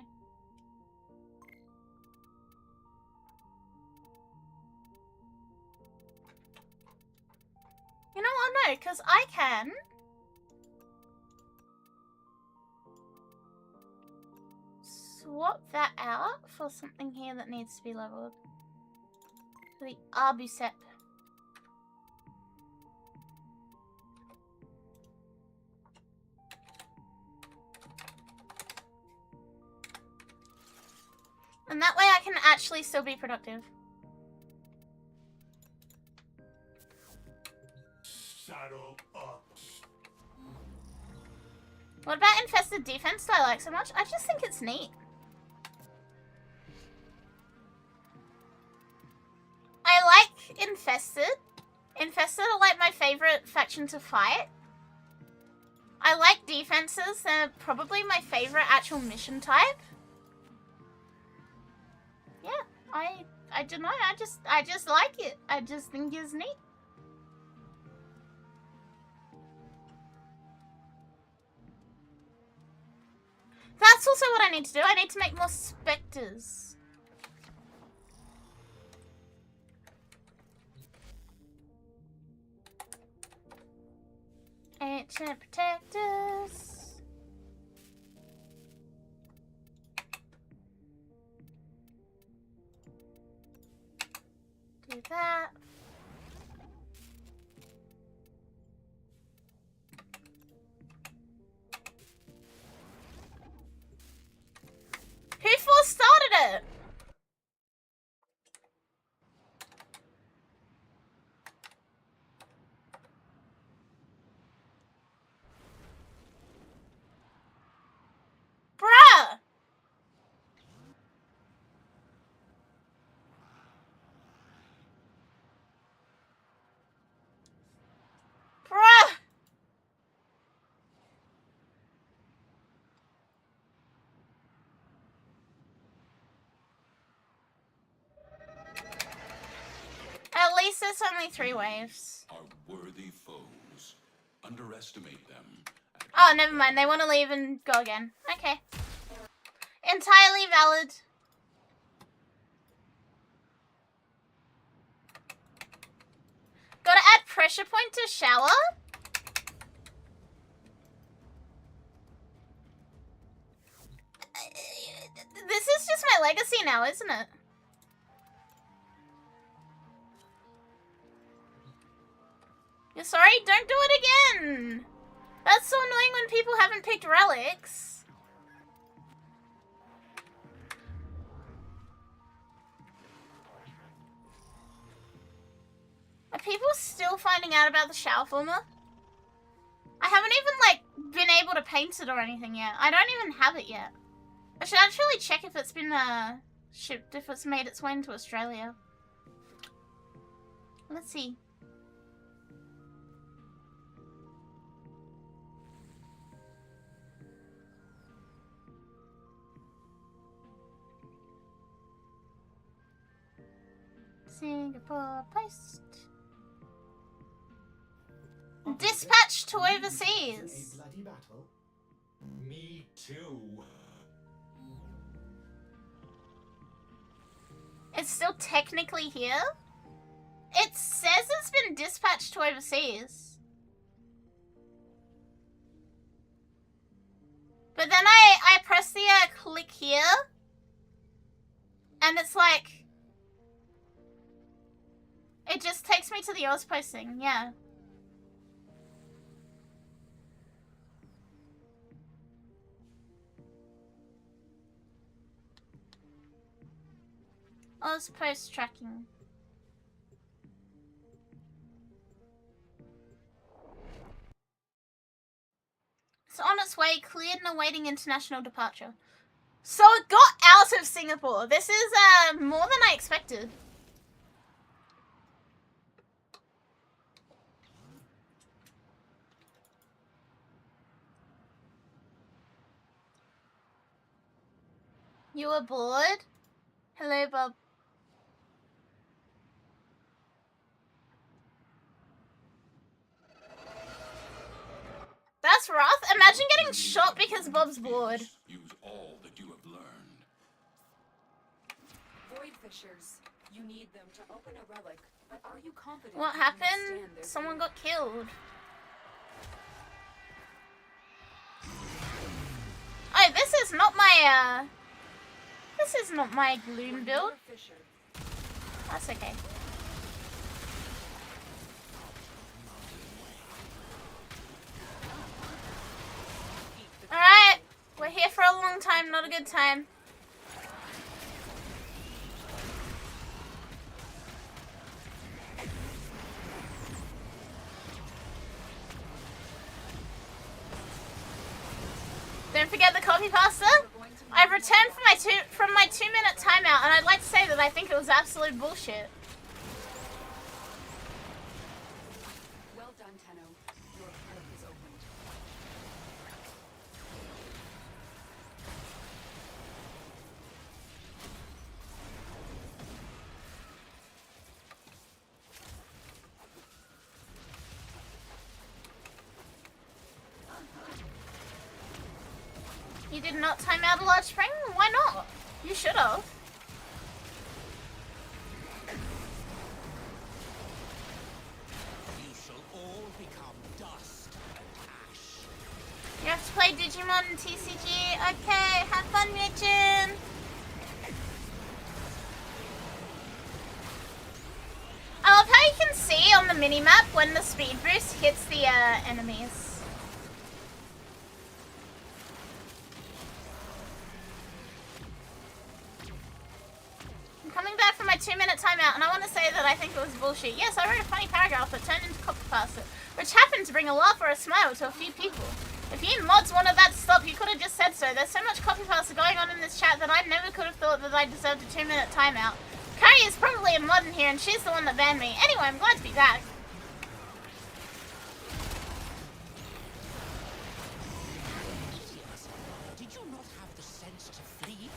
You know what? No, because I can. Swap that out for something here that needs to be leveled. The Arbusep. And that way I can actually still be productive. Saddle up. What about infested defense do I like so much? I just think it's neat. I like infested. Infested are like my favorite faction to fight. I like defenses. They're probably my favorite actual mission type. Yeah, I don't know. I just like it. I just think it's neat. That's also what I need to do. I need to make more specters. Ancient protectors. Do that. Who force started it? Bruh! Bruh! At least there's only 3 waves. Are worthy foes. Underestimate them. Oh, never mind. They want to leave and go again. Okay. Entirely valid. Gotta add pressure point to shower? This is just my legacy now, isn't it? You're sorry? Don't do it again! That's so annoying when people haven't picked relics. Are people still finding out about the shower forma? I haven't even, like, been able to paint it or anything yet. I don't even have it yet. I should actually check if it's been, shipped, if it's made its way into Australia. Let's see. Singapore Post. Dispatch to overseas. A bloody battle. Me too. It's still technically here? It says it's been dispatched to overseas. But then I press the click here. And it's like, it just takes me to the Oz posting, yeah. Oz post tracking. It's on its way, cleared and awaiting international departure. So it got out of Singapore. This is more than I expected. You were bored? Hello, Bob. That's rough. Imagine getting shot because Bob's bored. Use all that you have learned. Void fissures. You need them to open a relic, but are you confident? What you can happened? withstand their Someone fury? got killed. Oh, this is not my, this is not my gloom build. Fissure. That's okay. Alright, we're here for a long time, not a good time. Don't forget the copy pasta. I've returned from my 2-minute timeout, and I'd like to say that I think it was absolute bullshit. Well done, Tenno. Your portal is opened. You did not time out a large spring? Why not? You should have. You shall all become dust and ash. You have to play Digimon and TCG. Okay, have fun, Mitchin. I love how you can see on the minimap when the speed boost hits the enemies. I'm coming back from my 2-minute timeout, and I want to say that I think it was bullshit. Yes, I wrote a funny paragraph that turned into copy pasta, which happened to bring a laugh or a smile to a few people. If you mods wanted that to stop, you could have just said so. There's so much copy pasta going on in this chat that I never could have thought that I deserved a 2-minute timeout. Akari is probably a mod in here, and she's the one that banned me. Anyway, I'm glad to be back. Idiots! Did you not have the sense to flee?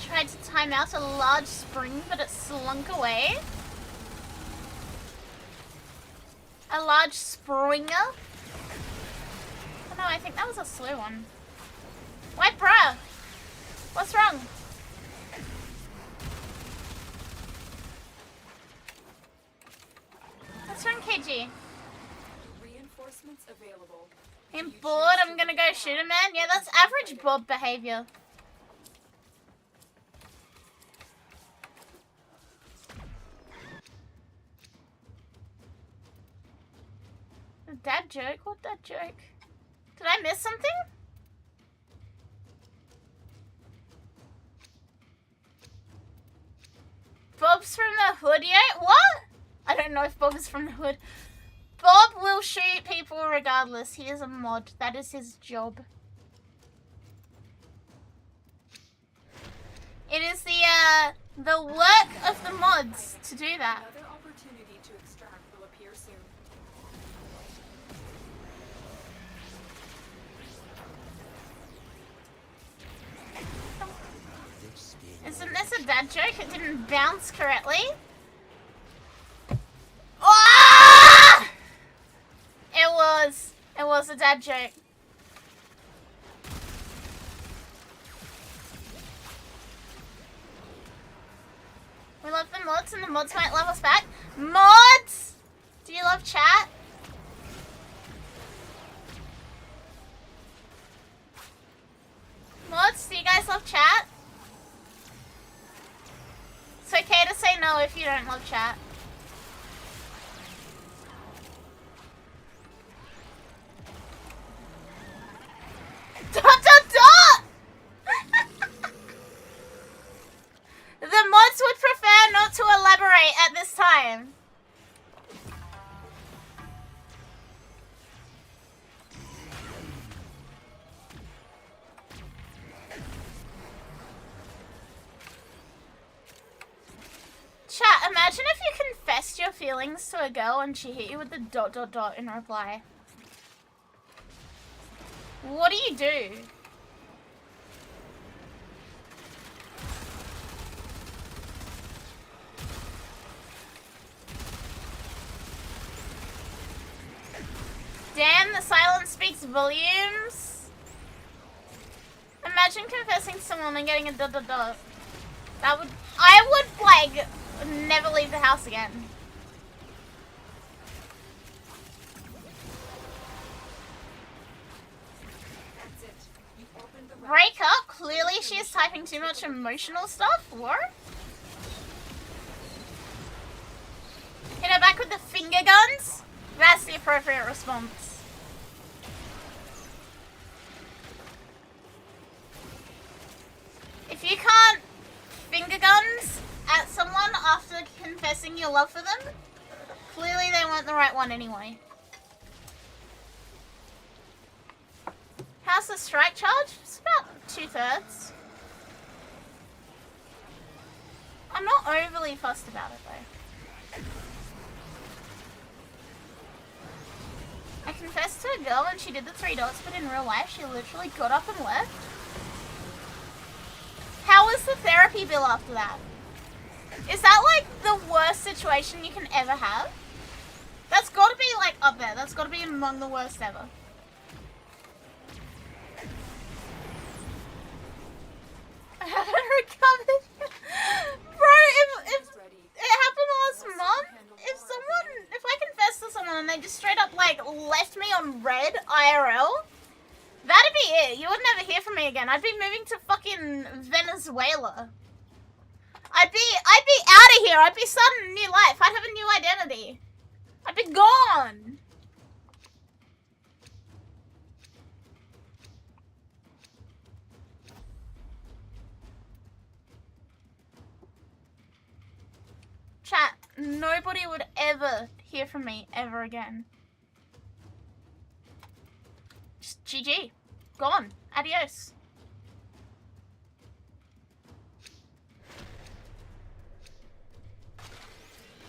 Tried to time out a large spring, but it slunk away. A large springer? Oh no, I think that was a slow one. Wait, bruh! What's wrong? What's wrong, KG? Reinforcements available. I'm bored, I'm gonna go shoot a man? Yeah, that's average Bob behavior. A dad joke? What dad joke? Did I miss something? Bob's from the hood, yeah? What? I don't know if Bob is from the hood. Bob will shoot people regardless. He is a mod. That is his job. It is the work of the mods to do that. Another opportunity to extract will appear soon. Isn't this a dad joke? It didn't bounce correctly. Ah! It was a dad joke. We love the mods and the mods might love us back. Mods! Do you love chat? if you don't love chat. Dot dot dot! The mods would prefer not to elaborate at this time. Chat, imagine if you confessed your feelings to a girl and she hit you with the dot dot dot in reply. What do you do? Damn, the silence speaks volumes. Imagine confessing to someone and getting a dot dot dot. I would like never leave the house again. Break up? Clearly she is typing too much emotional stuff. What? Hit her back with the finger guns? That's the appropriate response. If you can't finger guns at someone after confessing your love for them, clearly they weren't the right one anyway. How's the strike charge? It's about 2/3. I'm not overly fussed about it though. I confessed to a girl and she did the 3 dots, but in real life she literally got up and left. How was the therapy bill after that? Is that like the worst situation you can ever have? That's gotta be like up there. That's gotta be among the worst ever. I haven't recovered. Bro, if it happened last month, if I confess to someone and they just straight up like left me on red IRL, that'd be it. You would never hear from me again. I'd be moving to fucking Venezuela. I'd be out of here. I'd be starting a new life. I'd have a new identity. I'd be gone. Chat, nobody would ever hear from me ever again. Just GG. Gone. Adios.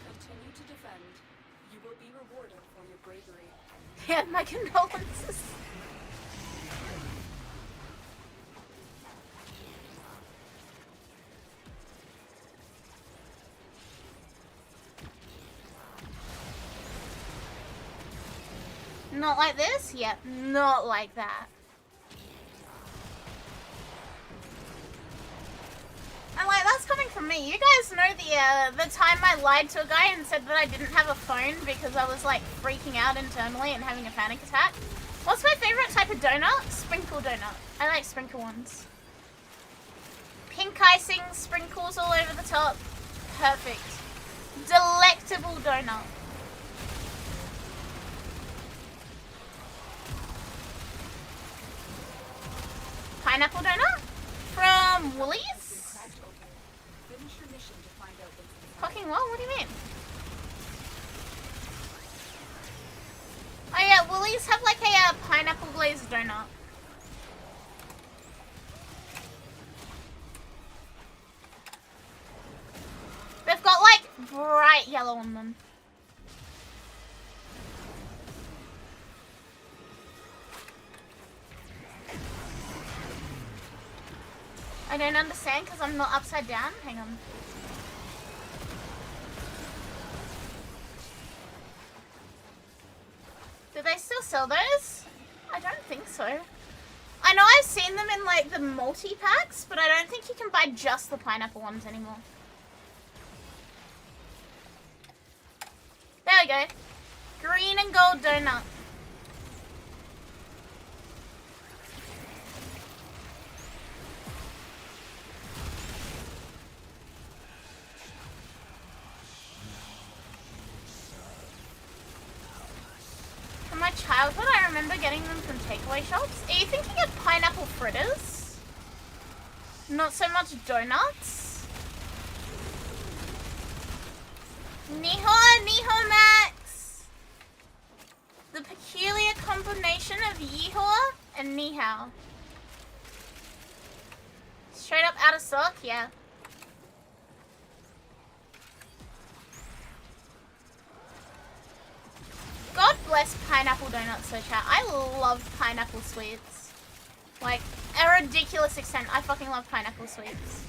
Continue to defend. You will be rewarded for your bravery. Yeah, my condolences. Not like this? Yep, not like that. And like, that's coming from me. You guys know the time I lied to a guy and said that I didn't have a phone because I was like freaking out internally and having a panic attack? What's my favorite type of donut? Sprinkle donut. I like sprinkle ones. Pink icing, sprinkles all over the top. Perfect. Delectable donut. Pineapple donut from Woolies? Fucking what? What do you mean? Oh yeah, Woolies have like a pineapple glazed donut. They've got like bright yellow on them. I don't understand because I'm not upside down. Hang on. Do they still sell those? I don't think so. I know I've seen them in like the multi-packs, but I don't think you can buy just the pineapple ones anymore. There we go. Green and gold donut. childhood, I remember getting them from takeaway shops. Are you thinking of pineapple fritters? Not so much donuts? Niho Max! The peculiar combination of yeehaw and ni hao. Straight up out of stock? Yeah. God bless pineapple donuts, so chat. I love pineapple sweets. Like, a ridiculous extent. I fucking love pineapple sweets.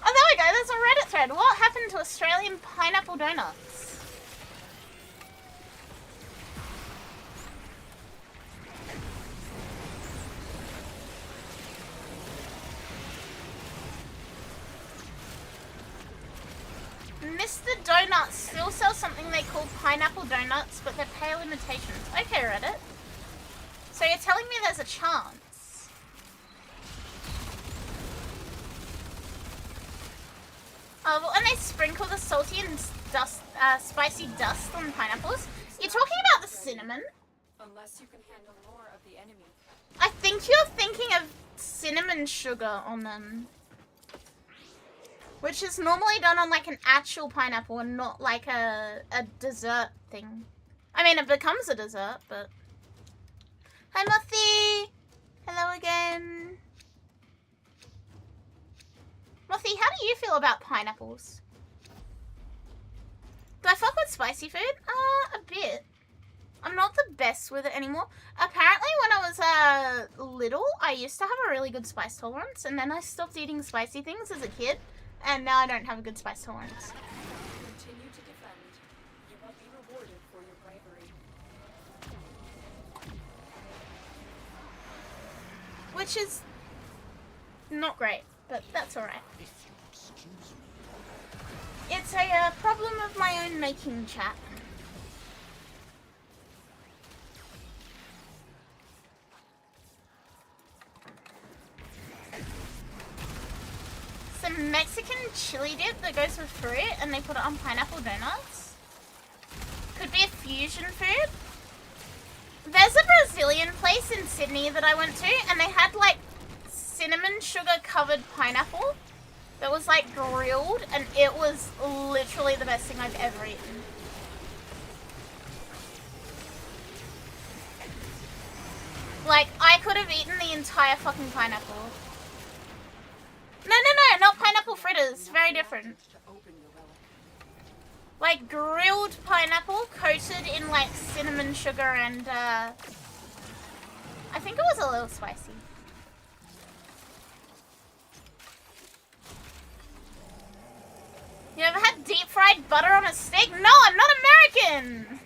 Oh, there we go. There's a Reddit thread. What happened to Australian pineapple donuts? Mr. Donuts still sells something they call pineapple donuts, but they're pale imitations. Okay, Reddit. So you're telling me there's a chance? Oh, well, and they sprinkle the salty and spicy dust on pineapples. You're talking about the cinnamon? Unless you can handle more of the enemy. I think you're thinking of cinnamon sugar on them. Which is normally done on like an actual pineapple and not like a dessert thing. I mean, it becomes a dessert, but... Hi, Mothy! Hello again. Mothy, how do you feel about pineapples? Do I fuck with spicy food? A bit. I'm not the best with it anymore. Apparently when I was little, I used to have a really good spice tolerance, and then I stopped eating spicy things as a kid. And now I don't have a good spice tolerance. Continue to defend. You will be rewarded for your bravery. Which is not great, but that's alright. It's a problem of my own making, chat. Some Mexican chili dip that goes with fruit and they put it on pineapple donuts. Could be a fusion food. There's a Brazilian place in Sydney that I went to and they had like cinnamon sugar covered pineapple that was like grilled and it was literally the best thing I've ever eaten. Like, I could have eaten the entire fucking pineapple. No, not pineapple fritters. Very different. Like grilled pineapple coated in like cinnamon sugar and I think it was a little spicy. You ever had deep fried butter on a steak? No, I'm not American!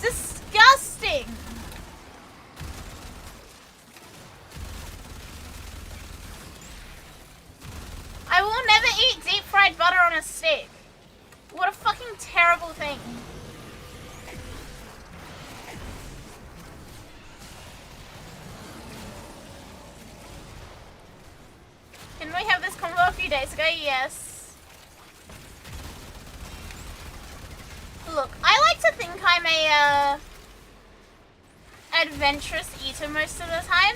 Disgusting! I will never eat deep fried butter on a steak. What a fucking terrible thing. Didn't we have this convo a few days ago? Yes. Look, I like to think I'm a adventurous eater most of the time.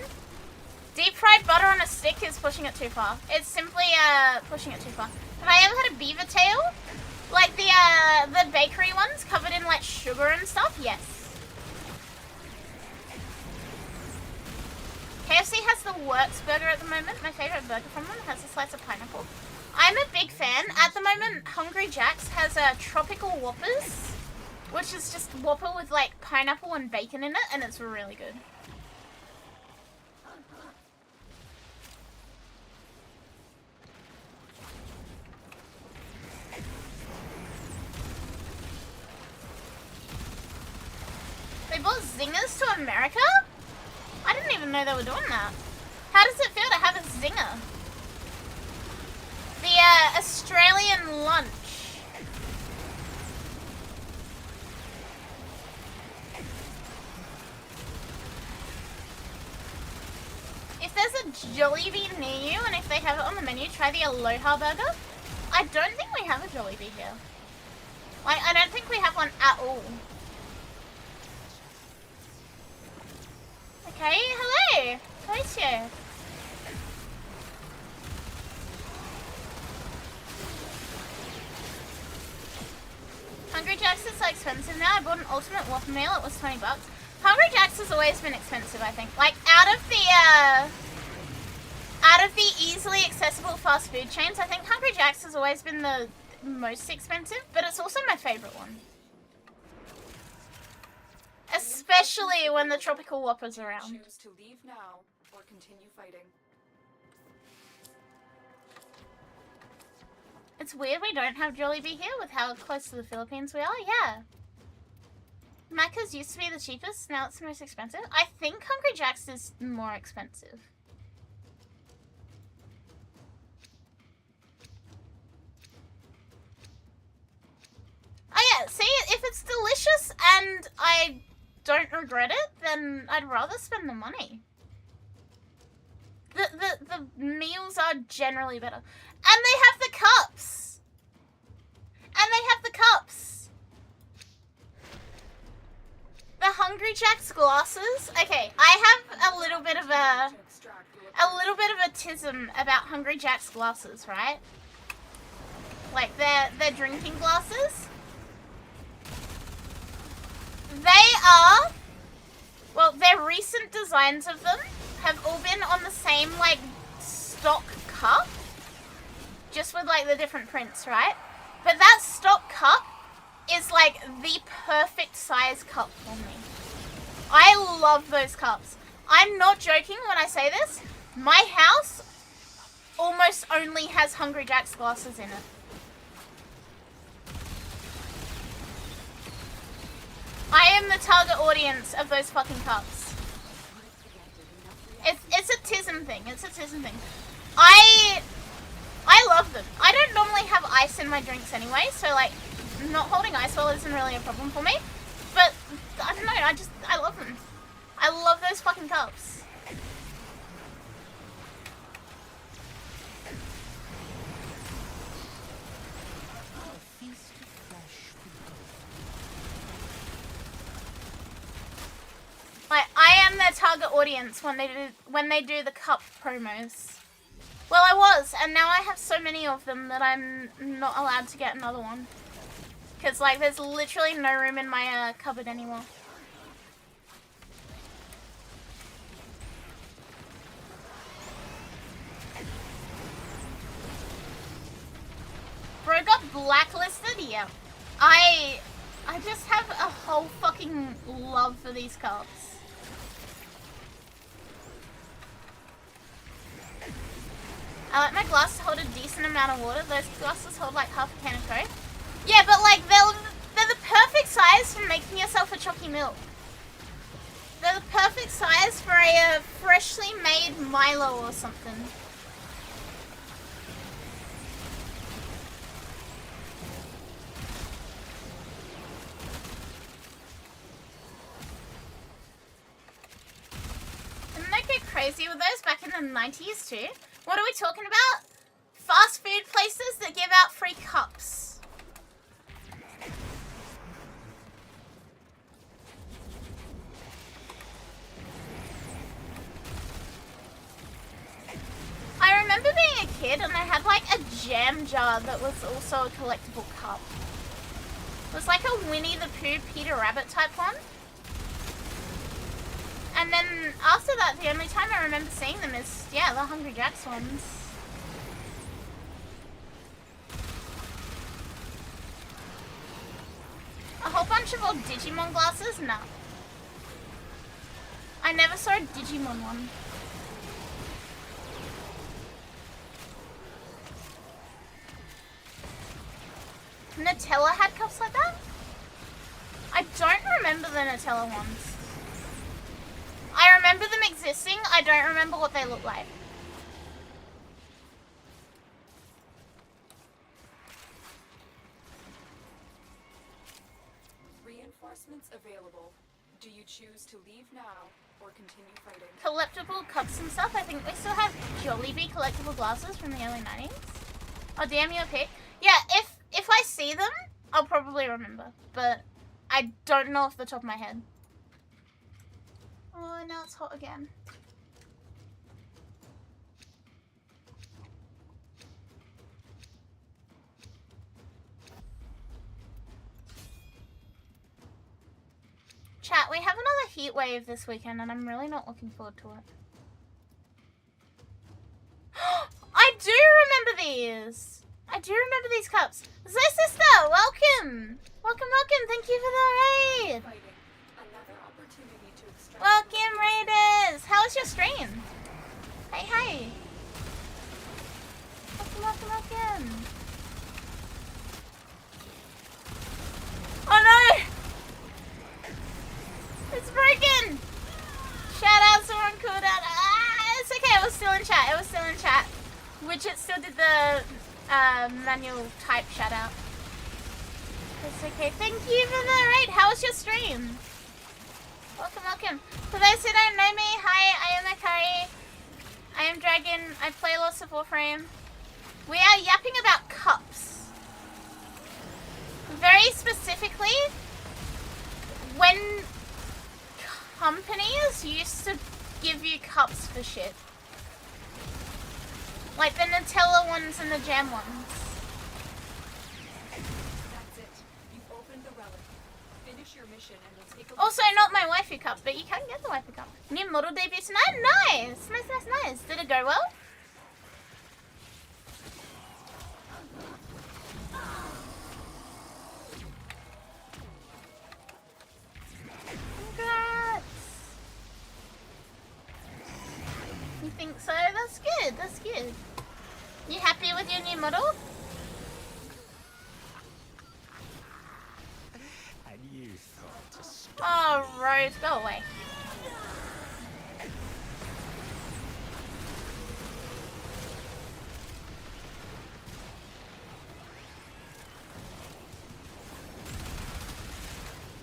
Deep fried butter on a stick is pushing it too far. It's simply pushing it too far. Have I ever had a beaver tail? Like the bakery ones covered in like sugar and stuff? Yes. KFC has the Works burger at the moment. My favorite burger from them has a slice of pineapple. I'm a big fan. At the moment, Hungry Jack's has tropical Whoppers, which is just Whopper with like pineapple and bacon in it, and it's really good. They brought zingers to America? I didn't even know they were doing that. How does it feel to have a zinger? The Australian lunch. If there's a Jollibee near you and if they have it on the menu, try the Aloha Burger. I don't think we have a Jollibee here. Like, I don't think we have one at all. Okay, hello! Horatio. Hungry Jack's is so expensive now. I bought an ultimate waffle meal, it was $20. Hungry Jack's has always been expensive, I think. Like, out of the easily accessible fast food chains, I think Hungry Jack's has always been the most expensive, but it's also my favorite one. Especially when the tropical Whopper's around. Choose to leave now or continue fighting. It's weird we don't have Jollibee here with how close to the Philippines we are, yeah. Macca's used to be the cheapest, now it's the most expensive. I think Hungry Jack's is more expensive. Oh yeah, see, if it's delicious and I don't regret it, then I'd rather spend the money. The meals are generally better. And they have the cups! And they have the cups! The Hungry Jack's glasses. Okay, I have a little bit of a tism about Hungry Jack's glasses, right? Like their drinking glasses. They are, well, their recent designs of them have all been on the same, like, stock cup. Just with, like, the different prints, right? But that stock cup is, like, the perfect size cup for me. I love those cups. I'm not joking when I say this. My house almost only has Hungry Jack's glasses in it. I am the target audience of those fucking cups. It's a tism thing. It's a tism thing. I love them. I don't normally have ice in my drinks anyway, so like not holding ice well isn't really a problem for me. But I don't know, I love them. I love those fucking cups. Like, I am their target audience when they do the cup promos. Well, I was, and now I have so many of them that I'm not allowed to get another one. Because, like, there's literally no room in my cupboard anymore. Bro got blacklisted? Yeah. I just have a whole fucking love for these cups. I like my glass to hold a decent amount of water. Those glasses hold like half a can of Coke. Yeah, but like they're the perfect size for making yourself a chalky milk. They're the perfect size for a freshly made Milo or something. Didn't they get crazy with those back in the 90s too? What are we talking about? Fast food places that give out free cups. I remember being a kid and I had like a jam jar that was also a collectible cup. It was like a Winnie the Pooh, Peter Rabbit type one. And then after that, the only time I remember seeing them is, yeah, the Hungry Jack's ones. A whole bunch of old Digimon glasses? No. I never saw a Digimon one. Nutella had cups like that? I don't remember the Nutella ones. I remember them existing, I don't remember what they look like. Reinforcements available. Do you choose to leave now or continue fighting. Collectible cups and stuff. I think we still have Jollibee collectible glasses from the early 90s. Oh, damn, you're a pick. Yeah, if I see them, I'll probably remember. But I don't know off the top of my head. Oh, now it's hot again. Chat, we have another heat wave this weekend and I'm really not looking forward to it. I do remember these! I do remember these cups. Zay sister, welcome! Welcome, welcome, thank you for the raid! Fighting. Another opportunity to extract. Welcome, raiders! How was your stream? Hey, hey! Welcome, welcome, welcome! Oh no! It's broken! Shout out someone called out. Ah, it's okay, it was still in chat. It was still in chat. Widget still did the manual type shout out. It's okay. Thank you for the raid. How was your stream? Welcome, welcome. For those who don't know me, hi, I am Akari. I am Dragon. I play lots of Warframe. We are yapping about cups. Very specifically, when companies used to give you cups for shit. Like the Nutella ones and the jam ones. That's it. You've opened the relic. Finish your mission and then take a Also, not my waifu cup, but you can get the waifu cup. New model debut tonight? Nice! Nice, nice, nice. Did it go well? Congrats! You think so? That's good, that's good. You happy with your new model? And you thought to stop. Oh, Rose, go away.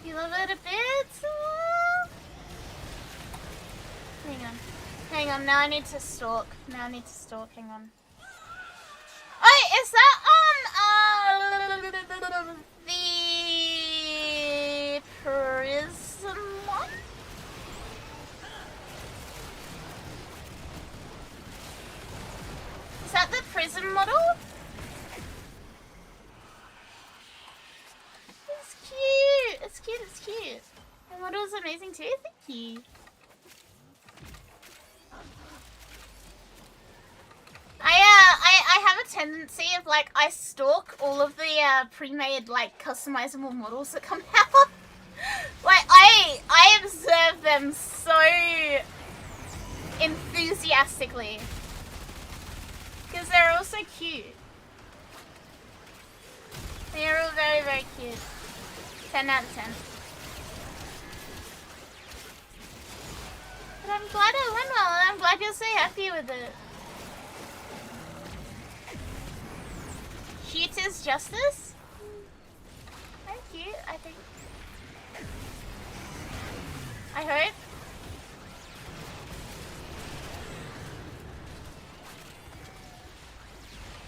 You love it a bit? Hang on. Hang on, now I need to stalk. Hang on. Oh, is that, the prism one? Is that the prism model? It's cute. It's cute. It's cute. The model is amazing too. Thank you. I have a tendency of like I stalk all of the pre-made like customizable models that come out. Like I observe them so enthusiastically because they're all so cute. They're all very, very cute. 10 out of 10. But I'm glad it went well and I'm glad you're so happy with it. Cute is justice? Very cute, I think. I hope.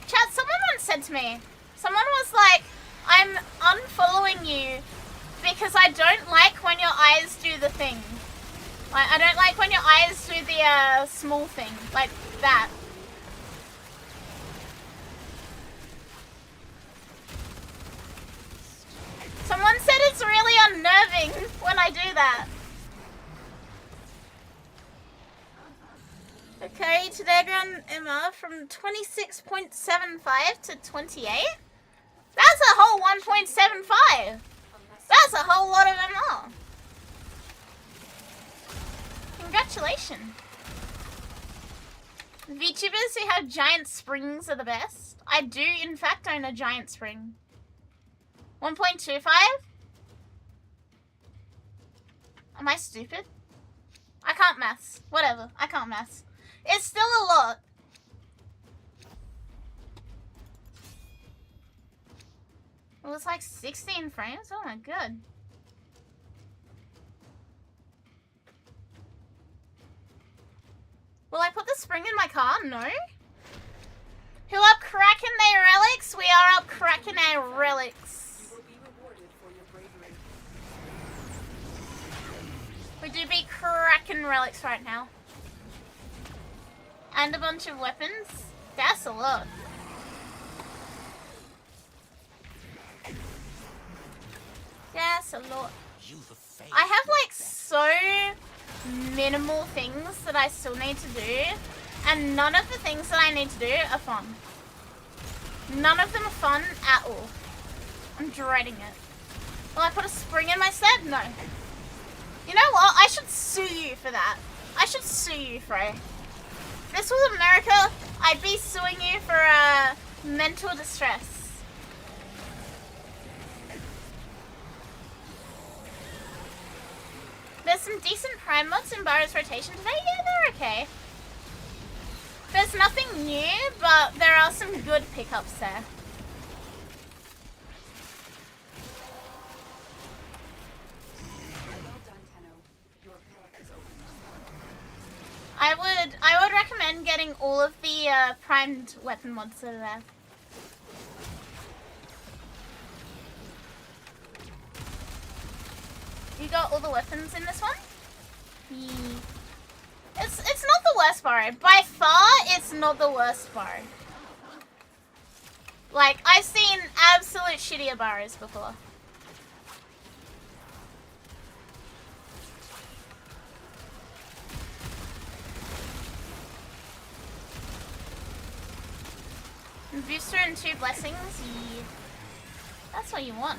Chat, someone once said to me, someone was like, I'm unfollowing you because I don't like when your eyes do the thing. Like, I don't like when your eyes do the small thing, like that. Someone said it's really unnerving when I do that. Okay, today I got Emma from 26.75 to 28. That's a whole 1.75. That's a whole lot of MR. Congratulations. VTubers who have giant springs are the best. I do, in fact, own a giant spring. 1.25? Am I stupid? I can't maths. Whatever. I can't maths. It's still a lot. It was like 16 frames? Oh my god. Will I put the spring in my car? No. Who up cracking their relics? We are up cracking our relics. You will be rewarded for your bravery. We do be cracking relics right now. And a bunch of weapons. That's a lot. That's a lot. I have like so minimal things that I still need to do, and none of the things that I need to do are fun. None of them are fun at all. I'm dreading it. Will I put a spring in my set? No. You know what? I should sue you for that. I should sue you, Frey. If this was America, I'd be suing you for mental distress. There's some decent prime mods in Barro's rotation today. Yeah, they're okay. There's nothing new, but there are some good pickups there. Well done, Tenno. Your path is open. I would recommend getting all of the primed weapon mods that are there. You got all the weapons in this one? Yeah. It's not the worst bar. By far, it's not the worst bar. Like, I've seen absolute shittier bars before. Booster and 2 blessings? Yeah. That's what you want.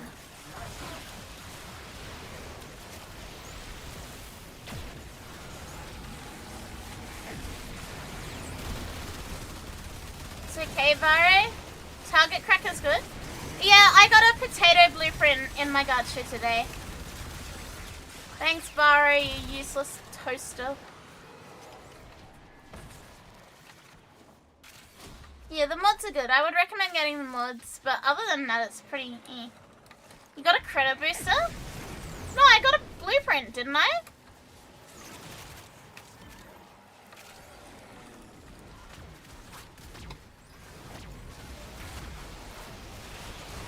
It's okay, Barry. Target cracker's good. Yeah, I got a potato blueprint in my gacha today. Thanks, Barry, you useless toaster. Yeah, the mods are good. I would recommend getting the mods, but other than that, it's pretty eh. You got a credit booster? No, I got a blueprint, didn't I?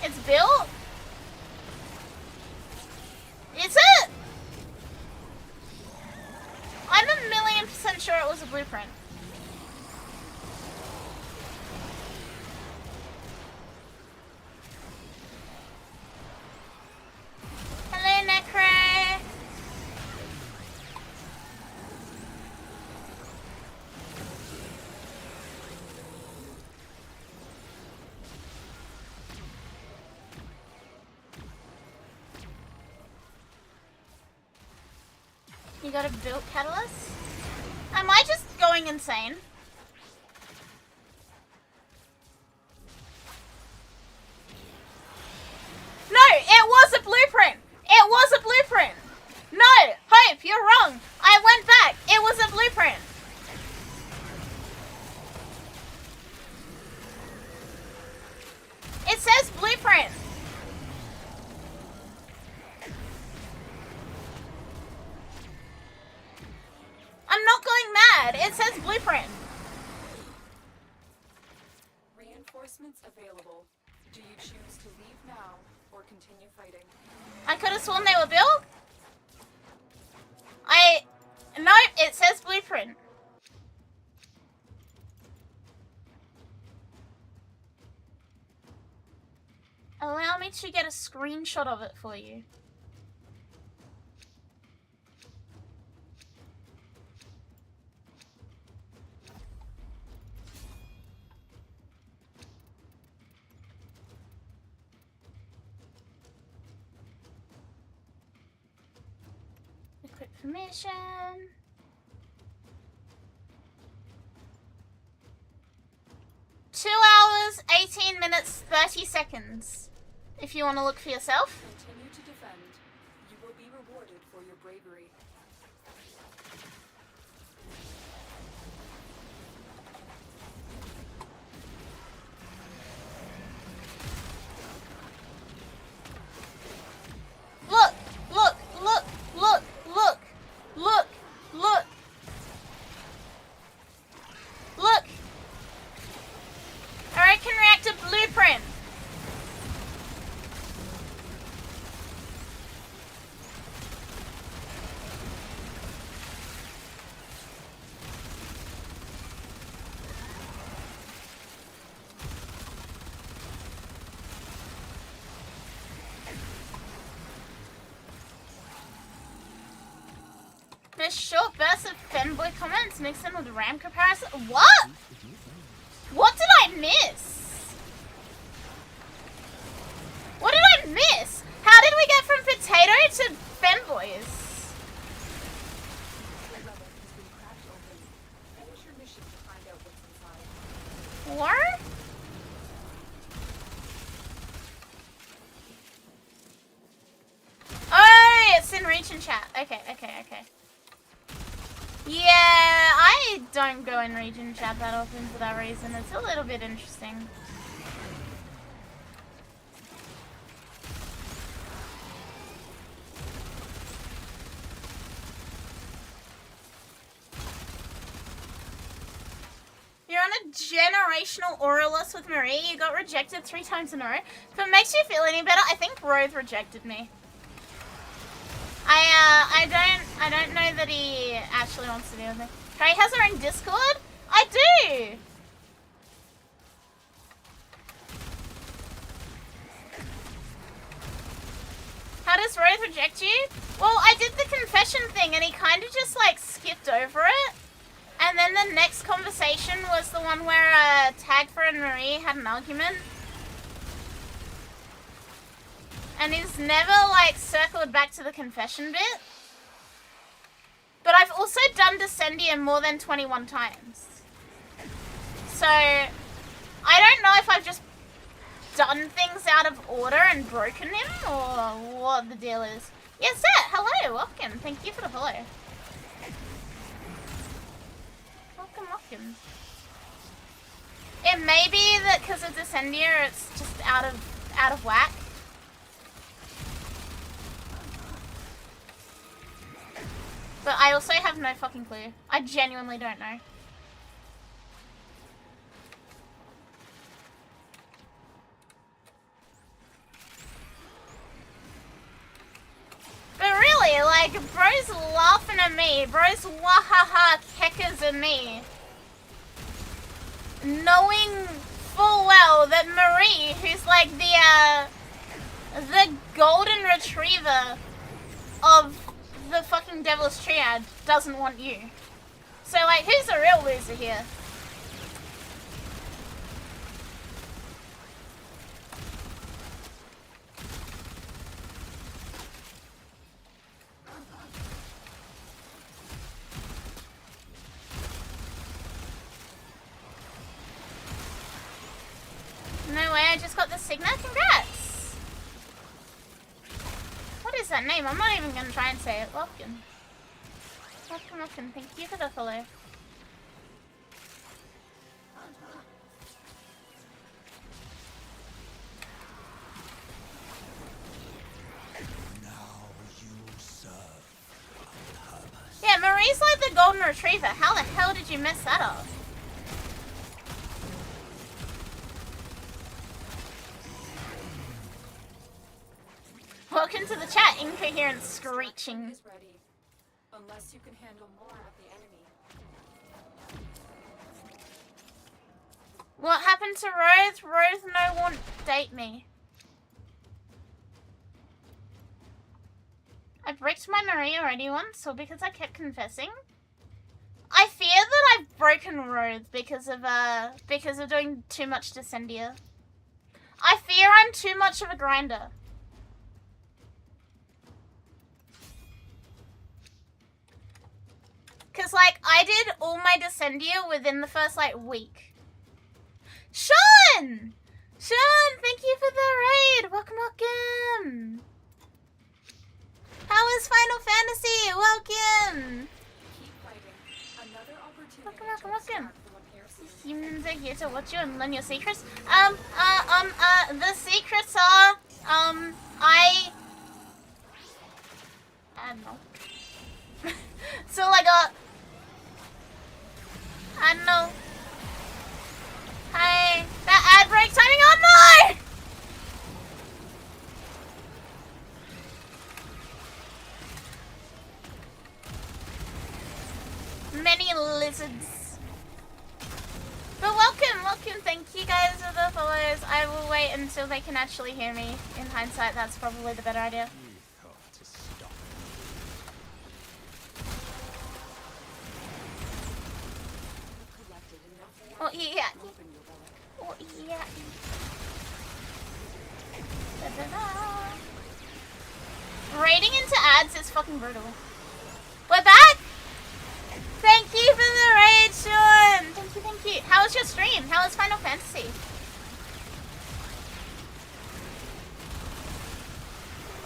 It's built? Is it? I'm 1,000,000% sure it was a blueprint. Hello, Necro. You got a built catalyst? Am I just going insane? No, it was a blueprint! It was a blueprint! No! Hope, you're wrong! I went back! It was a blueprint! It says blueprint! I'm not going mad! It says blueprint! Reinforcements available. Do you choose to leave now or continue fighting? I could have sworn they were built? No, it says blueprint. Allow me to get a screenshot of it for you. Equip permission. 2 hours, 18 minutes, 30 seconds. If you want to look for yourself. Continue to defend. You will be rewarded for your bravery. Look, look, look, look, look, look, look. short burst of femboy comments mixed in with RAM comparison. What? What did I miss? What did I miss? How did we get from potato to femboys? What? Oh, it's in region chat. Okay. Yeah, I don't go in region chat that often for that reason. It's a little bit interesting. You're on a generational Aurelus with Marie. You got rejected 3 times in a row. If it makes you feel any better, I think Roth rejected me. I don't know that he actually wants to deal with me. Trey has her own Discord? I do! How does Roth reject you? Well, I did the confession thing and he kind of just like skipped over it. And then the next conversation was the one where Tagfer and Marie had an argument. And he's never like circled back to the confession bit. But I've also done Descendia more than 21 times. So I don't know if I've just done things out of order and broken him or what the deal is. Yes, sir. Hello. Welcome. Thank you for the follow. Welcome. It may be that because of Descendia, it's just out of whack. But I also have no fucking clue. I genuinely don't know. But really, like, bro's laughing at me. Bro's wahaha keckers at me. Knowing full well that Marie, who's like the golden retriever of the fucking Devil's Triad, doesn't want you. So, like, who's the real loser here? No way, I just got the Sigma. Congrats! What is that name? I'm not even gonna try and say it. Welcome. Welcome. Thank you for the follow. Yeah, Marie's like the golden retriever. How the hell did you mess that up? Welcome to the chat, incoherent screeching. Unless you can handle more of the enemy. What happened to Rose? Rose no won't date me. I bricked my Marie already once, or because I kept confessing. I fear that I've broken Rose because of doing too much Descendia. I fear I'm too much of a grinder. Cause like I did all my Descendia within the first like week. Sean, thank you for the raid. Welcome. How is Final Fantasy? Welcome. Keep fighting. Another opportunity. Welcome. Humans are here to watch you and learn your secrets. The secrets are, I don't know. So like I don't know. Hey, that ad break timing. Oh no! Many lizards. But welcome. Thank you guys for the follows. I will wait until they can actually hear me. In hindsight, that's probably the better idea. yeah. Open your relic. Oh, yeah. Da-da-da. Raiding into ads is fucking brutal. We're back! Thank you for the raid, Sean! Thank you, thank you. How was your stream? How was Final Fantasy?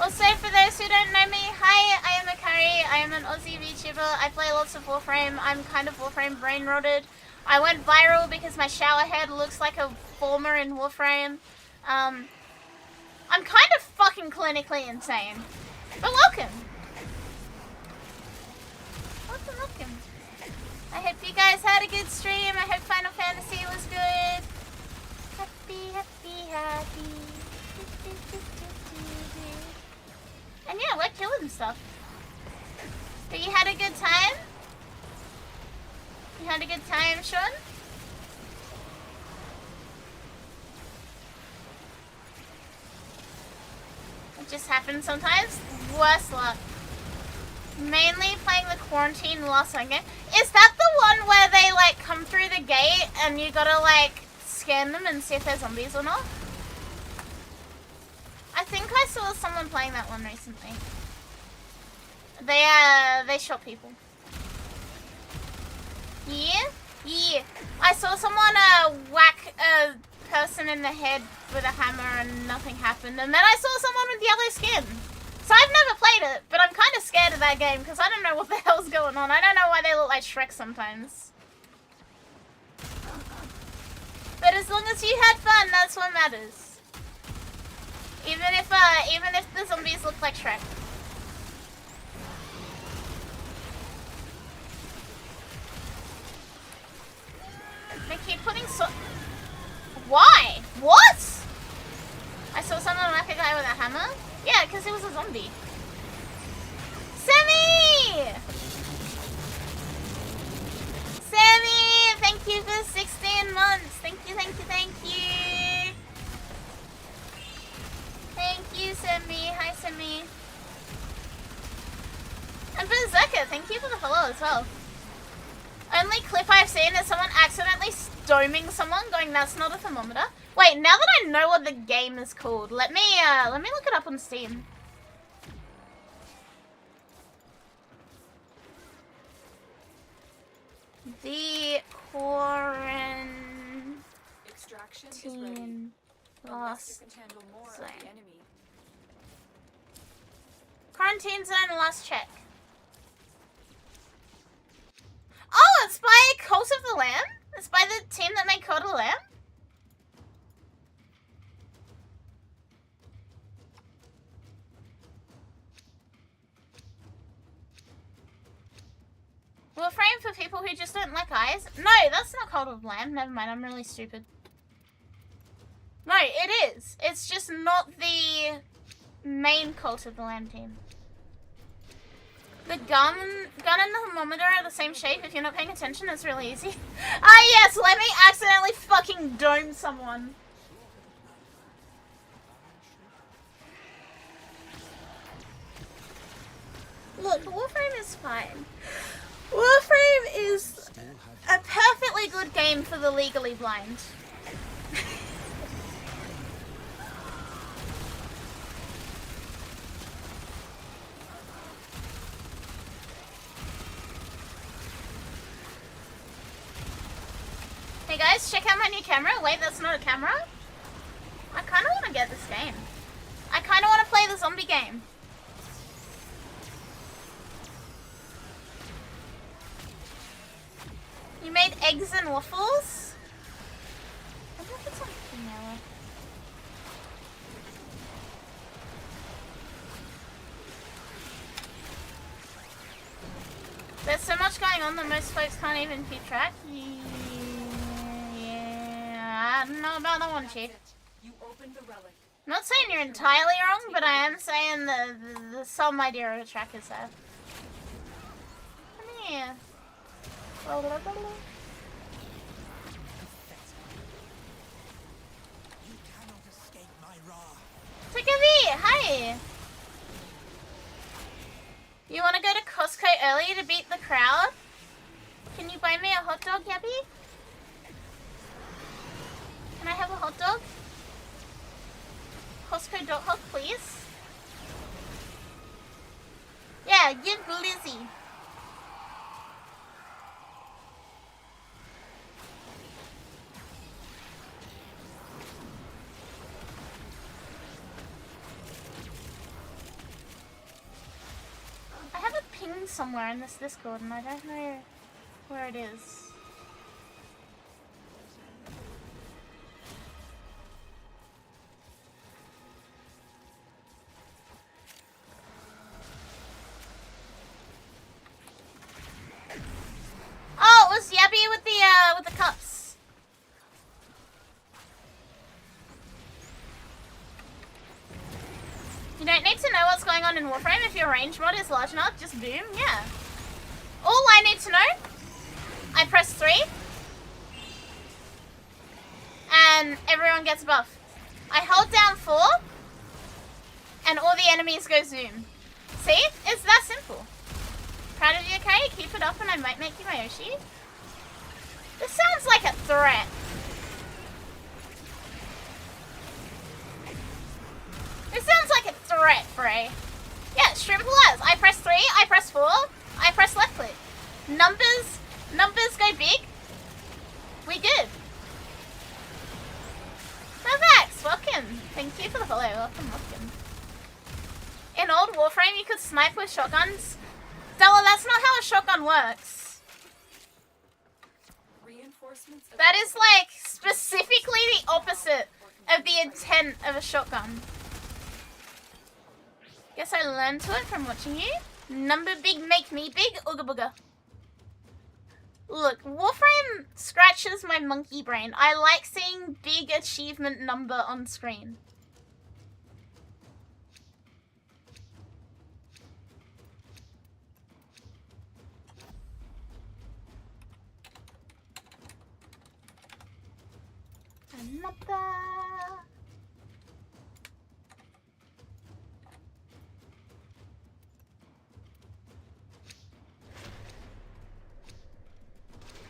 Also, for those who don't know me, hi, I am Akari. I am an Aussie VTuber. I play lots of Warframe. I'm kind of Warframe brain rotted. I went viral because my shower head looks like a forma in Warframe. I'm kind of fucking clinically insane. But welcome! Welcome. I hope you guys had a good stream. I hope Final Fantasy was good. Happy. And yeah, we're killing stuff. But you had a good time? You had a good time, Sean? It just happens sometimes. Worst luck. Mainly playing the quarantine last night game. Is that the one where they like come through the gate and you gotta like scan them and see if they're zombies or not? I think I saw someone playing that one recently. They shot people. Yeah. I saw someone whack a person in the head with a hammer and nothing happened. And then I saw someone with yellow skin. So I've never played it, but I'm kind of scared of that game because I don't know what the hell's going on. I don't know why they look like Shrek sometimes. But as long as you had fun, that's what matters. Even if the zombies look like Shrek. They keep putting Why? What? I saw someone whack a guy with a hammer? Yeah, because it was a zombie. Sammy! Sammy! Thank you for 16 months. Thank you. Thank you, Sammy. Hi, Sammy. And Berserker, thank you for the follow as well. Only clip I've seen is someone accidentally stoming someone going, that's not a thermometer. Wait, now that I know what the game is called, let me look it up on Steam. The quarantine Extraction is ready. lost You can handle more of zone. the enemy. Quarantine zone lost check. Oh, it's by Cult of the Lamb? It's by the team that made Cult of the Lamb? Warframe for people who just don't like eyes? No, that's not Cult of the Lamb. Never mind, I'm really stupid. No, it is. It's just not the main Cult of the Lamb team. The gun and the thermometer are the same shape. If you're not paying attention, it's really easy. Ah yes, let me accidentally fucking dome someone. Look, Warframe is fine. Warframe is a perfectly good game for the legally blind. Hey guys, check out my new camera. Wait, that's not a camera? I kind of want to get this game. I kind of want to play the zombie game. You made eggs and waffles? I wonder if it's on vanilla. There's so much going on that most folks can't even keep track. Yeah, I don't know about that one, Chief. You opened the relic. I'm not saying you're entirely wrong, but I am saying the some idea of a track is there. Come here. You cannot escape my wrath. Take a V! Hi! You wanna go to Costco early to beat the crowd? Can you buy me a hot dog, Yabby? Aussie. I have a ping somewhere in this Discord and I don't know where it is. Oh, it was Yabby with the cups. You don't need to know what's going on in Warframe if your range mod is large enough, just boom, yeah. All I need to know, I press 3, and everyone gets a buff. I hold down 4, and all the enemies go zoom. See? It's that simple. Proud of you, Akari. Keep it up and I might make you my Yoshi. This sounds like a threat. This sounds like a threat, Frey. Yeah, it's triple as. I press 3, I press 4, I press left click. Numbers go big. We good. Perfect. Welcome. Thank you for the follow. Welcome. In old Warframe, you could snipe with shotguns. Della, that's not how a shotgun works. Reinforcements That is like specifically the opposite of the intent of a shotgun. Guess I learned to it from watching you. Number big make me big, ooga booga. Look, Warframe scratches my monkey brain. I like seeing big achievement number on screen. Another.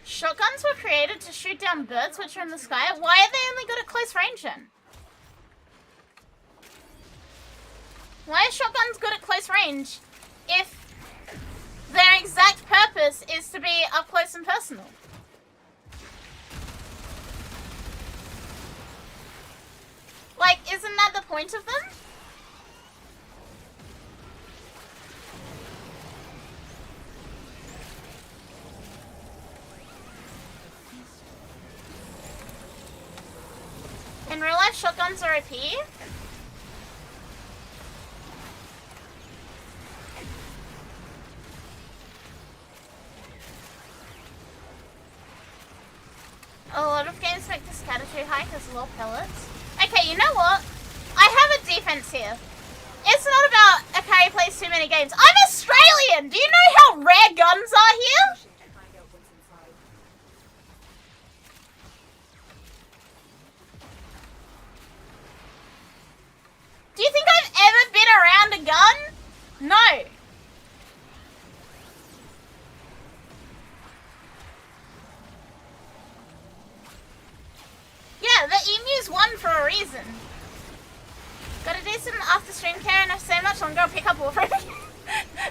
Shotguns were created to shoot down birds which are in the sky. Why are they only good at close range then? Why are shotguns good at close range if their exact purpose is to be up close and personal? Like, isn't that the point of them? In real life, shotguns are OP. A lot of games make this scatter too high because low pellets. Okay, you know what? I have a defense here. It's not about Akari plays too many games. I'm Australian! Do you know how rare guns are here? Do you think I've ever been around a gun? No. Yeah, the emu's won for a reason. Got a decent after stream care and I so much longer I'll pick up Warframe.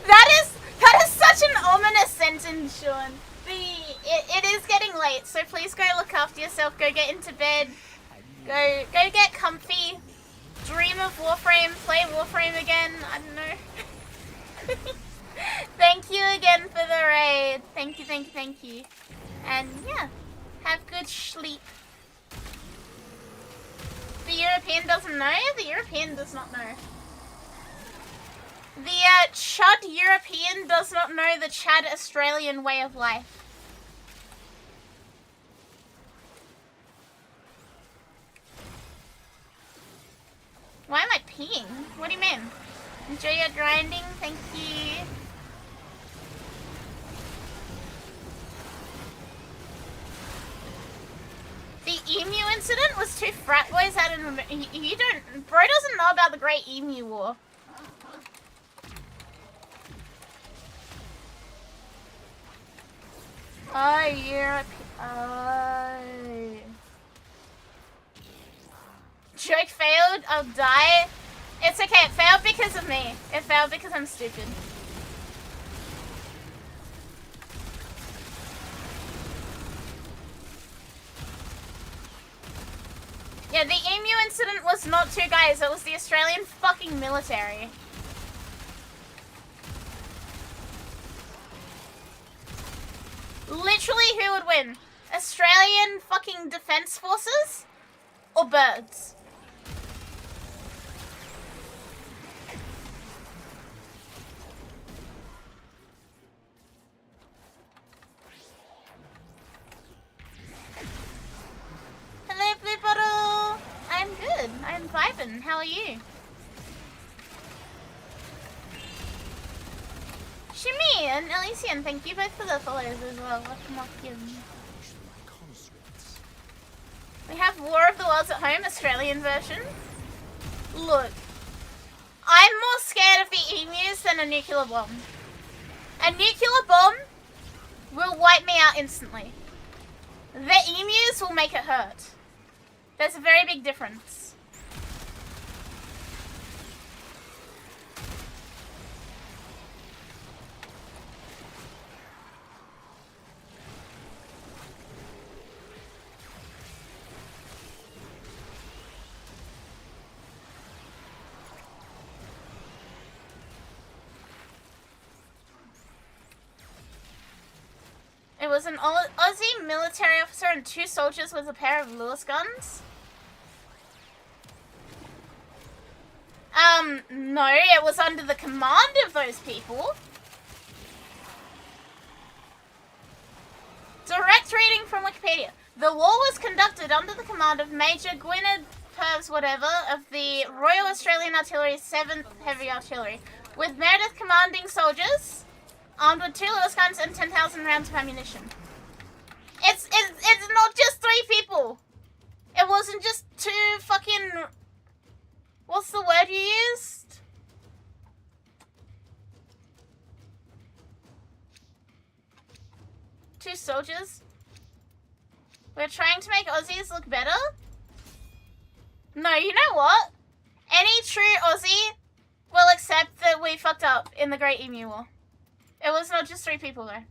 that is such an ominous sentence, Sean. It is getting late, so please go look after yourself, go get into bed, go get comfy, dream of Warframe, play Warframe again, I don't know. Thank you again for the raid. Thank you. And yeah, have good sleep. The European doesn't know? The European does not know. The Chud European does not know the Chad Australian way of life. Why am I peeing? What do you mean? Enjoy your grinding, thank you. The emu incident was two frat boys had an... You don't... Bro doesn't know about the Great Emu War. Oh, Europe... Oh... Joke failed, I'll die. It's okay, it failed because of me. It failed because I'm stupid. Yeah, the emu incident was not two guys, it was the Australian fucking military. Literally, who would win? Australian fucking defense forces? Or birds? Hello, Blue Bottle! I'm good. I'm vibing. How are you? Shimmy and Elysian, thank you both for the follows as well. We have War of the Worlds at Home, Australian version. Look, I'm more scared of the emus than a nuclear bomb. A nuclear bomb will wipe me out instantly. The emus will make it hurt. There's a very big difference. It was an Aussie military officer and 2 soldiers with a pair of Lewis guns. No, it was under the command of those people. Direct reading from Wikipedia. The war was conducted under the command of Major Gwynedd Purves whatever of the Royal Australian Artillery 7th Heavy Artillery, with Meredith commanding soldiers, armed with 2 Lewis guns and 10,000 rounds of ammunition. It's not just 3 people. It wasn't just 2 fucking... What's the word you used? Two soldiers. We're trying to make Aussies look better? No, you know what? Any true Aussie will accept that we fucked up in the Great Emu War. It was not just 3 people though.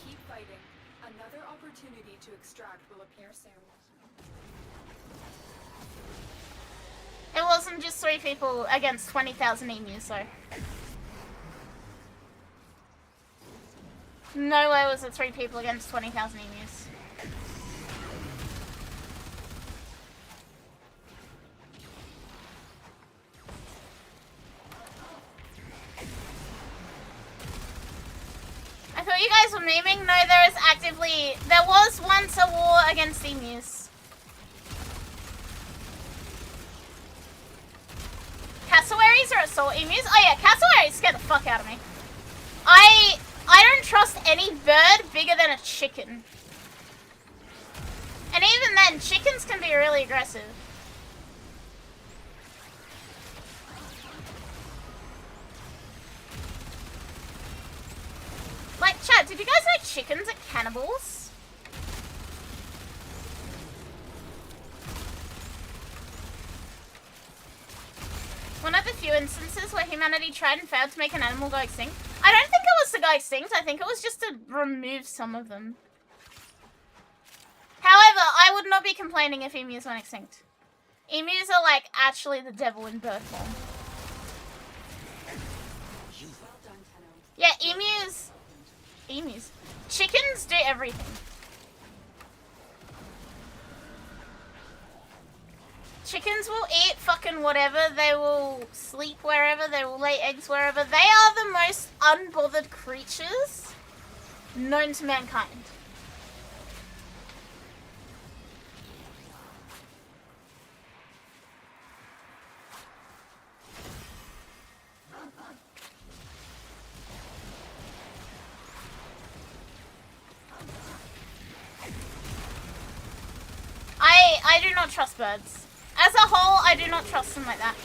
Keep fighting. Another opportunity to extract will appear soon. It wasn't just 3 people against 20,000 emus, so. No way was it 3 people against 20,000 emus. I thought you guys were memeing. No, there was once a war against emus. Cassowaries are assault emus? Oh yeah, cassowaries scare the fuck out of me. I don't trust any bird bigger than a chicken. And even then, chickens can be really aggressive. Like, chat, did you guys know chickens are cannibals? One of the few instances where humanity tried and failed to make an animal go extinct. I don't think it was to go extinct, I think it was just to remove some of them. However, I would not be complaining if emus went extinct. Emus are like actually the devil in bird form. Well done, Tenno. Yeah, emus. Chickens do everything. Chickens will eat fucking whatever, they will sleep wherever, they will lay eggs wherever. They are the most unbothered creatures known to mankind. I do not trust birds. As a whole, I do not trust them like that.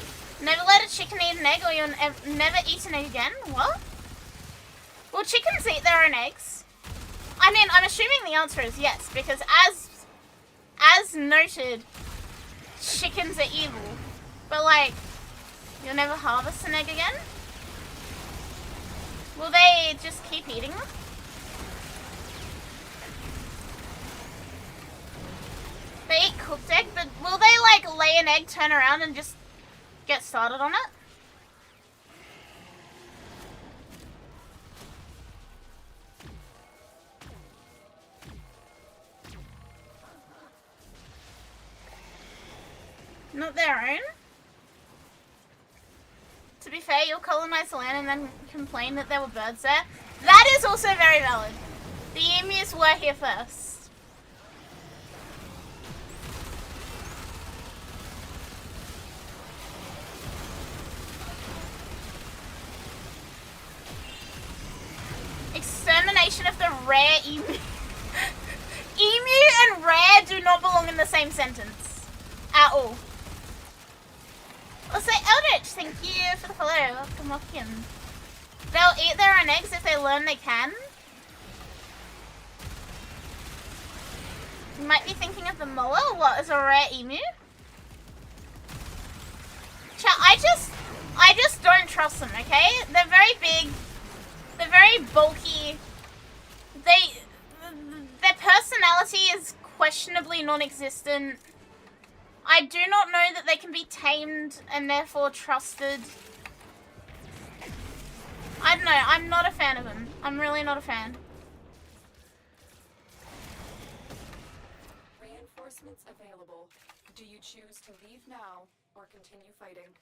Never let a chicken eat an egg or you'll never eat an egg again? What? Will chickens eat their own eggs? I mean, I'm assuming the answer is yes, because as noted, chickens are evil. But like, you'll never harvest an egg again? Will Will they just keep eating them? They eat cooked egg, but will they like lay an egg, turn around, and just get started on it? Not their own? To be fair, you'll colonize the land and then complain that there were birds there. That is also very valid. The emus were here first. Extermination of the rare emu. Emu and rare do not belong in the same sentence. At all. Also, Eldritch, thank you for the follow. Welcome, welcome. They'll eat their own eggs if they learn they can. You might be thinking of the moa. What, is a rare emu? Chat, I just don't trust them, okay? They're very big. They're very bulky. Their personality is questionably non-existent. I do not know that they can be tamed and therefore trusted. I don't know, I'm not a fan of them. I'm really not a fan. Reinforcements available. Do you choose to leave now or continue fighting?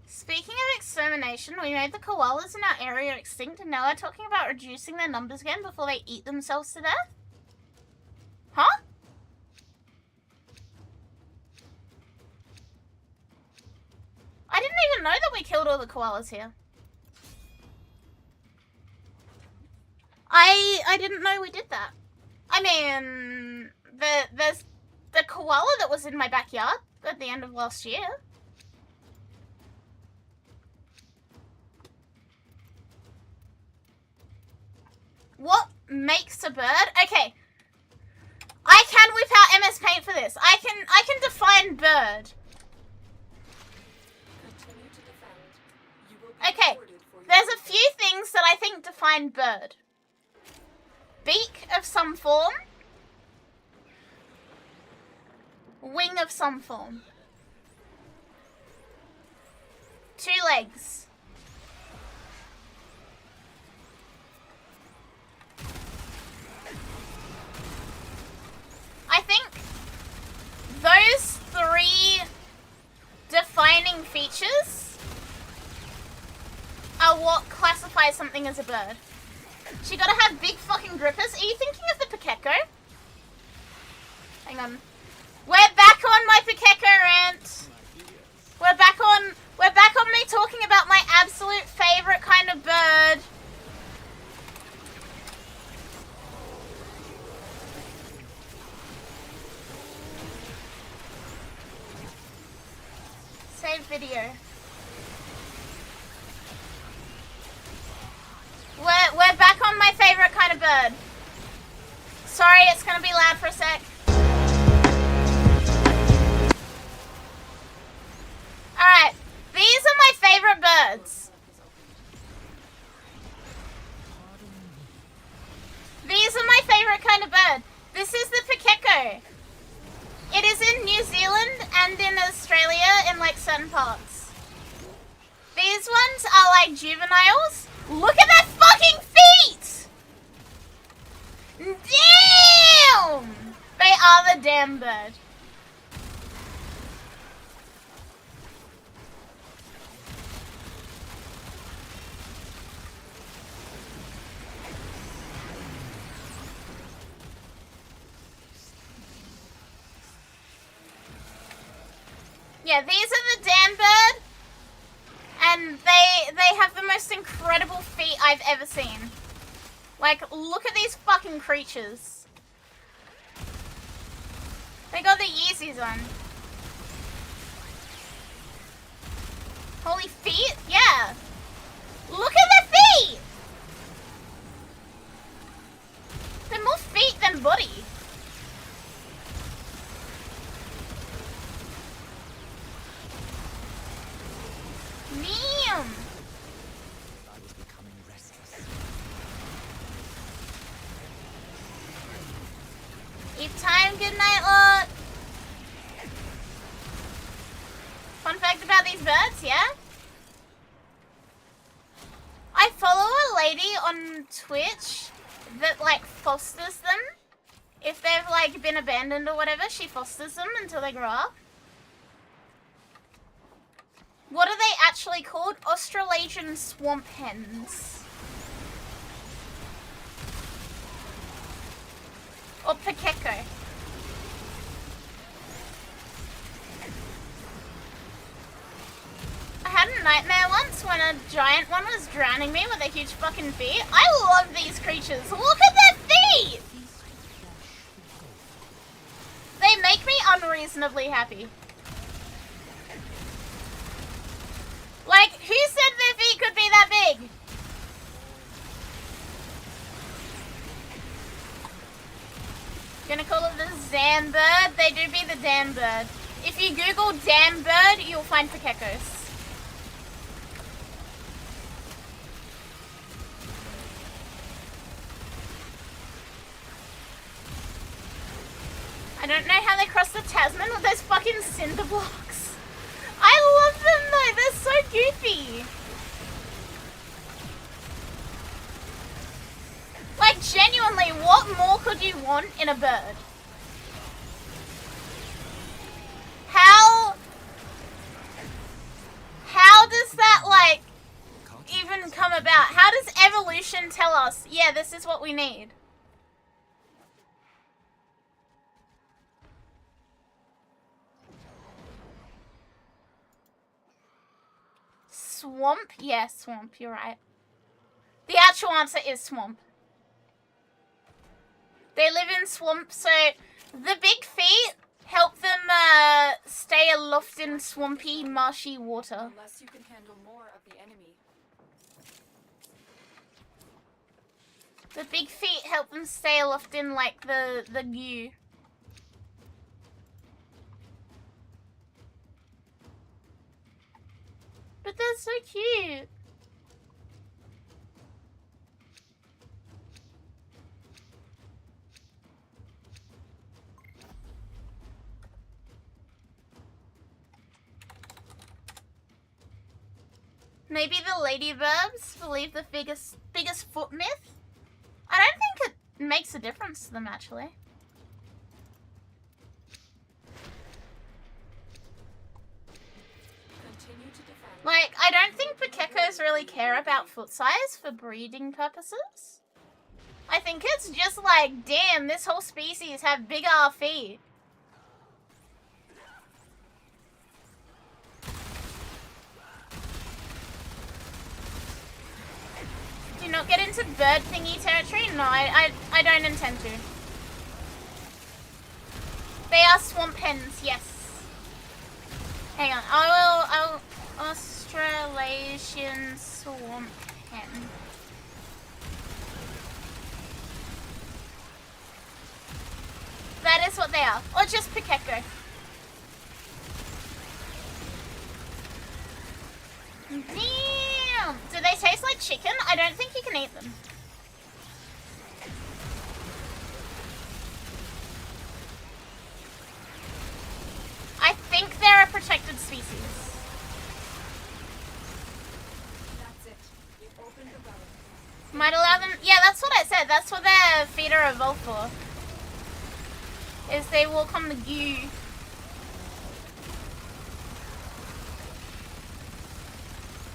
Speaking of extermination, we made the koalas in our area extinct and now we're talking about reducing their numbers again before they eat themselves to death? Huh? I didn't even know that we killed all the koalas here. I didn't know we did that. I mean, there's the koala that was in my backyard at the end of last year. What makes a bird? Okay. I can whip out MS Paint for this. I can define bird. Continue to defend. You will be Okay. rewarded for your There's a efforts. few things that I think define bird. Beak of some form. Wing of some form. 2 legs. I think those 3 defining features are what classifies something as a bird. She gotta have big fucking grippers. Are you thinking of the Pakeko? Hang on. We're back on my Pakeko rant. We're back on me talking about my absolute favorite kind of bird. Save video. We're back on my favorite kind of bird. Sorry, it's gonna be loud for a sec. Alright, these are my favorite birds. These are my favorite kind of bird. This is the Pakeko. It is in New Zealand and in Australia in like certain parts. These ones are like juveniles. Look at their fucking feet! Damn! They are the damn bird. Yeah, these are the damn bird. And they have the most incredible feet I've ever seen. Like, look at these fucking creatures. They got the Yeezys on. Holy feet? Yeah. Look at their feet! They're more feet than body. Good night, lot. Fun fact about these birds, yeah? I follow a lady on Twitch that like fosters them. If they've like been abandoned or whatever, she fosters them until they grow up. What are they actually called? Australasian swamp hens. Or pakeko. I had a nightmare once when a giant one was drowning me with a huge fucking feet. I love these creatures. Look at their feet! They make me unreasonably happy. Like, who said their feet could be that big? Gonna call it the Zam bird? They do be the damn bird. If you Google damn bird, you'll find pakekos. I don't know how they cross the Tasman with those fucking cinder blocks. I love them though, they're so goofy. Like genuinely, what more could you want in a bird? How does that like even come about? How does evolution tell us, yeah, this is what we need? Swamp? Yeah, swamp, you're right. The actual answer is swamp. They live in swamp, so the big feet help them stay aloft in swampy, marshy water. Unless you can handle more of the enemy. The big feet help them stay aloft in like the goo. But they're so cute. Maybe the ladybirds believe the biggest foot myth? I don't think it makes a difference to them actually. Like, I don't think pakekos really care about foot size for breeding purposes. I think it's just like, damn, this whole species have big ass feet. Do not get into bird thingy territory? No, I don't intend to. They are swamp hens, yes. Hang on, I'll Australasian swamp hen. That is what they are. Or just pakeko. Damn! Do they taste like chicken? I don't think you can eat them. I think they're a protected species. That's it. You opened the belly. Might allow them... Yeah, that's what I said. That's what their feet are evolved for. Is they walk on the goo.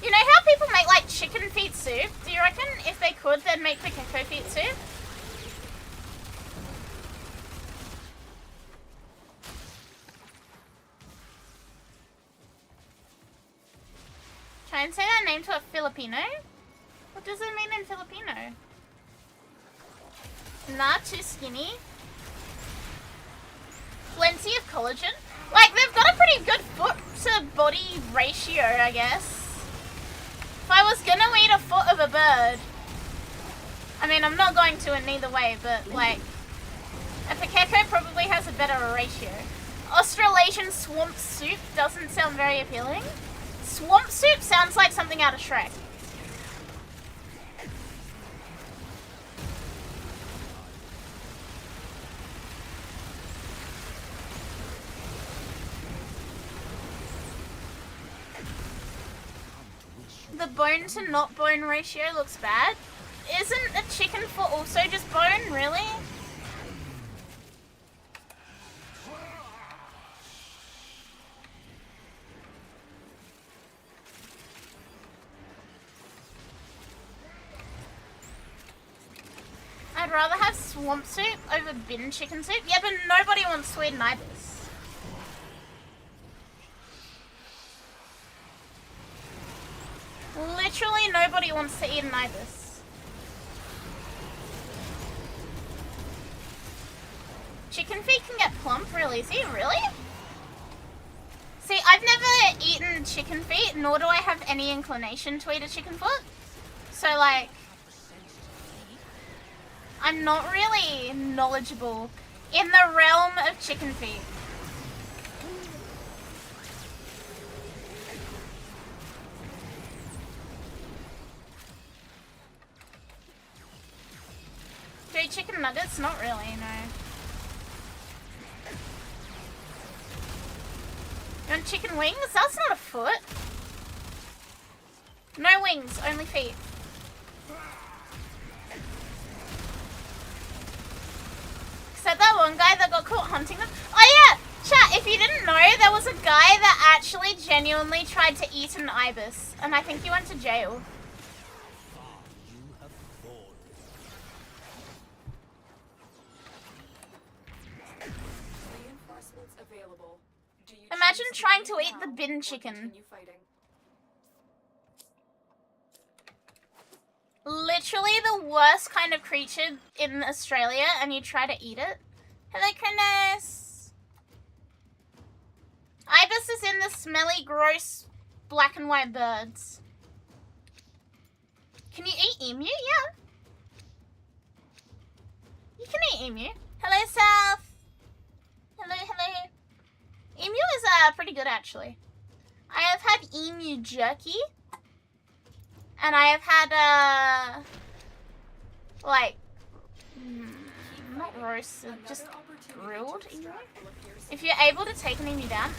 You know how people make like chicken feet soup? Do you reckon if they could, they'd make pakeko feet soup? Try and say that name to a Filipino? What does it mean in Filipino? Not too skinny. Plenty of collagen. Like, they've got a pretty good foot to body ratio, I guess. If I was gonna eat a foot of a bird, I mean, I'm not going to in either way, but like, a pakeko probably has a better ratio. Australasian swamp soup doesn't sound very appealing. Swamp soup sounds like something out of Shrek. the bone to not bone ratio looks bad. Isn't a chicken foot also just bone, really? I'd rather have swamp soup over bin chicken soup. Yeah, but nobody wants Sweden ibis. Literally nobody wants to eat an ibis. Chicken feet can get plump real easy, really? See, I've never eaten chicken feet, nor do I have any inclination to eat a chicken foot. So like, I'm not really knowledgeable in the realm of chicken feet. Do you eat chicken nuggets? Not really, no. You want chicken wings? That's not a foot. No wings, only feet. Except that one guy that got caught hunting them. Oh yeah! Chat, if you didn't know, there was a guy that actually genuinely tried to eat an ibis. And I think he went to jail. Reinforcements available. Do you Imagine choose to trying to leave eat the now bin or chicken. continue fighting? Literally the worst kind of creature in Australia, and you try to eat it. Hello, Candace. Ibis is in the smelly, gross, black and white birds. Can you eat emu? Yeah. You can eat emu. Hello, South. Hello, hello. Emu is pretty good, actually. I have had emu jerky. And I have had, like, not roasted, just grilled emu. If you're able to take an emu down.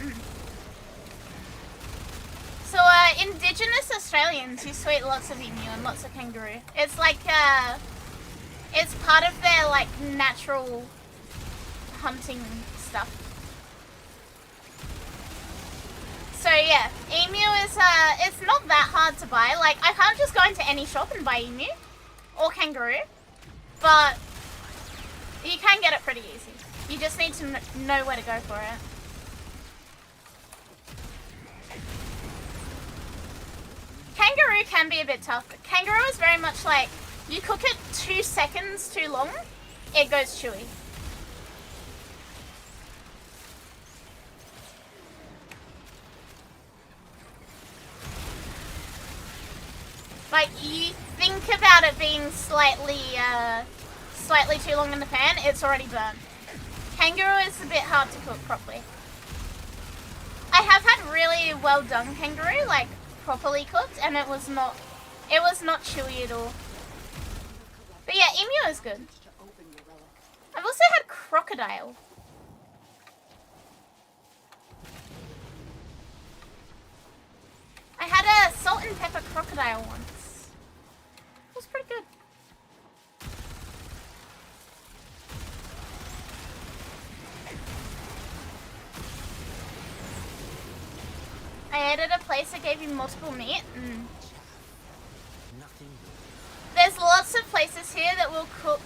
So, indigenous Australians used to eat lots of emu and lots of kangaroo. It's like, it's part of their, like, natural hunting stuff. So yeah, emu is, it's not that hard to buy. Like, I can't just go into any shop and buy emu or kangaroo, but you can get it pretty easy. You just need to know where to go for it. Kangaroo can be a bit tough, but kangaroo is very much like, you cook it 2 seconds too long, it goes chewy. Like, you think about it being slightly too long in the pan, it's already burnt. Kangaroo is a bit hard to cook properly. I have had really well done kangaroo, like properly cooked, and it was not chewy at all. But yeah, emu is good. I've also had crocodile. I had a salt and pepper crocodile once. It was pretty good. I ate at a place that gave you multiple meat. There's lots of places here that will cook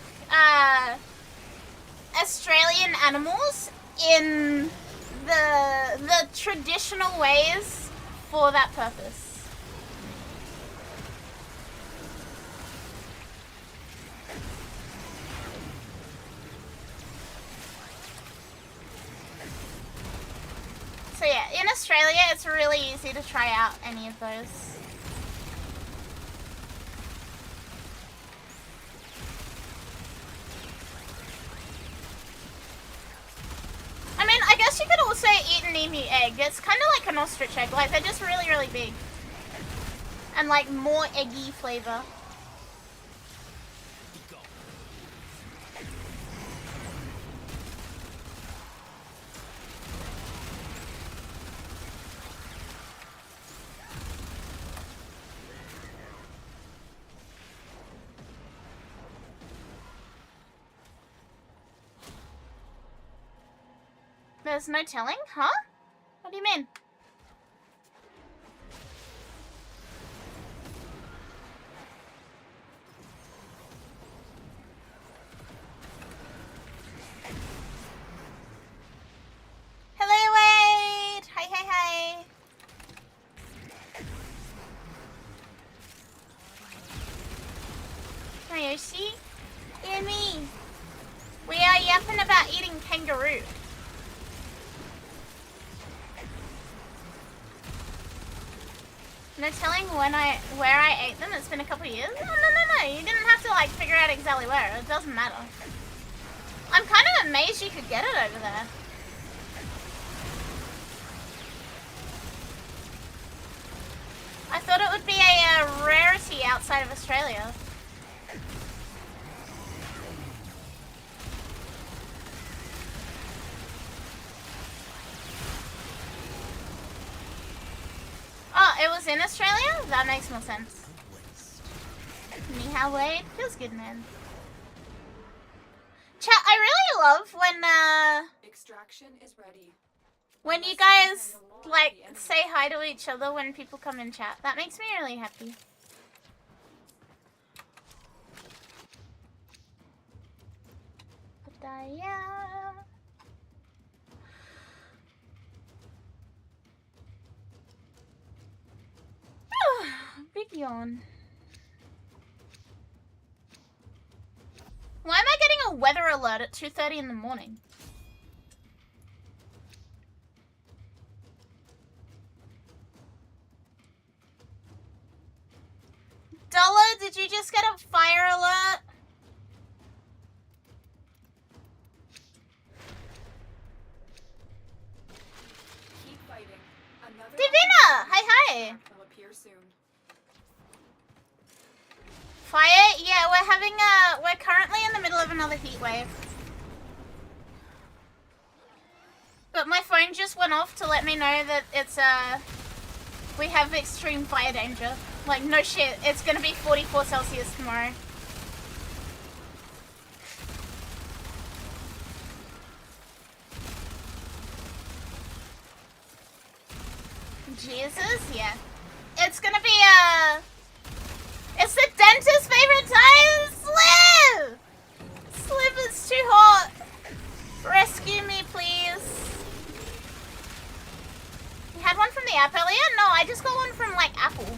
Australian animals in the traditional ways for that purpose. So yeah, in Australia it's really easy to try out any of those. I mean, I guess you could also eat an emu egg. It's kind of like an ostrich egg. Like, they're just really, really big. And like more eggy flavor. There's no telling? Huh? What do you mean? Hello, Wade! Hi. Hi, Yoshi. And me. We are yapping about eating kangaroo. No telling where I ate them. It's been a couple of years. No. You didn't have to like figure out exactly where. It doesn't matter. I'm kind of amazed you could get it over there. I thought it would be a rarity outside of Australia. Oh, it was in Australia? That makes more sense. Ni hao, Wade. Feels good, man. Chat, I really love Extraction is ready. when you guys like say hi to each other when people come in chat. That makes me really happy. Big yawn. Why am I getting a weather alert at 2:30 in the morning? Dollar, did you just get a fire alert? Keep fighting. Another Divina! Hi. will appear soon. Fire? Yeah, we're currently in the middle of another heat wave. But my phone just went off to let me know that it's we have extreme fire danger. Like, no shit, it's gonna be 44 Celsius tomorrow. Jesus, yeah. It's gonna be, it's the dentist's favorite time! Sliv! Sliv, it's too hot. Rescue me, please. You had one from the app earlier? No, I just got one from, like, Apple.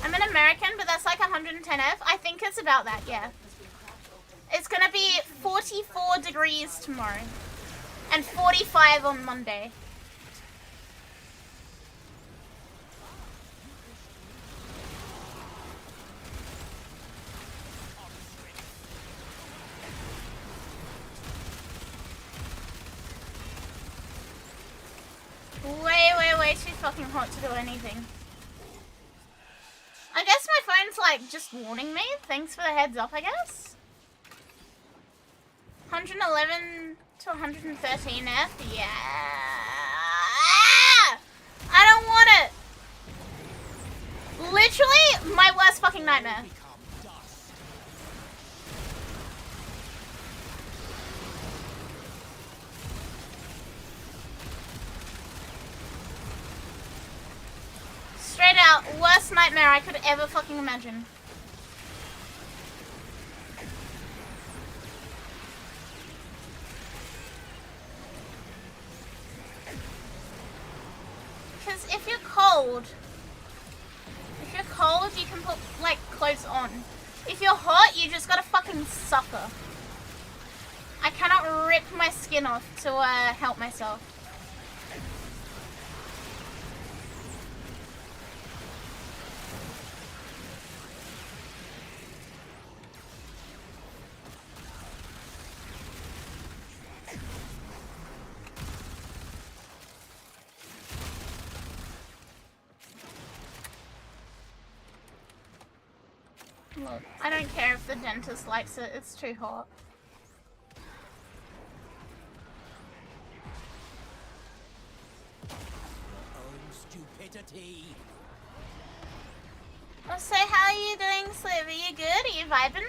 I'm an American, but that's like 110F. I think it's about that, yeah. It's gonna be 44 degrees tomorrow. And 45 on Monday. Way too fucking hot to do anything. I guess my phone's like just warning me. Thanks for the heads up, I guess. 111 to 113 F. Yeah. I don't want it. Literally my worst fucking nightmare. Straight out, worst nightmare I could ever fucking imagine. Because if you're cold, you can put, like, clothes on. If you're hot, you just gotta fucking suffer. I cannot rip my skin off to, help myself. Look, I don't care if the dentist likes it, it's too hot. Oh, stupidity. I'll say, how are you doing, Sliv? Are you good? Are you vibing?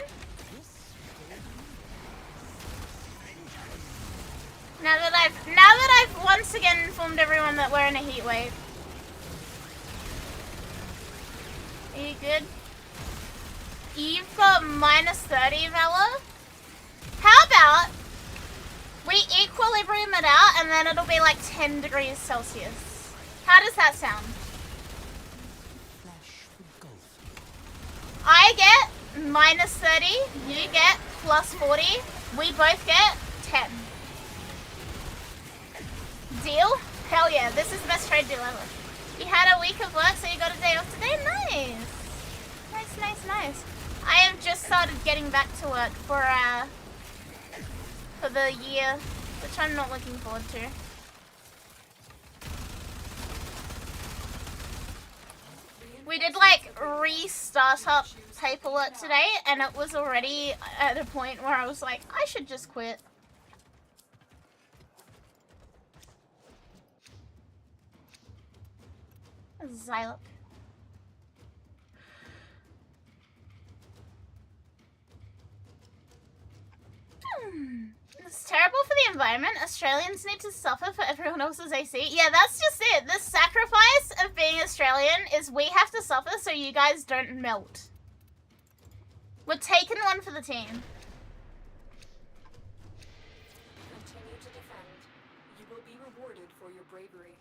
Now that I've once again informed everyone that we're in a heat wave. Are you good? You've got -30, Valor. How about we equilibrium it out and then it'll be like 10 degrees Celsius. How does that sound? I get -30, you get +40, we both get 10. Deal? Hell yeah, this is the best trade deal ever. You had a week of work, so you got a day off today? Nice! Nice. I have just started getting back to work for the year, which I'm not looking forward to. We did like restart up paperwork today, and it was already at a point where I was like, I should just quit. Xylop. It's terrible for the environment. Australians need to suffer for everyone else's AC. Yeah, that's just it. The sacrifice of being Australian is we have to suffer so you guys don't melt. We're taking one for the team. Continue to defend. You will be rewarded for your bravery.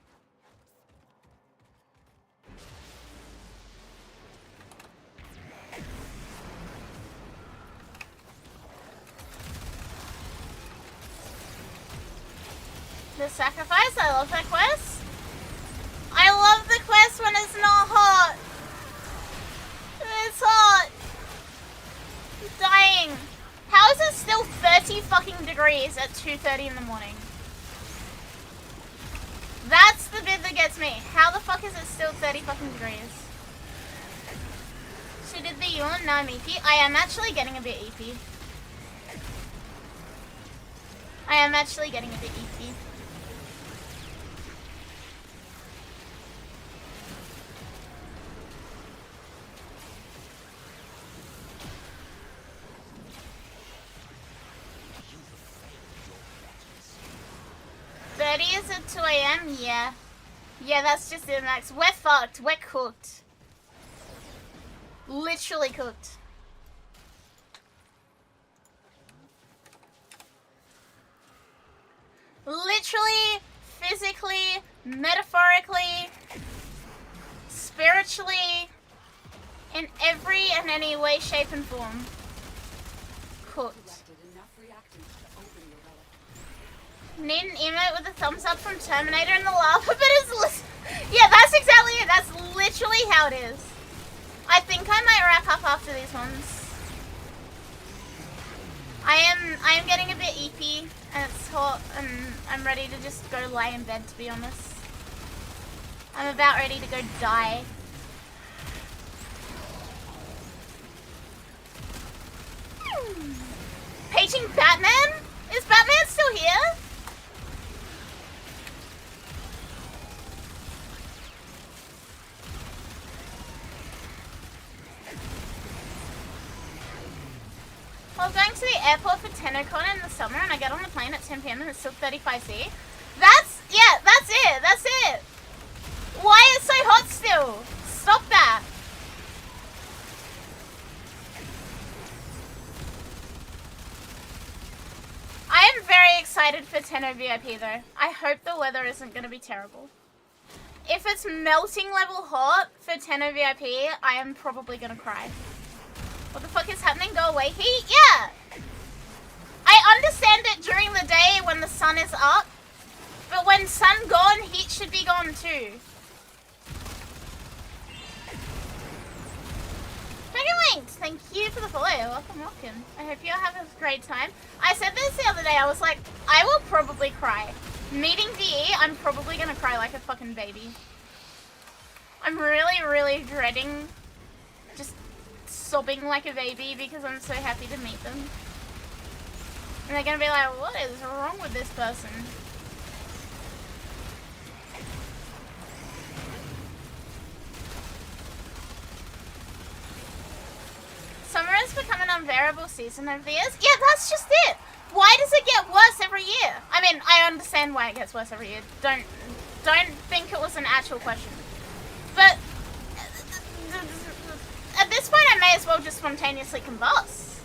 The sacrifice, I love that quest. I love the quest when it's not hot. It's hot. I'm dying. How is it still 30 fucking degrees at 2:30 in the morning? That's the bit that gets me. How the fuck is it still 30 fucking degrees? She did the yawn, now I'm EP. I am actually getting a bit EP. I am actually getting a bit EP. Is at 2 AM? Yeah. Yeah, that's just it, Max. We're fucked. We're cooked. Literally cooked. Literally, physically, metaphorically, spiritually, in every and any way, shape, and form. Cooked. Need an emote with a thumbs up from Terminator in the lava, but it's yeah, that's exactly it. That's literally how it is. I think I might wrap up after these ones. I am getting a bit EP, and it's hot, and I'm ready to just go lie in bed, to be honest. I'm about ready to go die. Paging Batman? Is Batman still here? I was going to the airport for TennoCon in the summer and I get on the plane at 10 PM and it's still 35°C. That's it. Why is it so hot still? Stop that. I am very excited for Tenno VIP though. I hope the weather isn't going to be terrible. If it's melting level hot for Tenno VIP, I am probably going to cry. What the fuck is happening? Go away, heat? Yeah! I understand it during the day when the sun is up, but when sun gone, heat should be gone too. Linked, thank you for the follow. Welcome. I hope you have a great time. I said this the other day, I was like, I will probably cry. Meeting VE, I'm probably gonna cry like a fucking baby. I'm really, really dreading just sobbing like a baby because I'm so happy to meet them. And they're gonna be like, what is wrong with this person? Summer has become an unbearable season over the years. Yeah, that's just it. Why does it get worse every year? I mean, I understand why it gets worse every year. Don't think it was an actual question. But at this point, I may as well just spontaneously combust.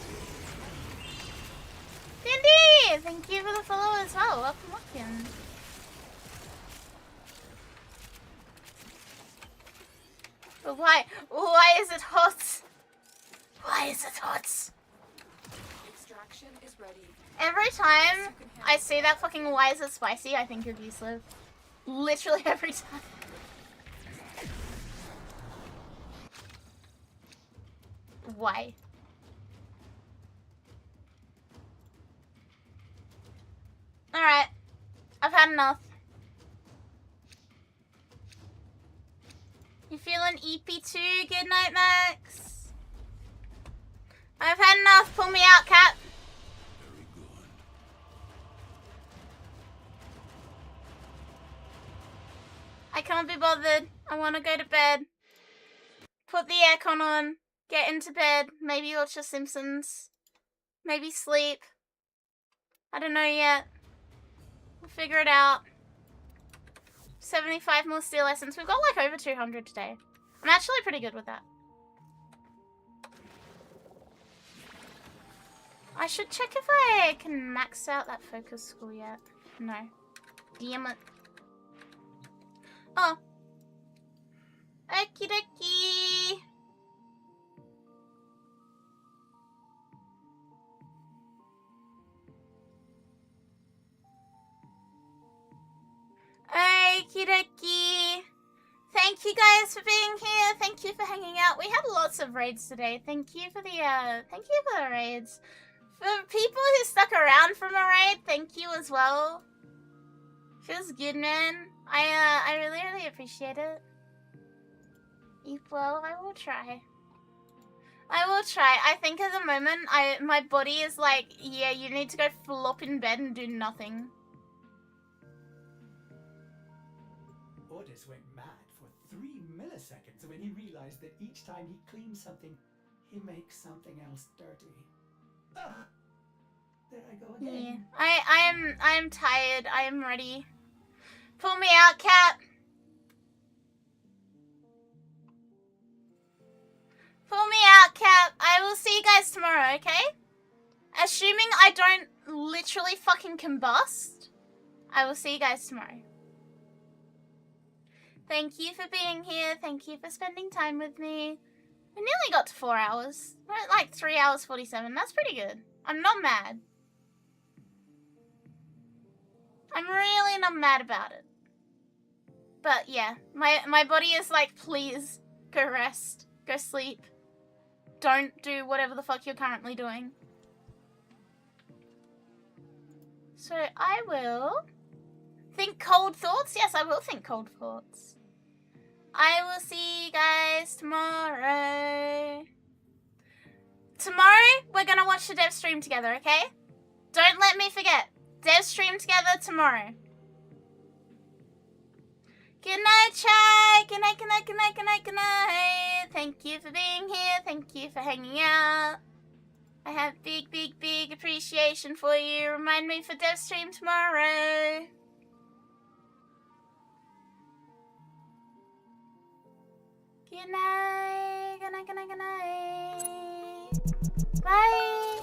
Cindy, thank you for the follow as well. Welcome. But why? Why is it hot? Why is it hot? Extraction is ready. Every time I see that fucking why is it spicy, I think of you, Sliv. Literally every time. Why? Alright. I've had enough. You feeling EP2? Good night, Max. I've had enough. Pull me out, Cap. Very good. I can't be bothered. I want to go to bed. Put the aircon on. Get into bed. Maybe watch The Simpsons. Maybe sleep. I don't know yet. We'll figure it out. 75 more steel essence. We've got like over 200 today. I'm actually pretty good with that. I should check if I can max out that focus school yet. No. Damn it. Oh. Okie dokie. Okie dokie. Thank you guys for being here. Thank you for hanging out. We had lots of raids today. Thank you for the raids. For people who stuck around from a raid, thank you as well. Feels good, man. I really appreciate it. Eat well. I will try. I think at the moment, my body is like, yeah, you need to go flop in bed and do nothing. Orders went mad for 3 milliseconds when he realized that each time he cleans something, he makes something else dirty. Ugh. There I go again. Yeah. I am tired. I am ready. Pull me out, Cat. Pull me out, Cat. I will see you guys tomorrow, okay? Assuming I don't literally fucking combust, I will see you guys tomorrow. Thank you for being here. Thank you for spending time with me. We nearly got to 4 hours. We're at like 3 hours 47. That's pretty good. I'm not mad. I'm really not mad about it. But yeah, my body is like, please, go rest. Go sleep. Don't do whatever the fuck you're currently doing. So I will think cold thoughts. Yes, I will think cold thoughts. I will see you guys tomorrow. Tomorrow, we're gonna watch the dev stream together, okay? Don't let me forget. Dev stream together tomorrow. Good night, Chai. Good night, good night, good night, good night, good night. Thank you for being here. Thank you for hanging out. I have big appreciation for you. Remind me for dev stream tomorrow. Good night. Good night, good night, good night. Bye.